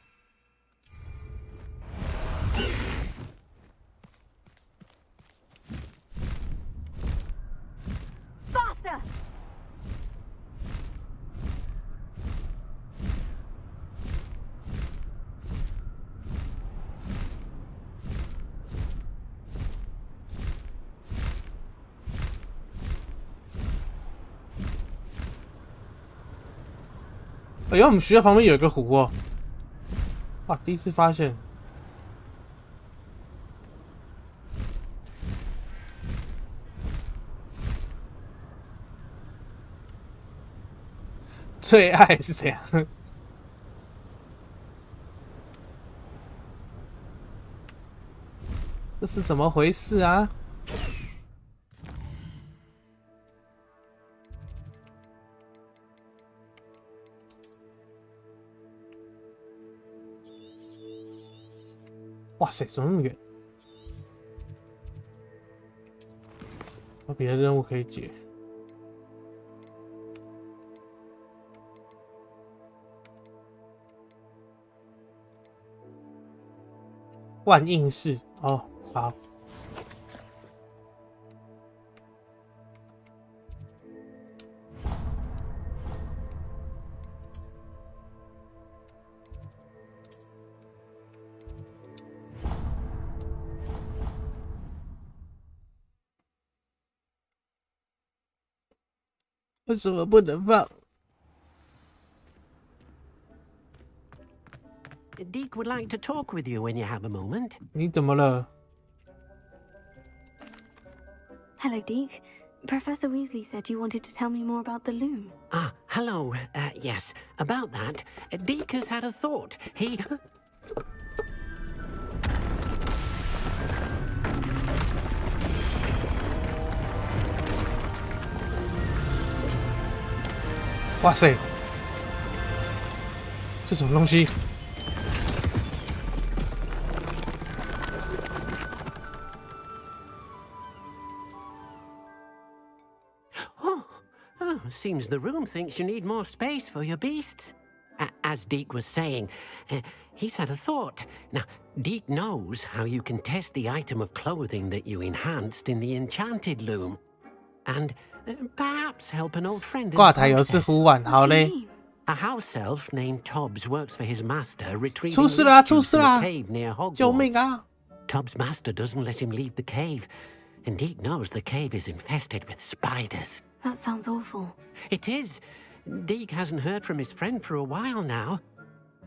Faster! 哎呦，我们学校旁边有一个湖哦！哇，第一次发现。最爱是这样。这是怎么回事啊？ 哇塞，怎么那么远？有别的任务可以解。万应室哦，好。为什么不能放 Deke would like to talk with you when you have a moment. 你怎么了 Hello, Deke. Professor Weasley said you wanted to tell me more about the loom. Ah, hello. Yes, about that. Deke has had a thought. He... 哇塞，这什么东西？ Seems the room thinks you need more space for your beasts. As Deke was saying, he's had a thought. Now, Deke knows how you can test the item of clothing that you enhanced in the enchanted loom. And perhaps help an old friend in the 挂台游是呼唤，好嘞。 A house elf named Tobbs works for his master, retrieving 出事啦！ loot 出 juice 事 in a 啦！ cave near Hogwarts. 救命啊！ Tobbs' master doesn't let him leave the cave, and Deke knows the cave is infested with spiders. That sounds awful. It is. Deke hasn't heard from his friend for a while now.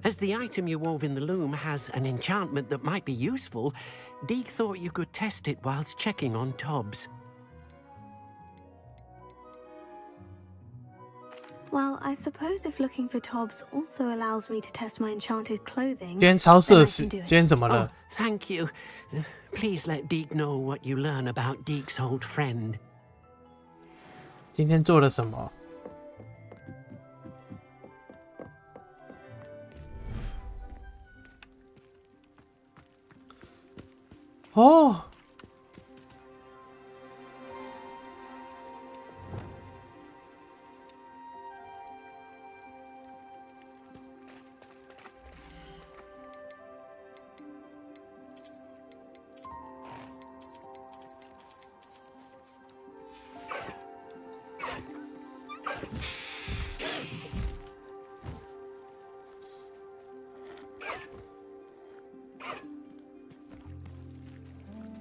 As the item you wove in the loom has an enchantment that might be useful, Deke thought you could test it whilst checking on Tobbs. Well, I suppose if looking for Tobbs also allows me to test my enchanted clothing, 今天超 then 社 I 死， can 今 do it. 天怎么了 Oh,？thank you. Please let Deke know what you learn about Deke's old friend. 今天做了什么？哦。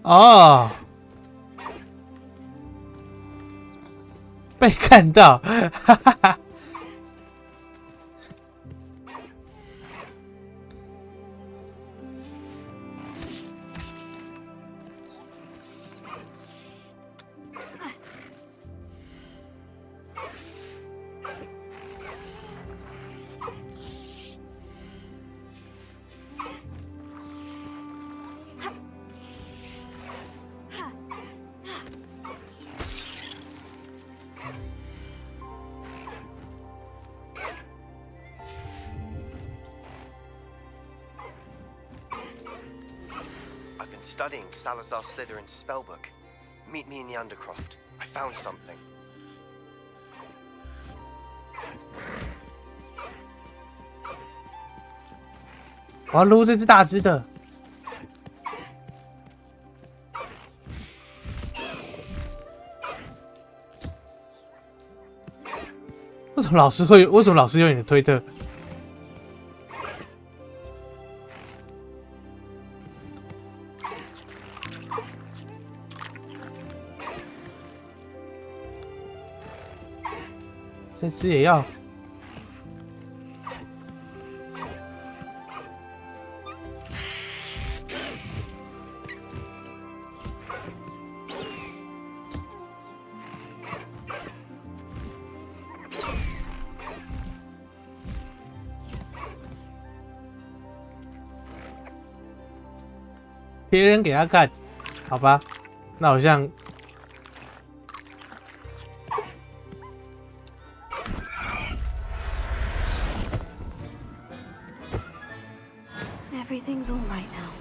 哦，被看到，哈哈哈。I've been studying Salazar Slytherin's spellbook. Meet me in the Undercroft. I found something. 我要撸这只大只的。为什么老师会？为什么老师用你的推特？这只也要。 别人给他看，好吧？那好像Everything's all right now.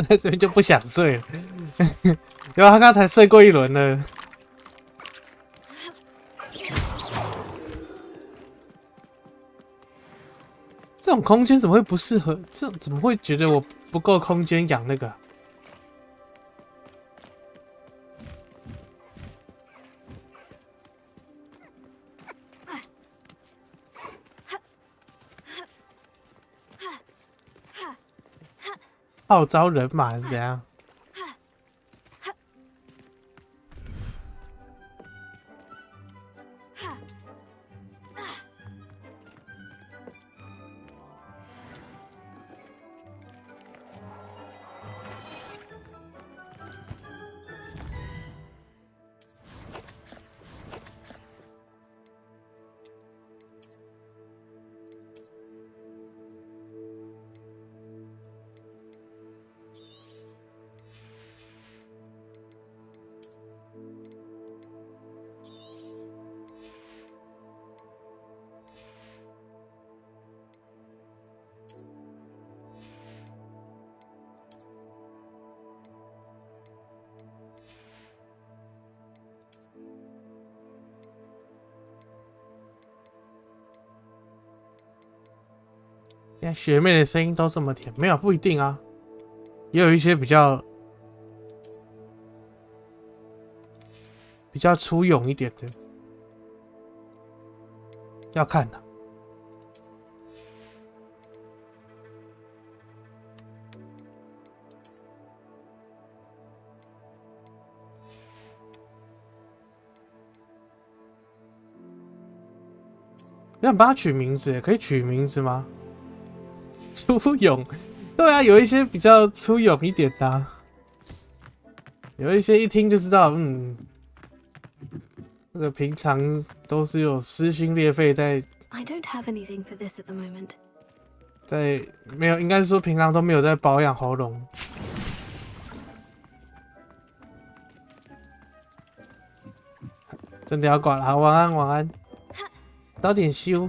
在这边就不想睡了。因为他刚刚才睡过一轮了。这种空间怎么会不适合？这怎么会觉得我不够空间养那个？号召人马是怎样？现在学妹的声音都这么甜，没有不一定啊，也有一些比较粗勇一点的，要看的。要帮他取名字，可以取名字吗？粗勇，对啊，有一些比较粗勇一点的、啊，有一些一听就知道，这个平常都是有撕心裂肺在。I don't have anything for this at the moment. 在没有，应该是说平常都没有在保养喉咙。真的要管了，好，晚安，晚安，早点休。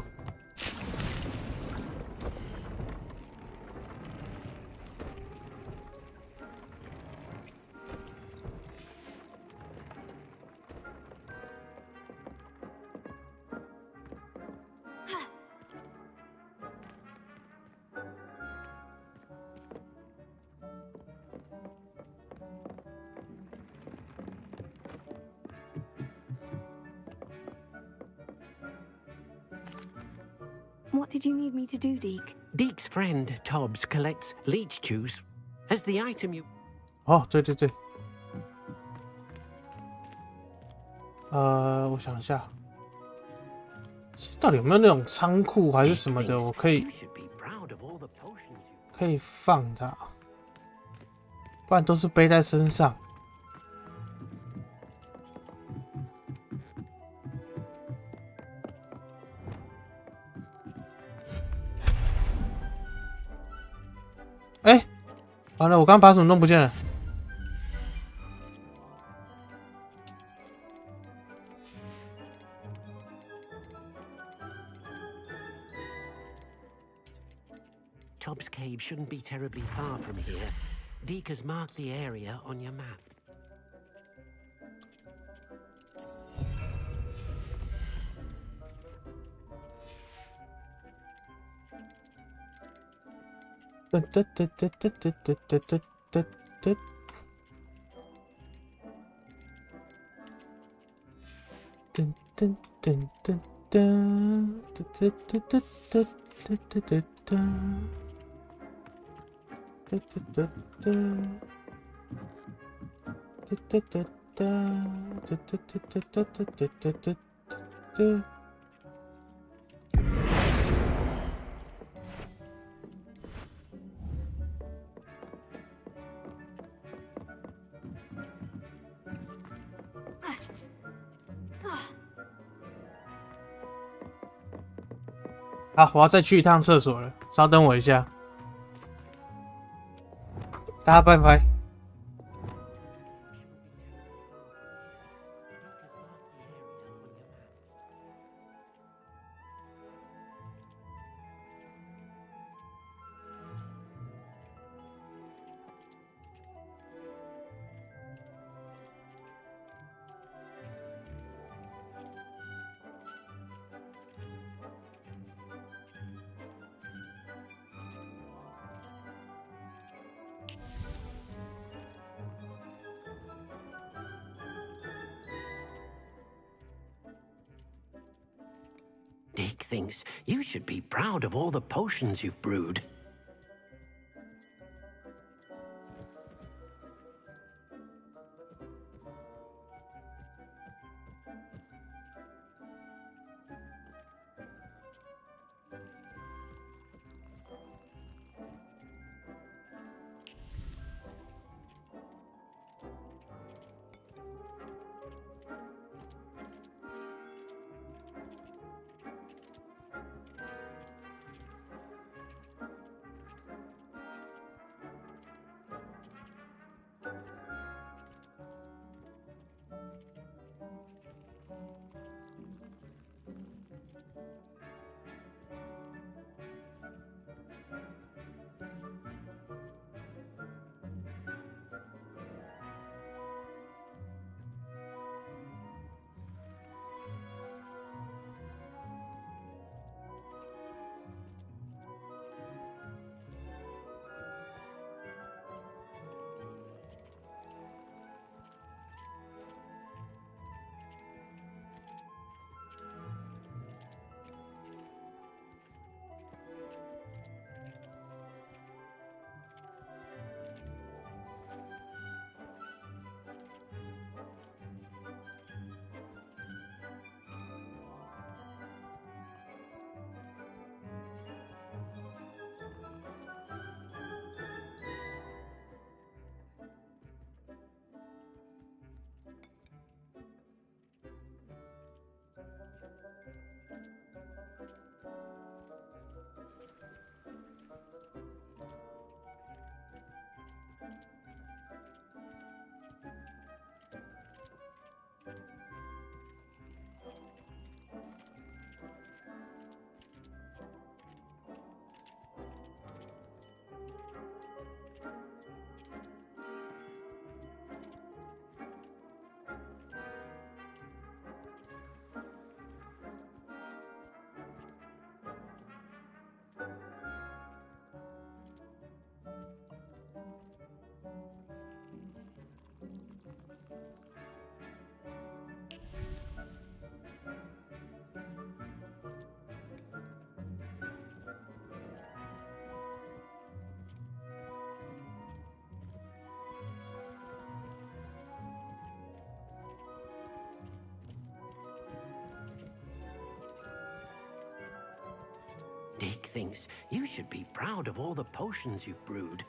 What did you need me to do, Deke? Deke's friend, Tobbs, collects leech juice as the item you... 哦，对对对。我想一下，到底有没有那种仓库还是什么的，我可以放它，不然都是背在身上。哎，完了，我刚把什么弄不见了。Tobbs Cave shouldn't be terribly far from here. Deke has marked the area on your map.好，我要再去一趟厕所了，稍等我一下。大家拜拜。Dick thinks you should be proud of all the potions you've brewed. Dick thinks you should be proud of all the potions you've brewed.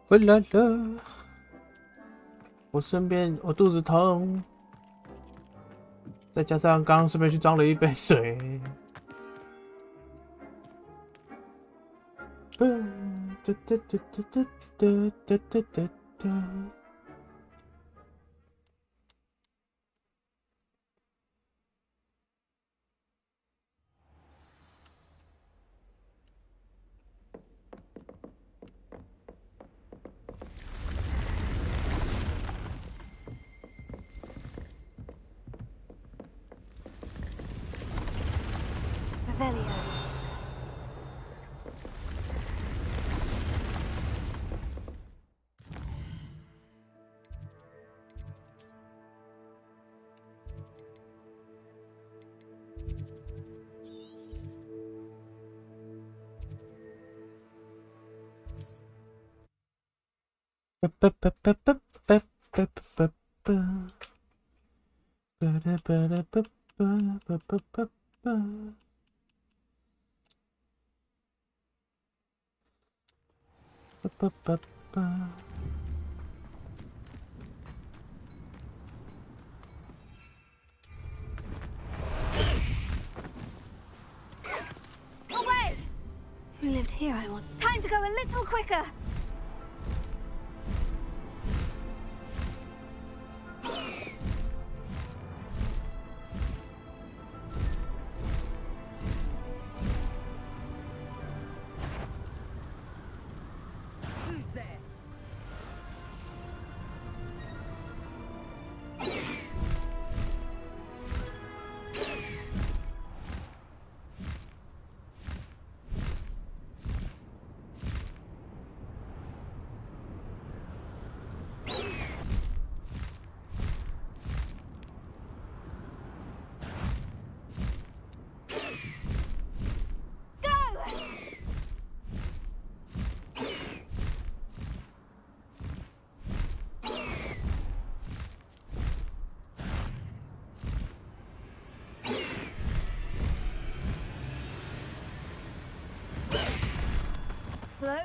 回来了，我身边我肚子痛，再加上刚刚顺便去装了一杯水。Away! Who lived here, I want? Time to go a little quicker! Slow.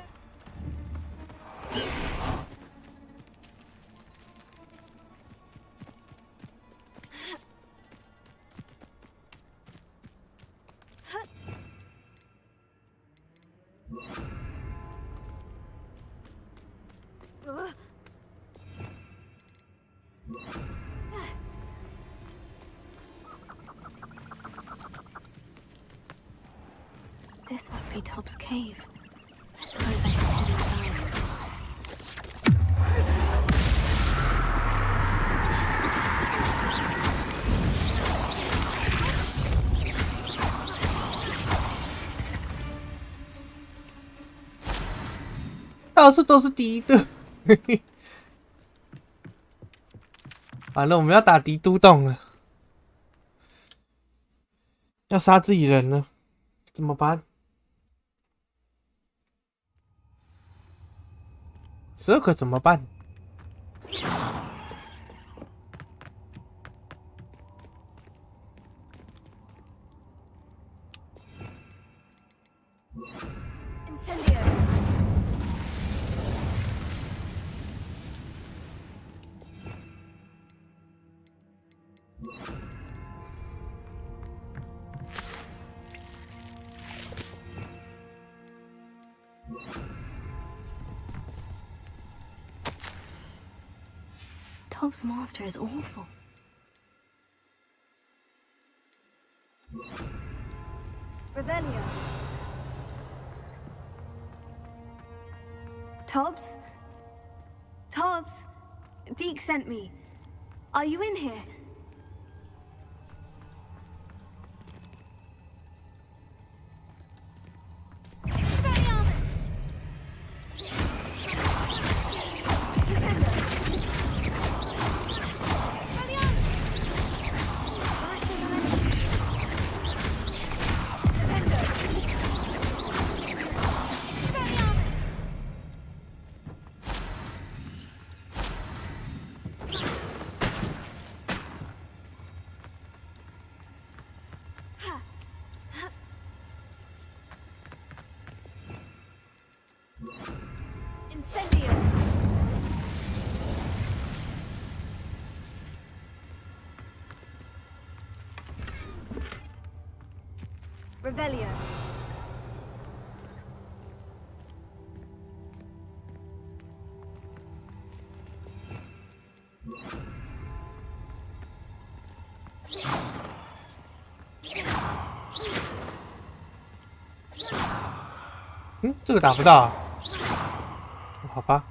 This must be Tob's cave. I suppose I should head inside. 到处都是敌的。完了，我们要打敌都洞了，要杀自己人了，怎么办？12可怎么办？ Tob's master is awful. Revelio. Tobbs? Tobbs? Deke sent me. Are you in here? Revelio. 嗯，这个打不到啊。好吧。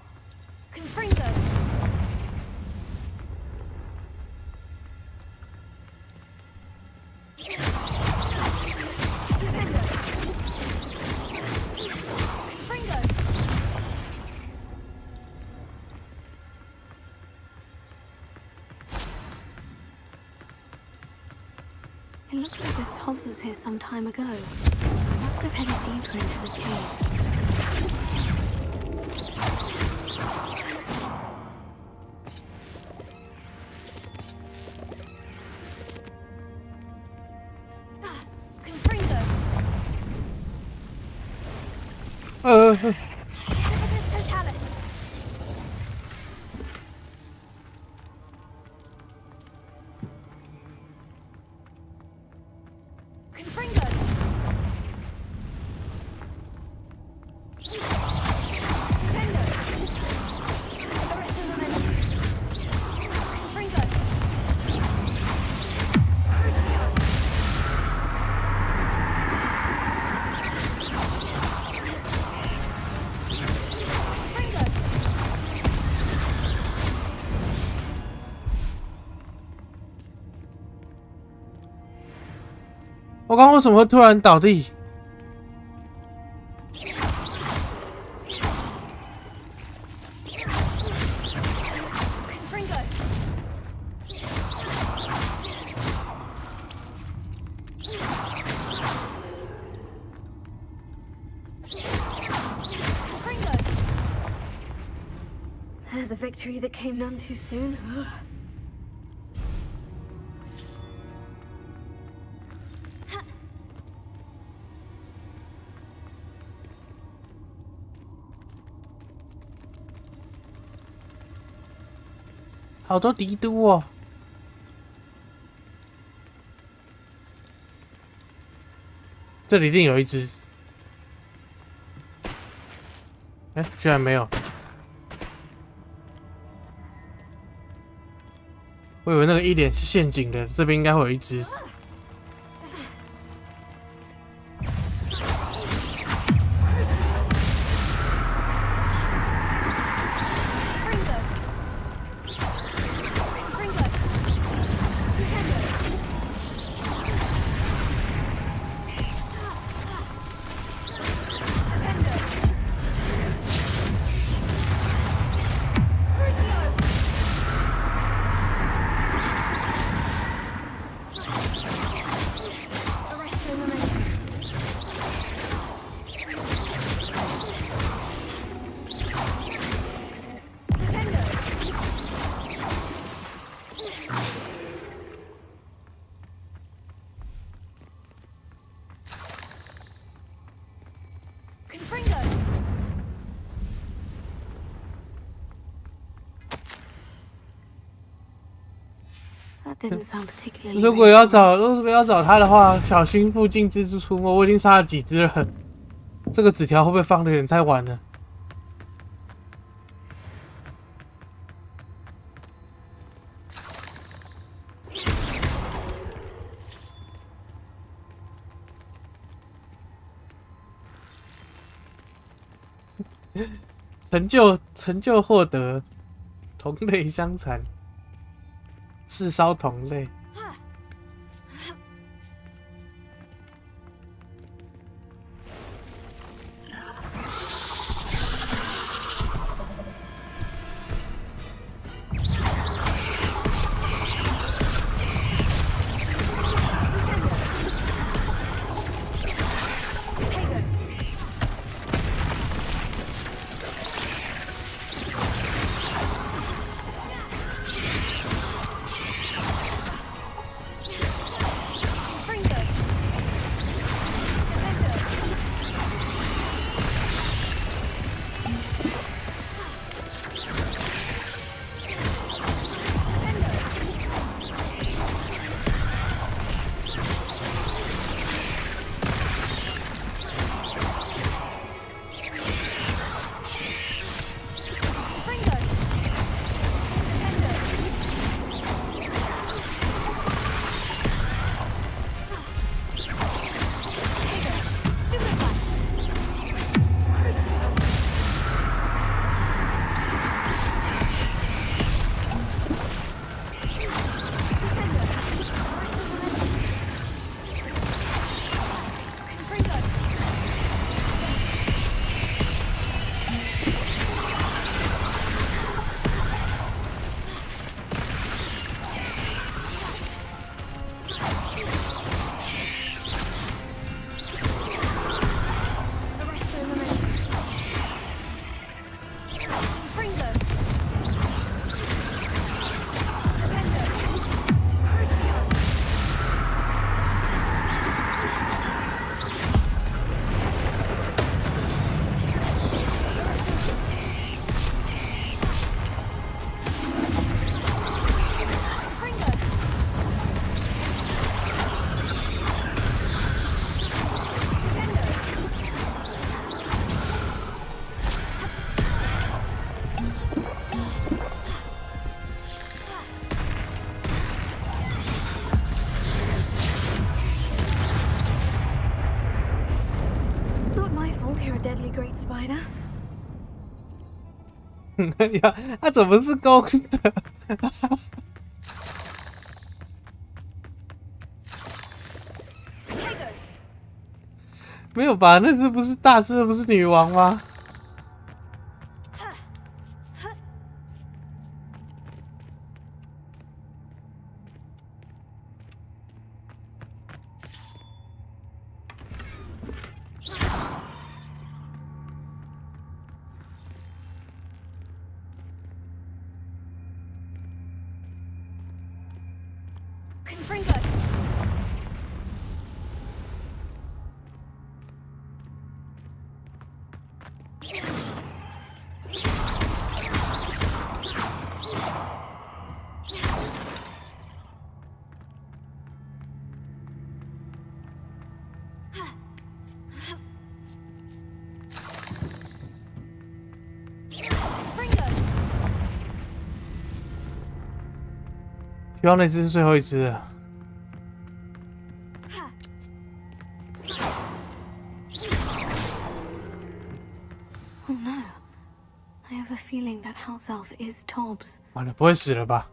It looks as if Tobbs was here some time ago. I must have headed deeper into the cave.我刚刚为什么会突然倒地？There's a victory that came none too soon. 好多敌都哦！这里一定有一只。哎，居然没有！我以为那个一脸是陷阱的，这边应该会有一只。如果要找他的话，小心附近蜘蛛出没。我已经杀了几只了，这个纸条会不会放的有点太晚了？成就获得，同类相残。炙烧同类， You're a deadly great spider. 呀，他怎么是公的？没有吧？那只不是大只的，不是女王吗？希望那只是最后一只了。Oh no. I have a feeling that house elf is Tobbs. 完了，不会死了吧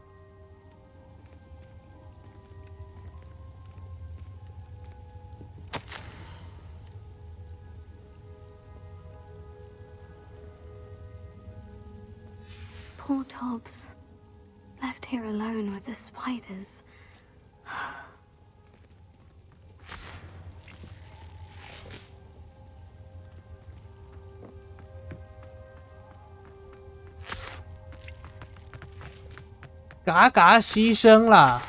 ？Poor Tobbs. Left here alone with the spiders. 嘎嘎牺牲啦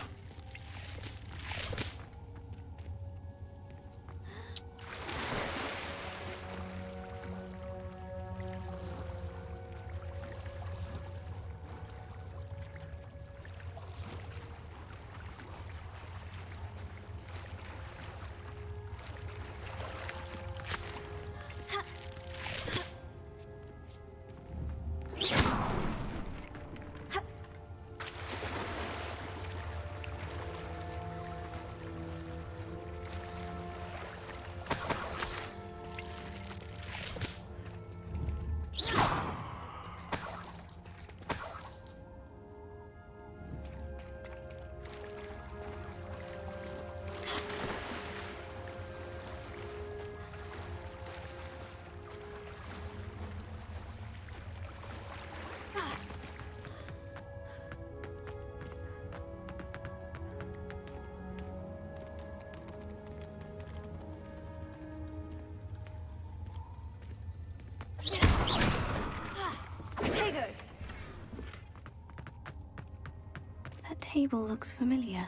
！That table looks familiar.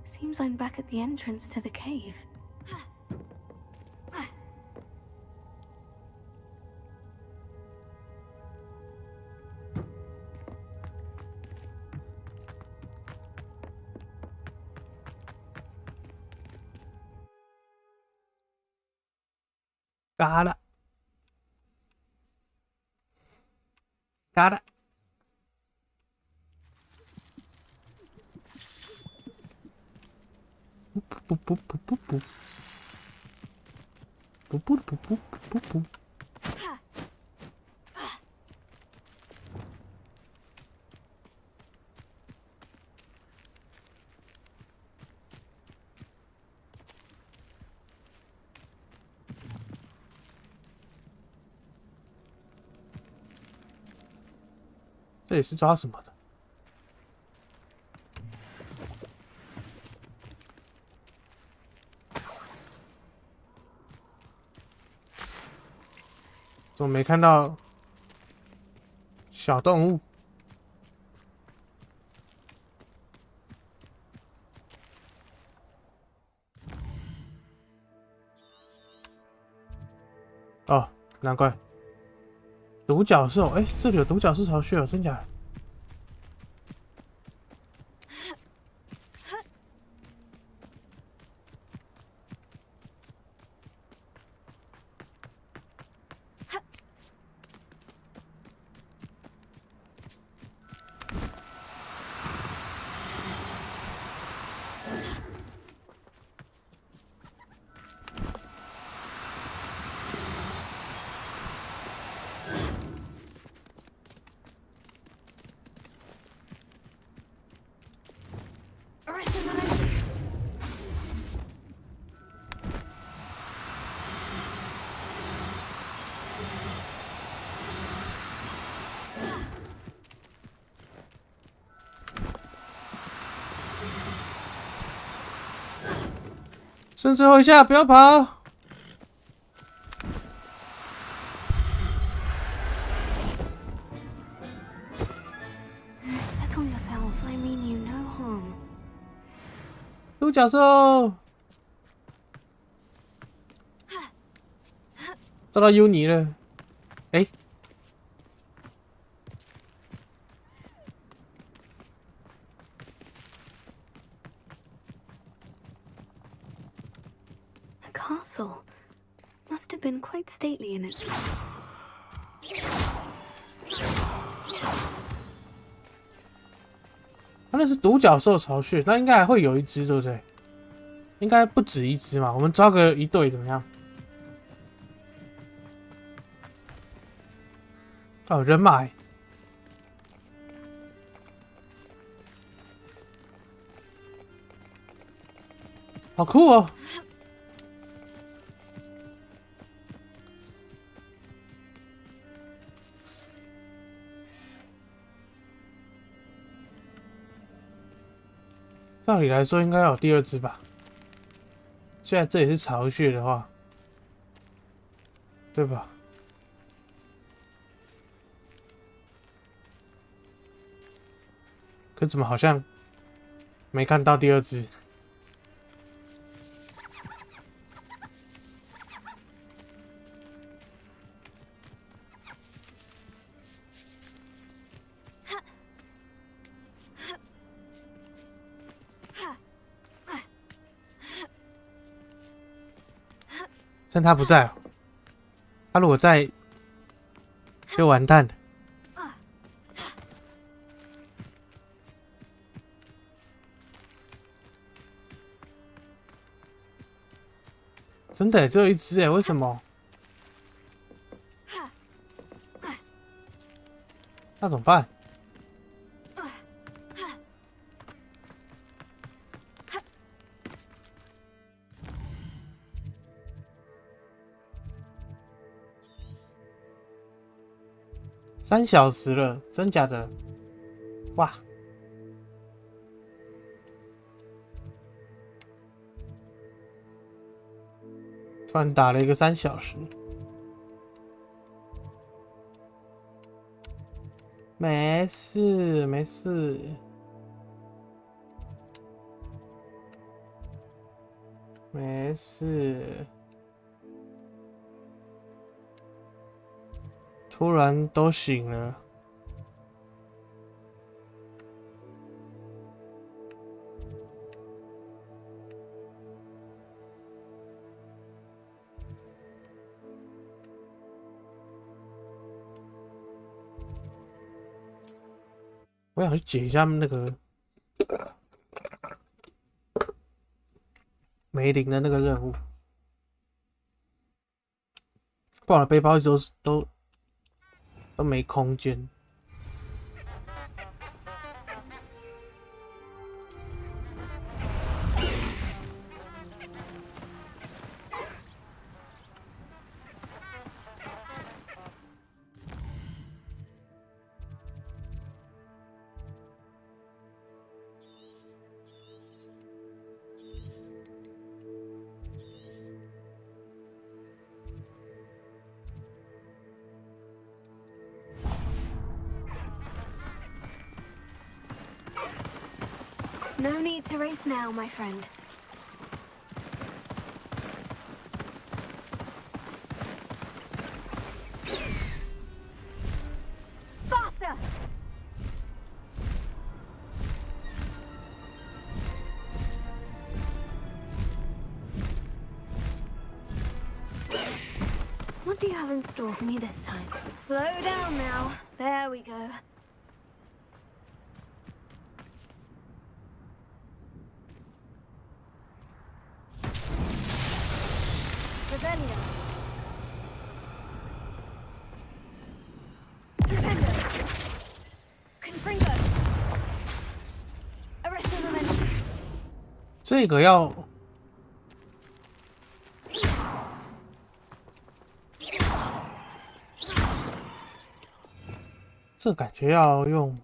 Seems I'm back at the entrance to the cave. Got it. Got it. Boop, boop, boop, boop, boop. Boop, boop, boop, boop, boop, boop. 这里是抓什么的？怎么没看到小动物？哦，难怪。独角兽，哎，这里有独角兽巢穴哦，真假的？剩最后一下，不要跑。 独角兽，找到尤尼了，哎， A castle must have been quite stately in its. 那是独角兽巢穴，那应该还会有一只，对不对？应该不止一只嘛，我们抓个一对怎么样？哦，人马，好酷哦！照理来说应该要有第二只吧？虽然这也是巢穴的话，对吧？可怎么好像没看到第二只？趁他不在，他如果在，就完蛋了。真的只有一只哎，为什么？那怎么办？ 3小时了，真假的？哇！突然打了一个3小时，没事没事，没事。 突然都醒了，我想去解一下那个梅林的那个任务，不然我的背包一直都没空间。No need to race now, my friend. Faster! What do you have in store for me this time? Slow down now. There we go. 这个要这感觉要用，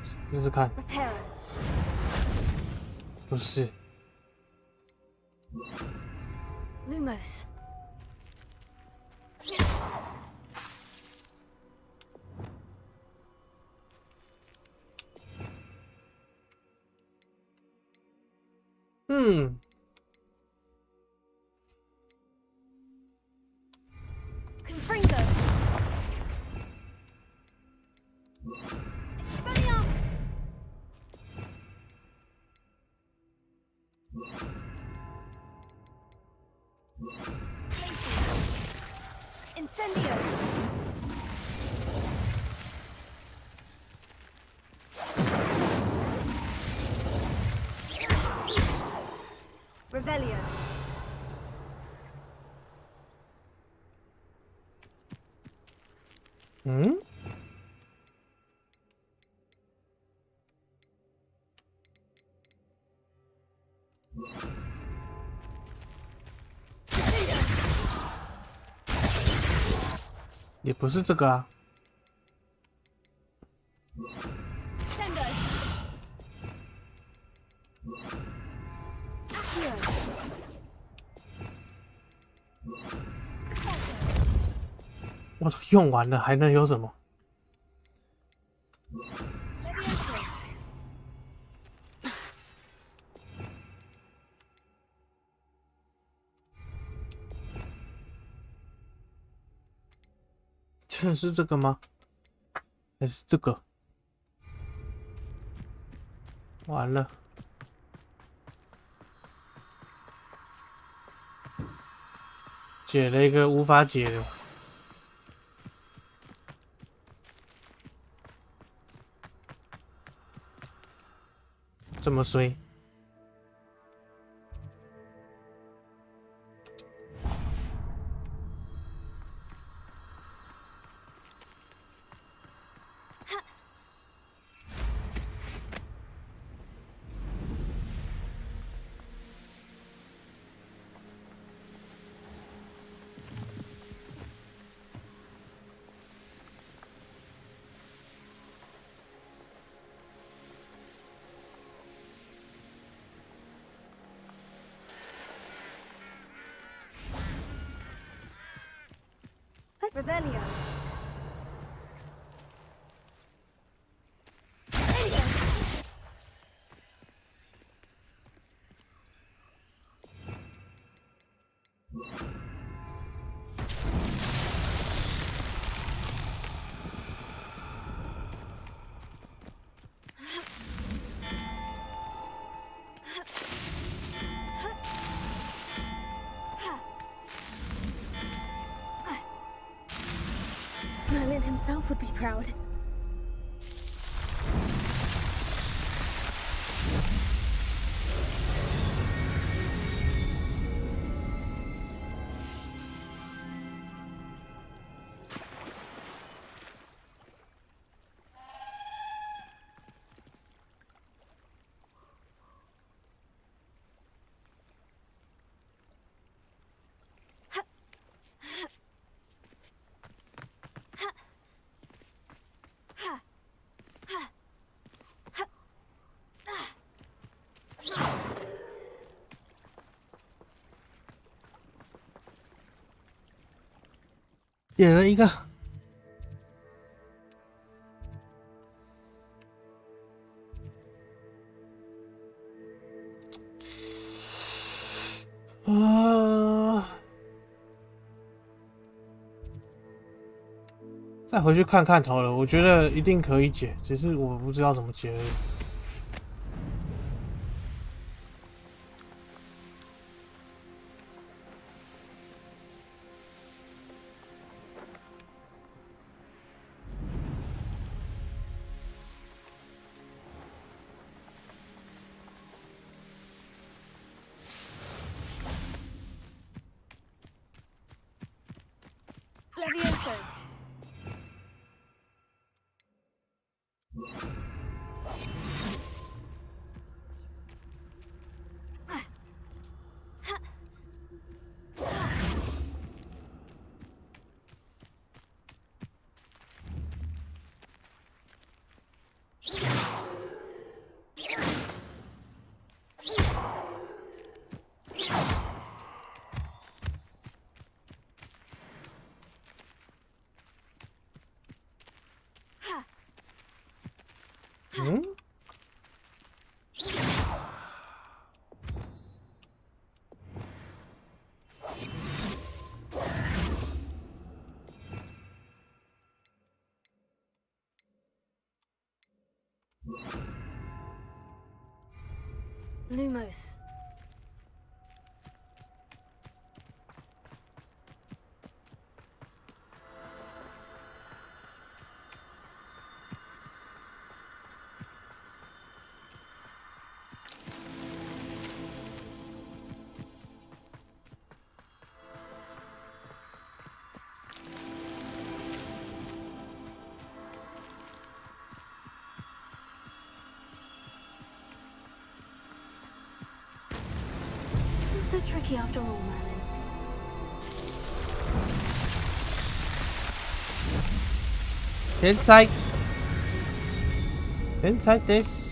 试试看，不是。Lumos. Confringo. Expelliarmus. Incendio. Revelio. Defender. 也不是这个啊。Sendo. Accio. 我都用完了，还能有什么？ Levioso. 这是这个吗？还是这个？完了，解了一个无法解的。这么衰。Revelio. Merlin himself would be proud.点了一个。再回去看看头了，我觉得一定可以解，只是我不知道怎么解而已。Levioso. 嗯。Lumos. So tricky after all, Merlin. Inside this.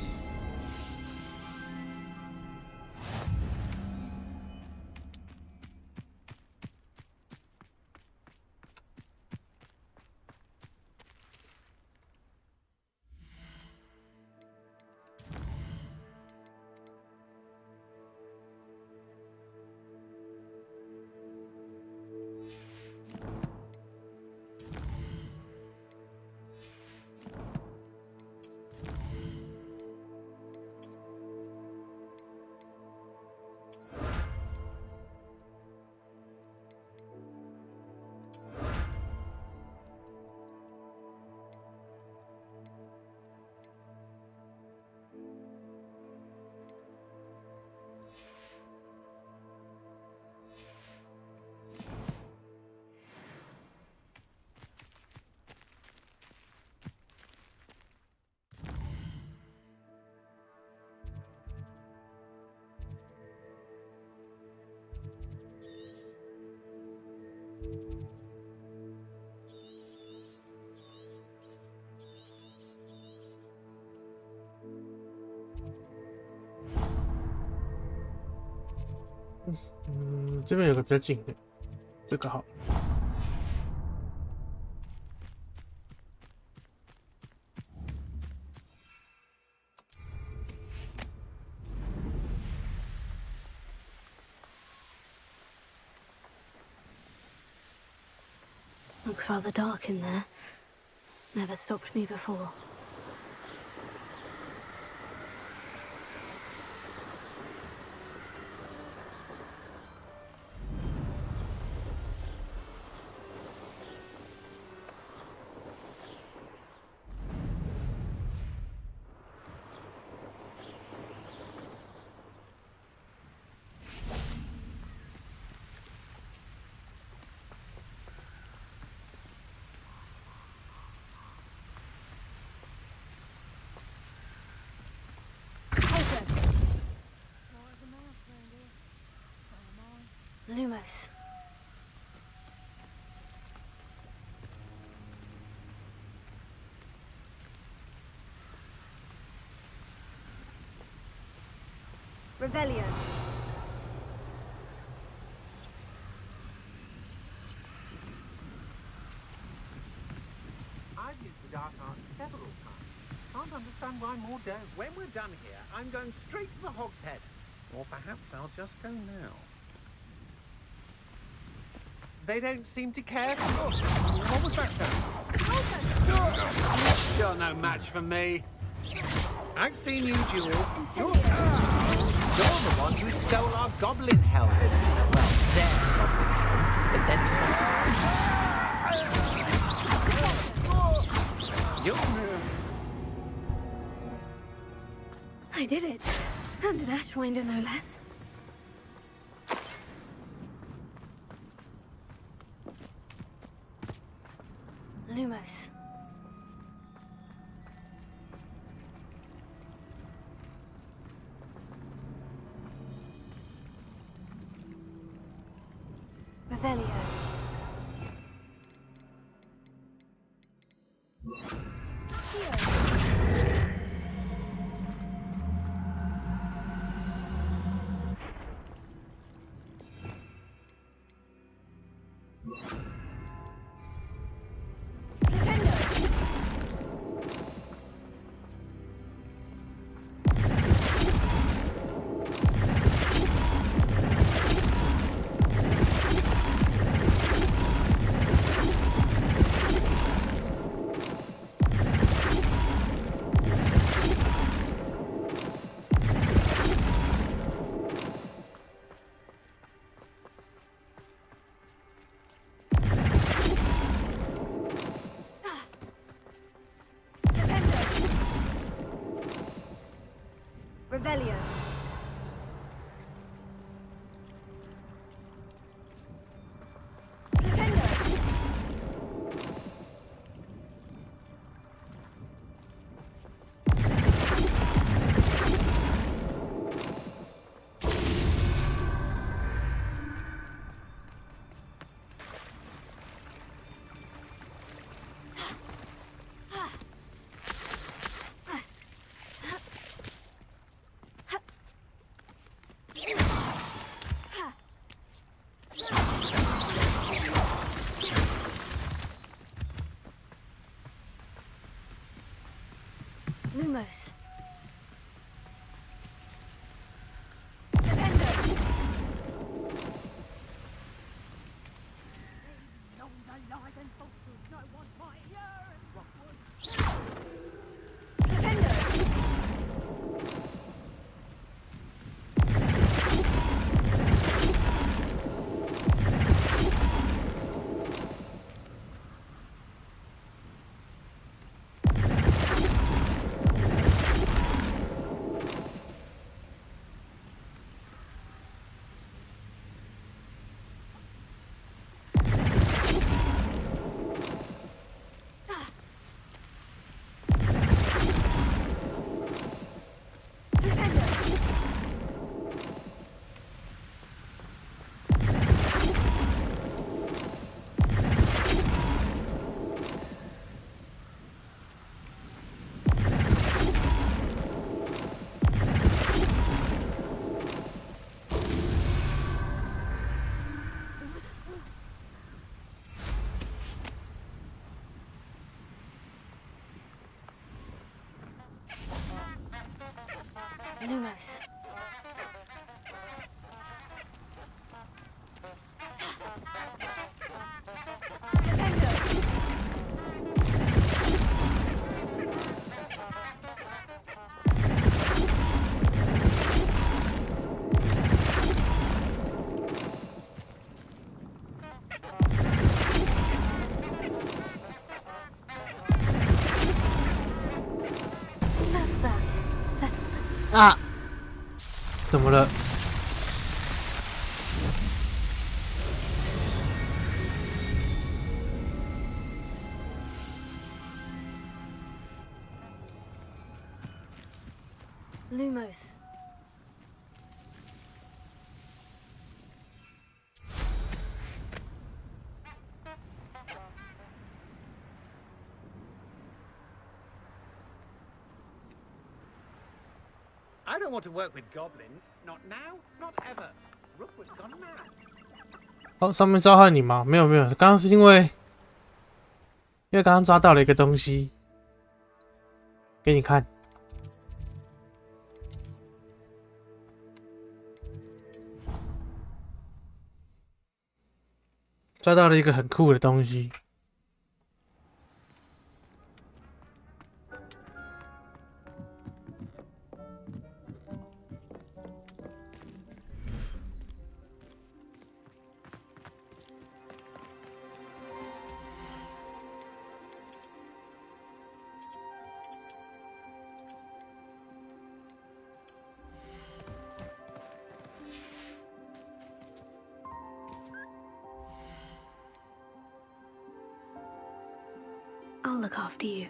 这边有个比较近的，这个好。Looks rather dark in there. Never stopped me before. Lumos. Revelio. I've used the dark art several times. Can't understand why more don't. When we're done here, I'm going straight to the Hogshead. Or perhaps I'll just go now. They don't seem to care. Oh, what was that sound? You're no match for me. I've seen you duel. You're the one who stole our goblin helm. Well, their goblin helm, but then I did it. And an Ashwinder, no less. Lumos. Revelio. Revelio. Lumos. Lumos. That's that. Settled. 啊！怎么了？ Lumos. I don't want to work with goblins. Not now, not ever. Rookwood's gone mad. 哦，上面召唤你吗？没有没有，刚刚是因为刚刚抓到了一个东西，给你看。抓到了一个很酷的东西。 I'll look after you.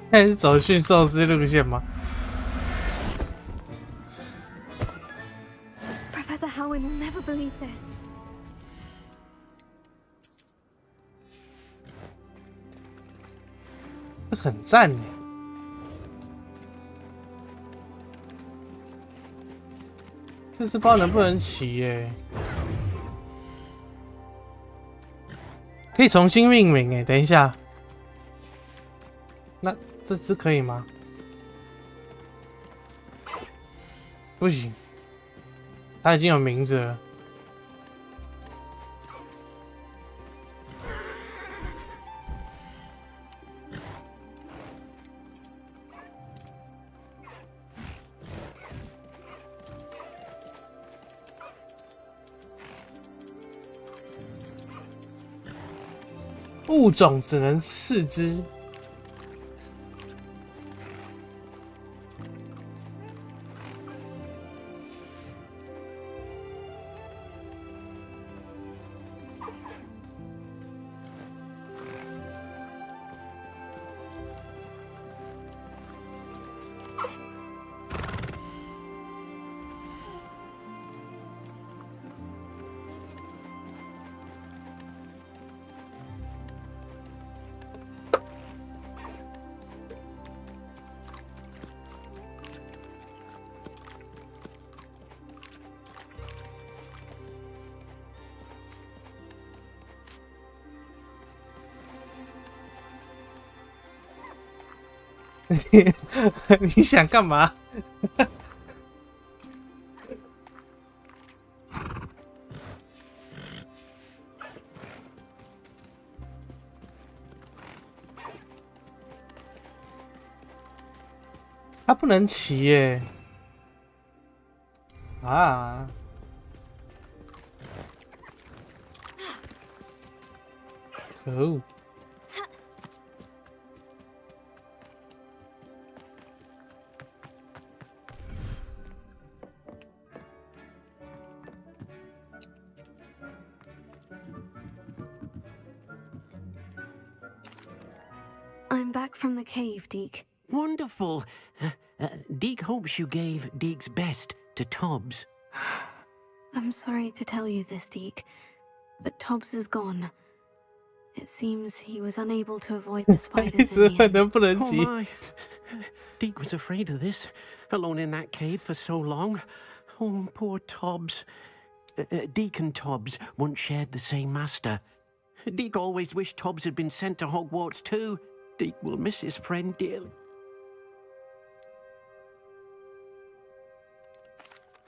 现在是走驯兽师路线吗？ Professor Howin will never believe this. 这很赞耶！这只不知道能不能骑耶？可以重新命名哎，等一下，那这只可以吗？不行，他已经有名字了。物种只能4只。你想干嘛？他不能骑耶！啊！可恶！ I'm back from the cave, Deke. Wonderful. Deke hopes you gave Deke's best to Tobbs. I'm sorry to tell you this, Deke, but Tobbs is gone. It seems he was unable to avoid the spiders in the end. Oh my. Deke was afraid of this, alone in that cave for so long. Oh, poor Tobbs. Deke and Tobbs once shared the same master. Deke always wished Tobbs had been sent to Hogwarts too. Deke will miss his friend dearly.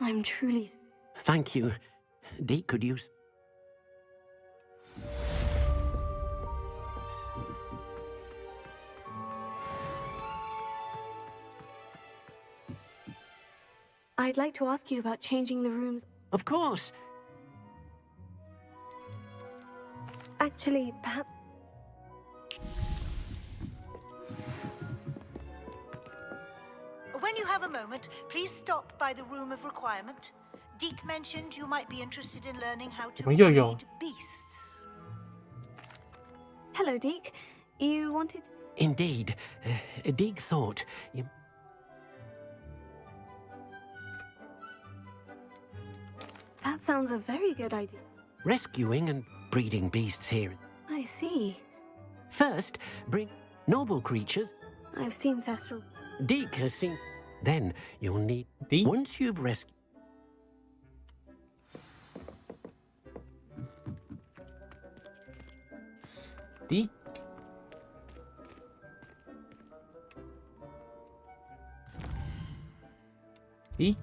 I'm truly... Thank you. Deke could use... I'd like to ask you about changing the rooms. Of course. Actually, perhaps... When you have a moment, please stop by the Room of Requirement. Deke mentioned you might be interested in learning how to breed beasts. Hello, Deke. You wanted... Indeed. Deke thought... That sounds a very good idea. Rescuing and breeding beasts here. I see. First, bring noble creatures. I've seen Thestral. Deke has seen... Then you'll need... Once you've rescued... Deke? Deke?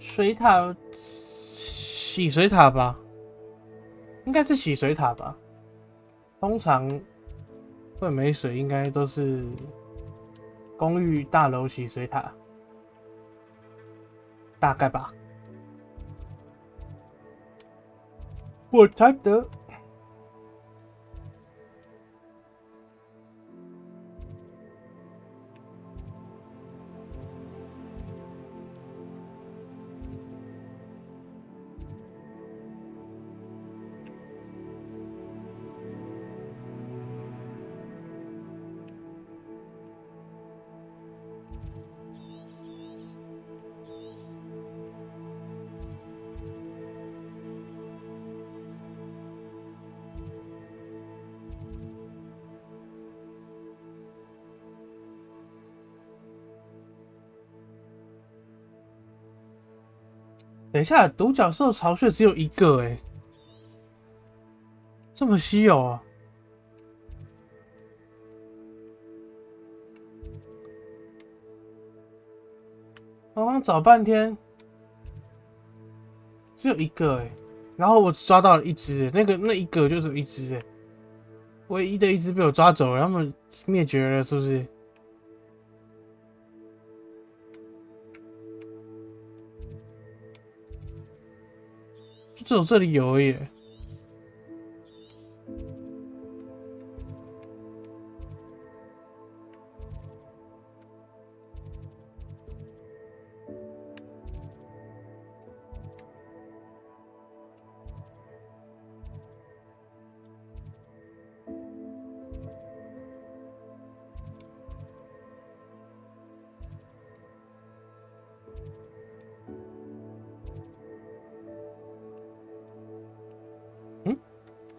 水塔，洗水塔吧，应该是洗水塔吧。通常会没水，应该都是公寓大楼洗水塔，大概吧。我猜得。等一下，独角兽巢穴只有一个哎，这么稀有啊！我找半天，只有一个哎，然后我只抓到了一只，那一个就只有一只哎，唯一的一只被我抓走了，他们灭绝了是不是？就只有这里有而已。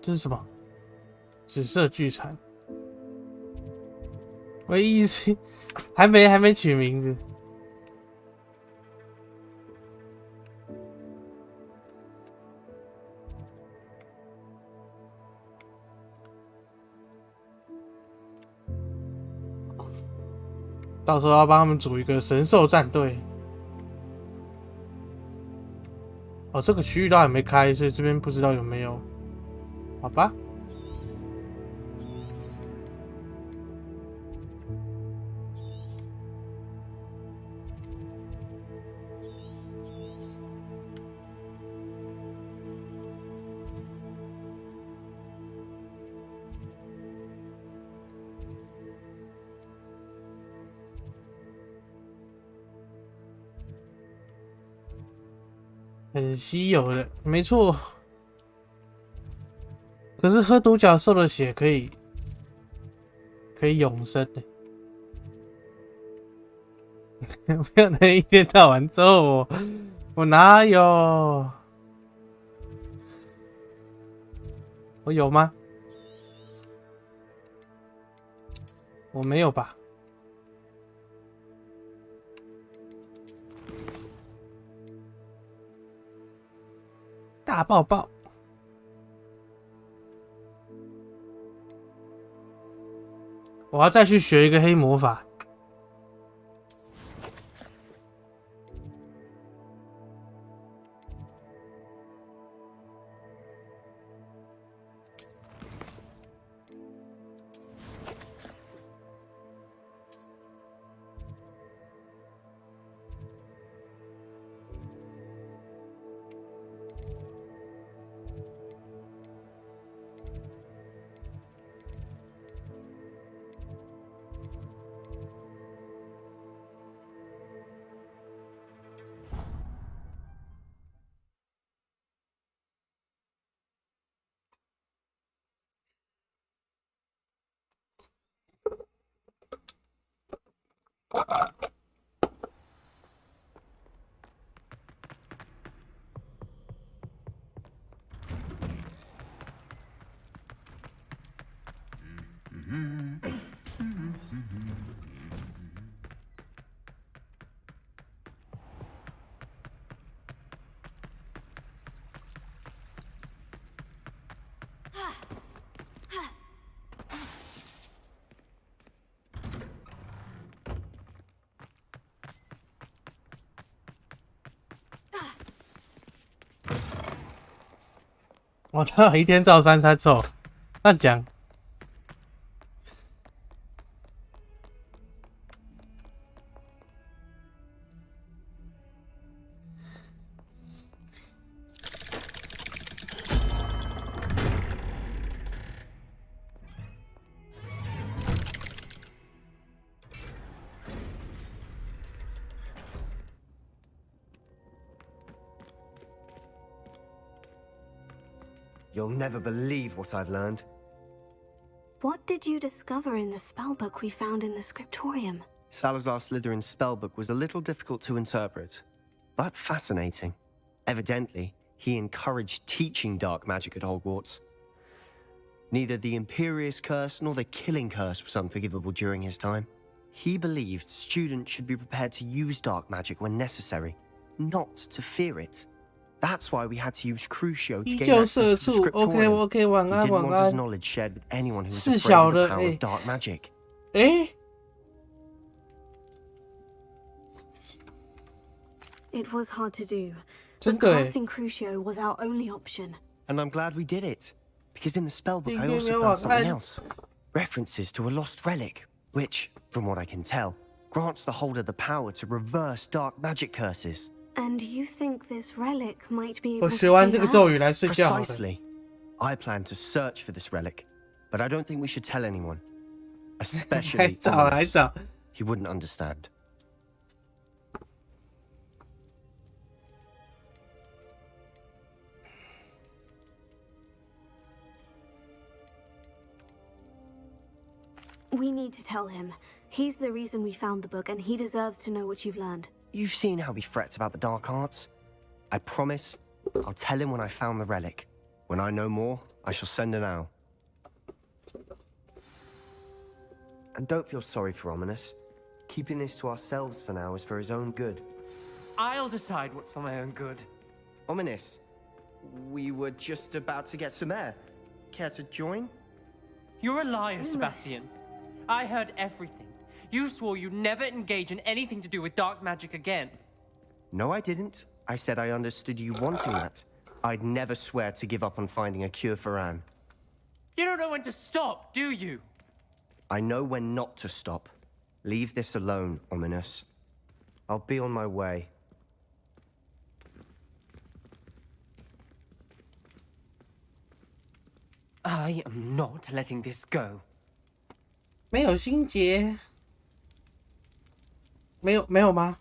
这是什么？紫色巨蝉。唯一是还没取名字。到时候要帮他们组一个神兽战队。哦，这个区域都还没开，所以这边不知道有没有。好吧。很稀有的，没错。可是喝独角兽的血可以永生的，不要能一天到晚揍我哪有？我有吗？我没有吧？大爆爆！我要再去学一个黑魔法。我他有一天照三餐臭，乱讲。You'll never believe what I've learned. What did you discover in the spellbook we found in the scriptorium? Salazar Slytherin's spellbook was a little difficult to interpret, but fascinating. Evidently, he encouraged teaching dark magic at Hogwarts. Neither the Imperious Curse nor the Killing Curse was unforgivable during his time. He believed students should be prepared to use dark magic when necessary, not to fear it. That's why we had to use Crucio to 依 gain 旧 access 社 to the 畜 OK scriptorium. OK 晚 He 安 didn't 晚 want his 安。 knowledge shared with anyone who was 是 afraid 小 of the 的 power 哎 of dark magic. 哎， It was hard to do, 真 but 的哎， casting Crucio was our only option. And I'm glad we did it. Because in the spellbook I 今天 also 没有 found 晚 something 安。 else. References to a lost relic, which, from what I can tell, grants the holder the power to reverse dark magic curses. And you think this relic might be 我 able to 学完 save 这个 her? 咒语来睡觉好了。 Precisely. I plan to search for this relic, but I don't think we should tell anyone. 还 Especially 早还 Ominous. 早。 He wouldn't understand. We need to tell him. He's the reason we found the book, and he deserves to know what you've learned. You've seen how he frets about the dark arts. I promise I'll tell him when I found the relic. When I know more, I shall send an owl. And don't feel sorry for Ominous. Keeping this to ourselves for now is for his own good. I'll decide what's for my own good. Ominous, we were just about to get some air. Care to join? You're a liar, Sebastian. I heard everything. You swore you'd never engage in anything to do with dark magic again. No, I didn't. I said I understood you wanting that. I'd never swear to give up on finding a cure for Anne. You don't know when to stop, do you? I know when not to stop. Leave this alone, Ominous. I'll be on my way. I am not letting this go. 没有心结，没有吗？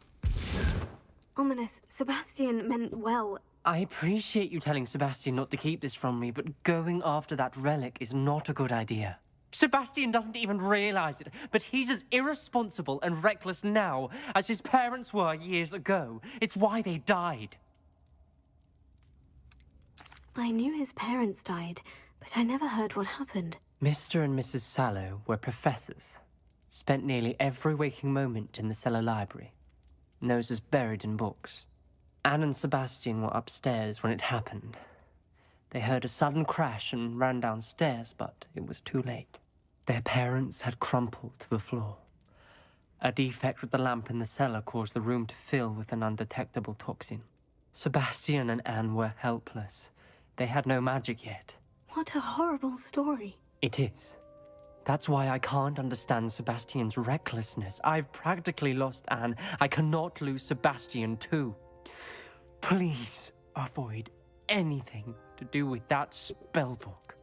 Ominous, Sebastian meant well. I appreciate you telling Sebastian not to keep this from me, but going after that relic is not a good idea. Sebastian doesn't even realize it, but he's as irresponsible and reckless now as his parents were years ago. It's why they died. I knew his parents died, but I never heard what happened. Mr. and Mrs. Sallow were professors. Spent nearly every waking moment in the cellar library. Noses buried in books. Anne and Sebastian were upstairs when it happened. They heard a sudden crash and ran downstairs, but it was too late. Their parents had crumpled to the floor. A defect with the lamp in the cellar caused the room to fill with an undetectable toxin. Sebastian and Anne were helpless. They had no magic yet. What a horrible story. It is. That's why I can't understand Sebastian's recklessness. I've practically lost Anne. I cannot lose Sebastian too. Please avoid anything to do with that spellbook.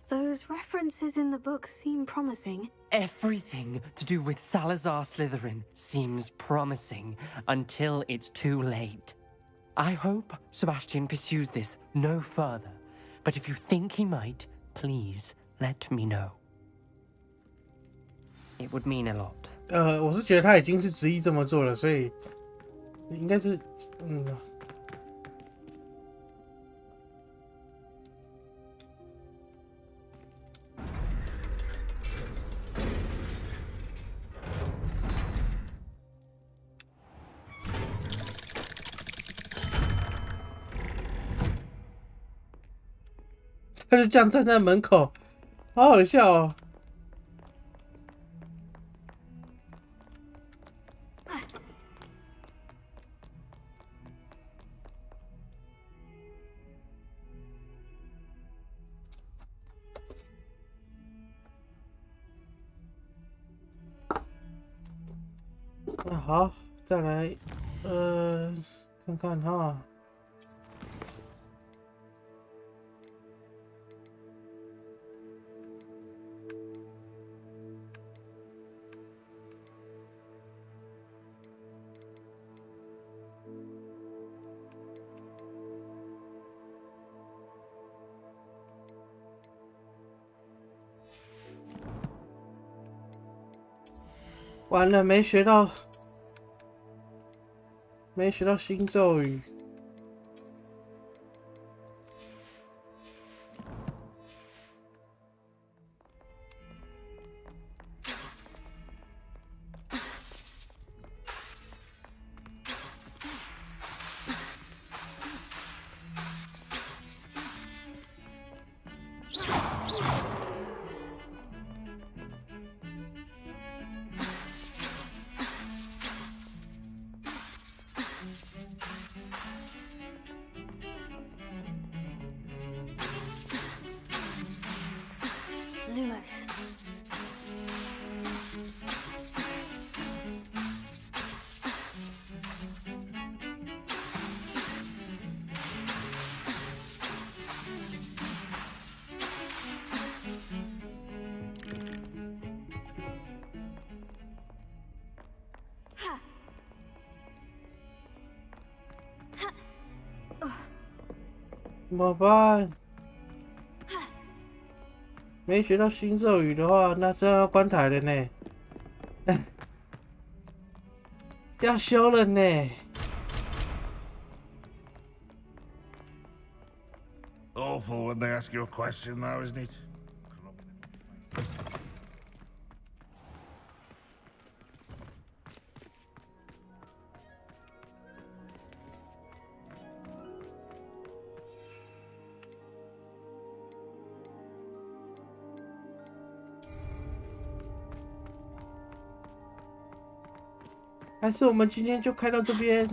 Those references in the book seem promising. Everything to do with Salazar Slytherin seems promising until it's too late. I hope Sebastian pursues this no further, but if you think he might, please let me know. It would mean a lot. 我是觉得他已经是执意这么做了，所以应该是他就这样站在门口，好好笑哦。好，再来，看看哈。完了，没学到新咒语。Lumos. Ha. 怎么办？没学到新咒语的话，那是要关台了呢。要修了呢。Awful when they ask you a question, though, isn't it? 还是我们今天就开到这边？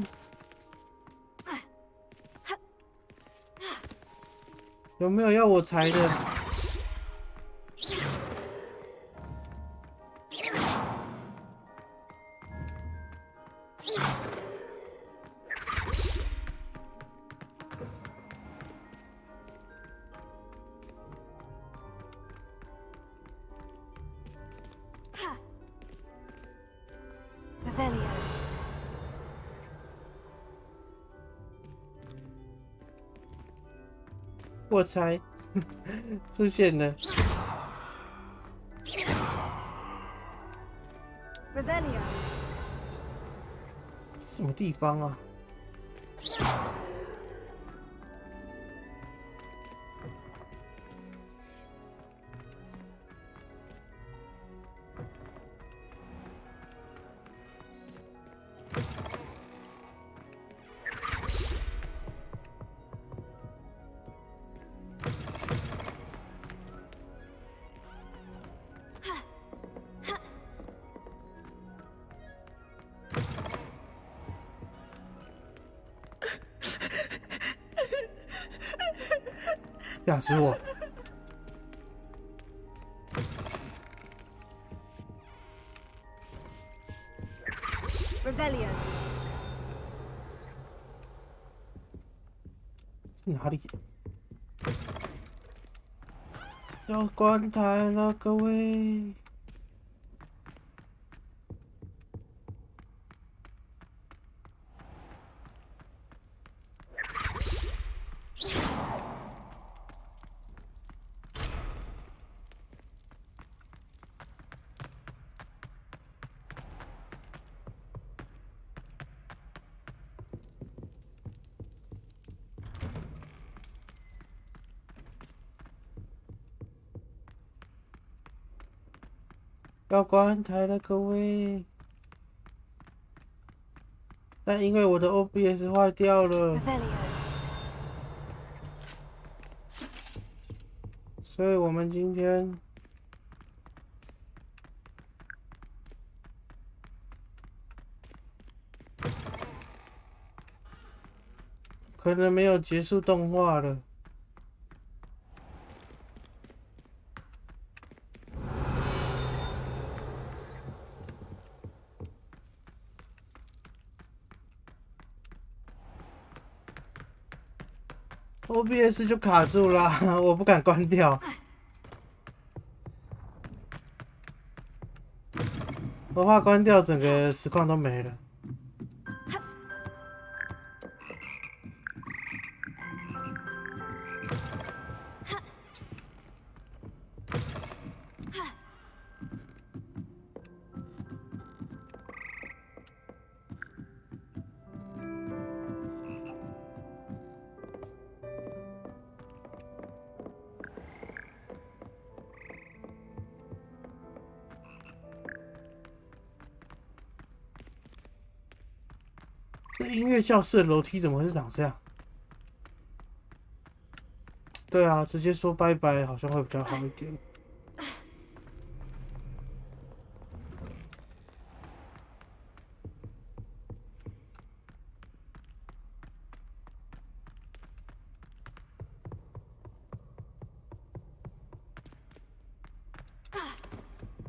有没有要我裁的？我猜出现了。Revelio. 这什么地方啊？吓死我！Revelio. 哪里？要关台了，各位！要关台了，各位！但因为我的 OBS 坏掉了，所以我们今天可能没有结束动画了。OBS 就卡住啦，我不敢关掉，我怕关掉整个实况都没了。这音乐教室的楼梯怎么会是长这样？对啊，直接说拜拜好像会比较好一点。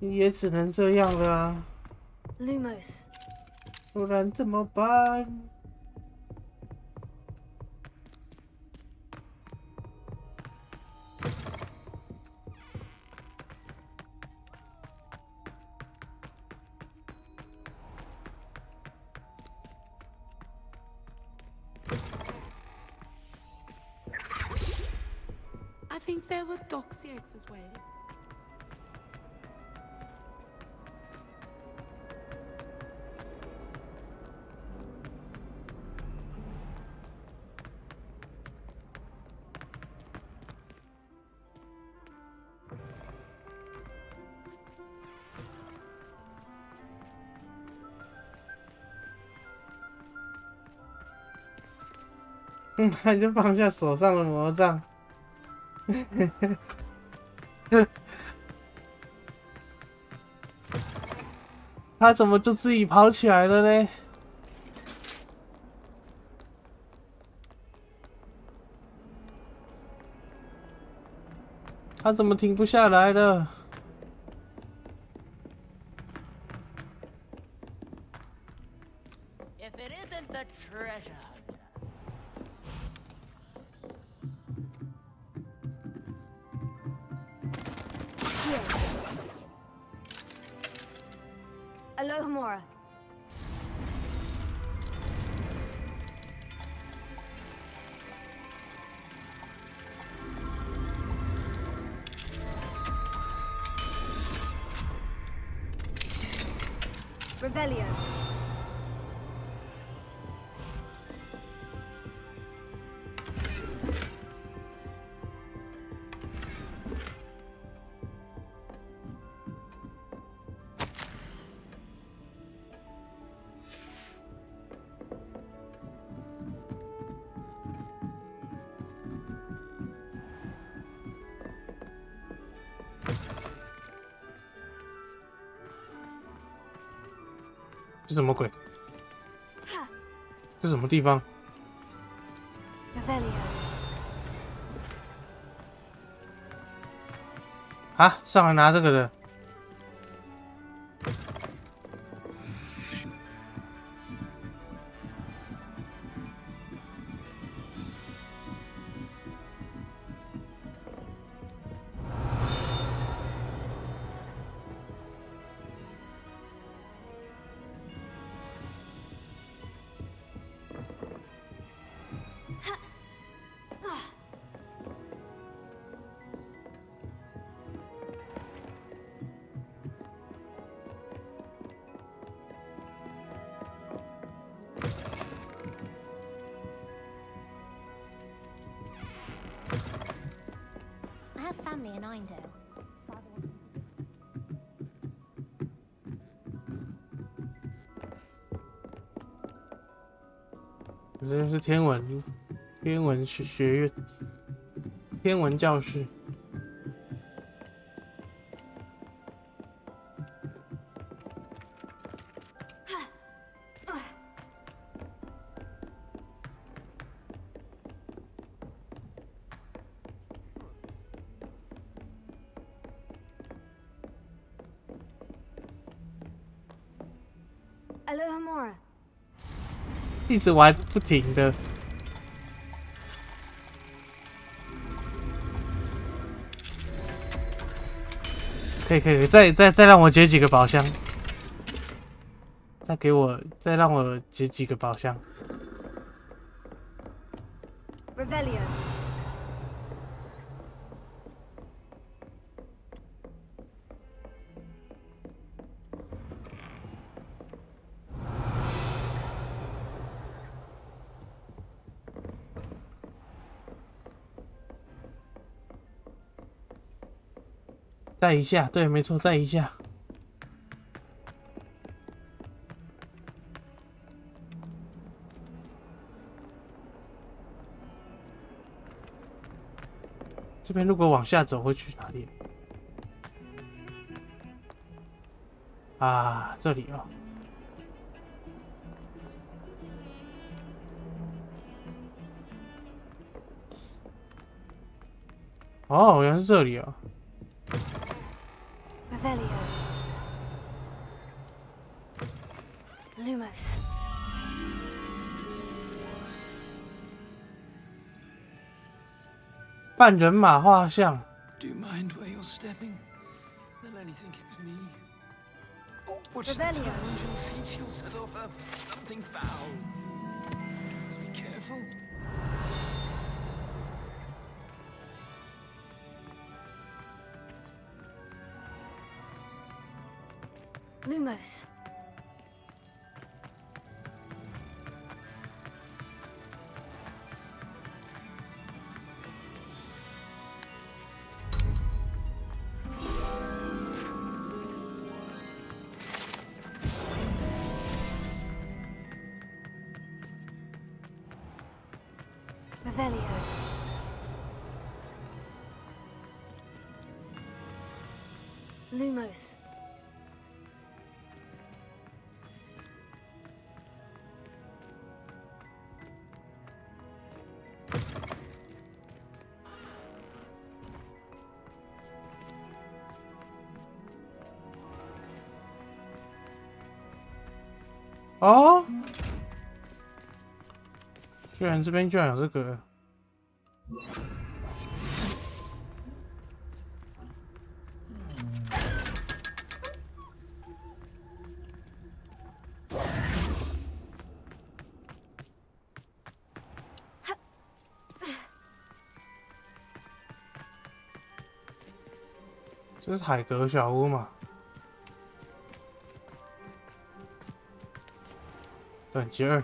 也只能这样了啊。Lumos. 不然怎么办？I think there were doxy eggs as well. 他就放下手上的魔杖。他怎么就自己跑起来了呢？他怎么停不下来了？ If it isn't the treasure. Alohomora. Revelio.这什么鬼？这什么地方？ Revelio. 啊，上来拿这个的。I have family in Eindale. 这是天文学院，天文教室。Alohomora. 一直玩不停的。可以，再让我解几个宝箱，再让我解几个宝箱。Revelio. 再一下，对，没错，再一下。这边如果往下走会去哪里？啊，这里哦。哦，原来是这里啊。Revelio. Lumos. 半人马画像。Do you mind where you're stepping? They'll only think it's me. Oh, watch the time on your feet, you'll set off something foul. Be careful. Lumos. Revelio. Lumos.哦，居然这边居然有这个。这是海格小屋嘛？等级2，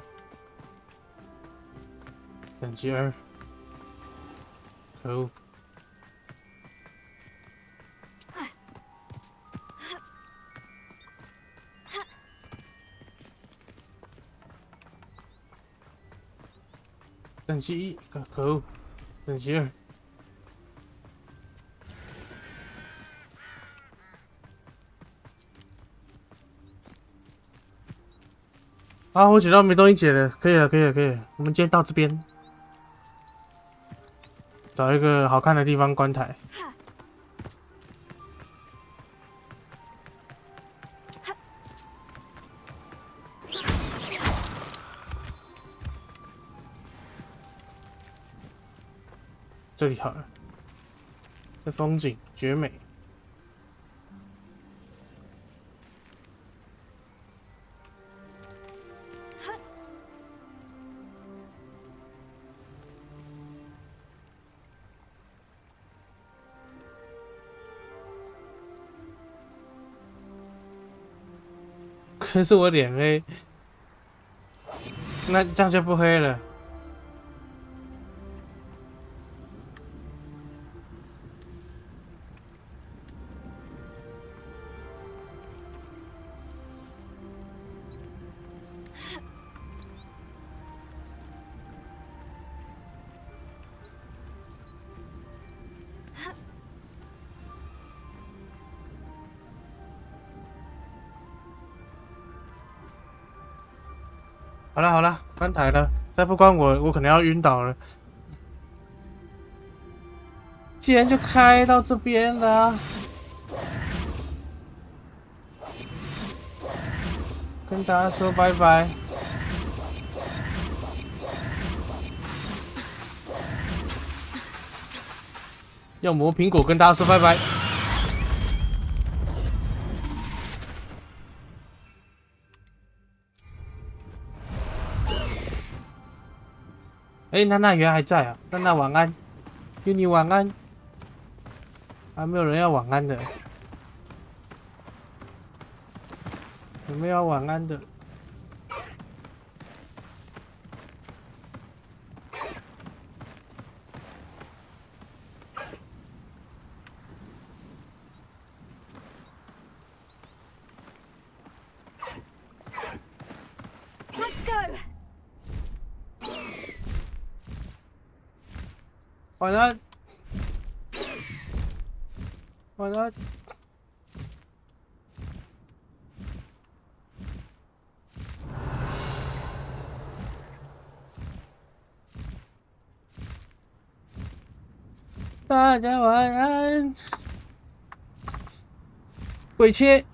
等级2，可恶！等级1，可恶！等级2。啊，我解到没东西解了，可以了，可以了，可以了。我们今天到这边，找一个好看的地方关台。这里好了，这风景绝美。可是我脸黑，那这样就不黑了。好了好了，关台了，再不关我可能要晕倒了。既然就开到这边了，跟大家说拜拜。要磨苹果跟大家说拜拜。哎，娜娜原来还在啊！娜娜晚安，ยู你晚安。还没有人要晚安的，有没有要晚安的？晚安，晚安。大家晚安。鬼切。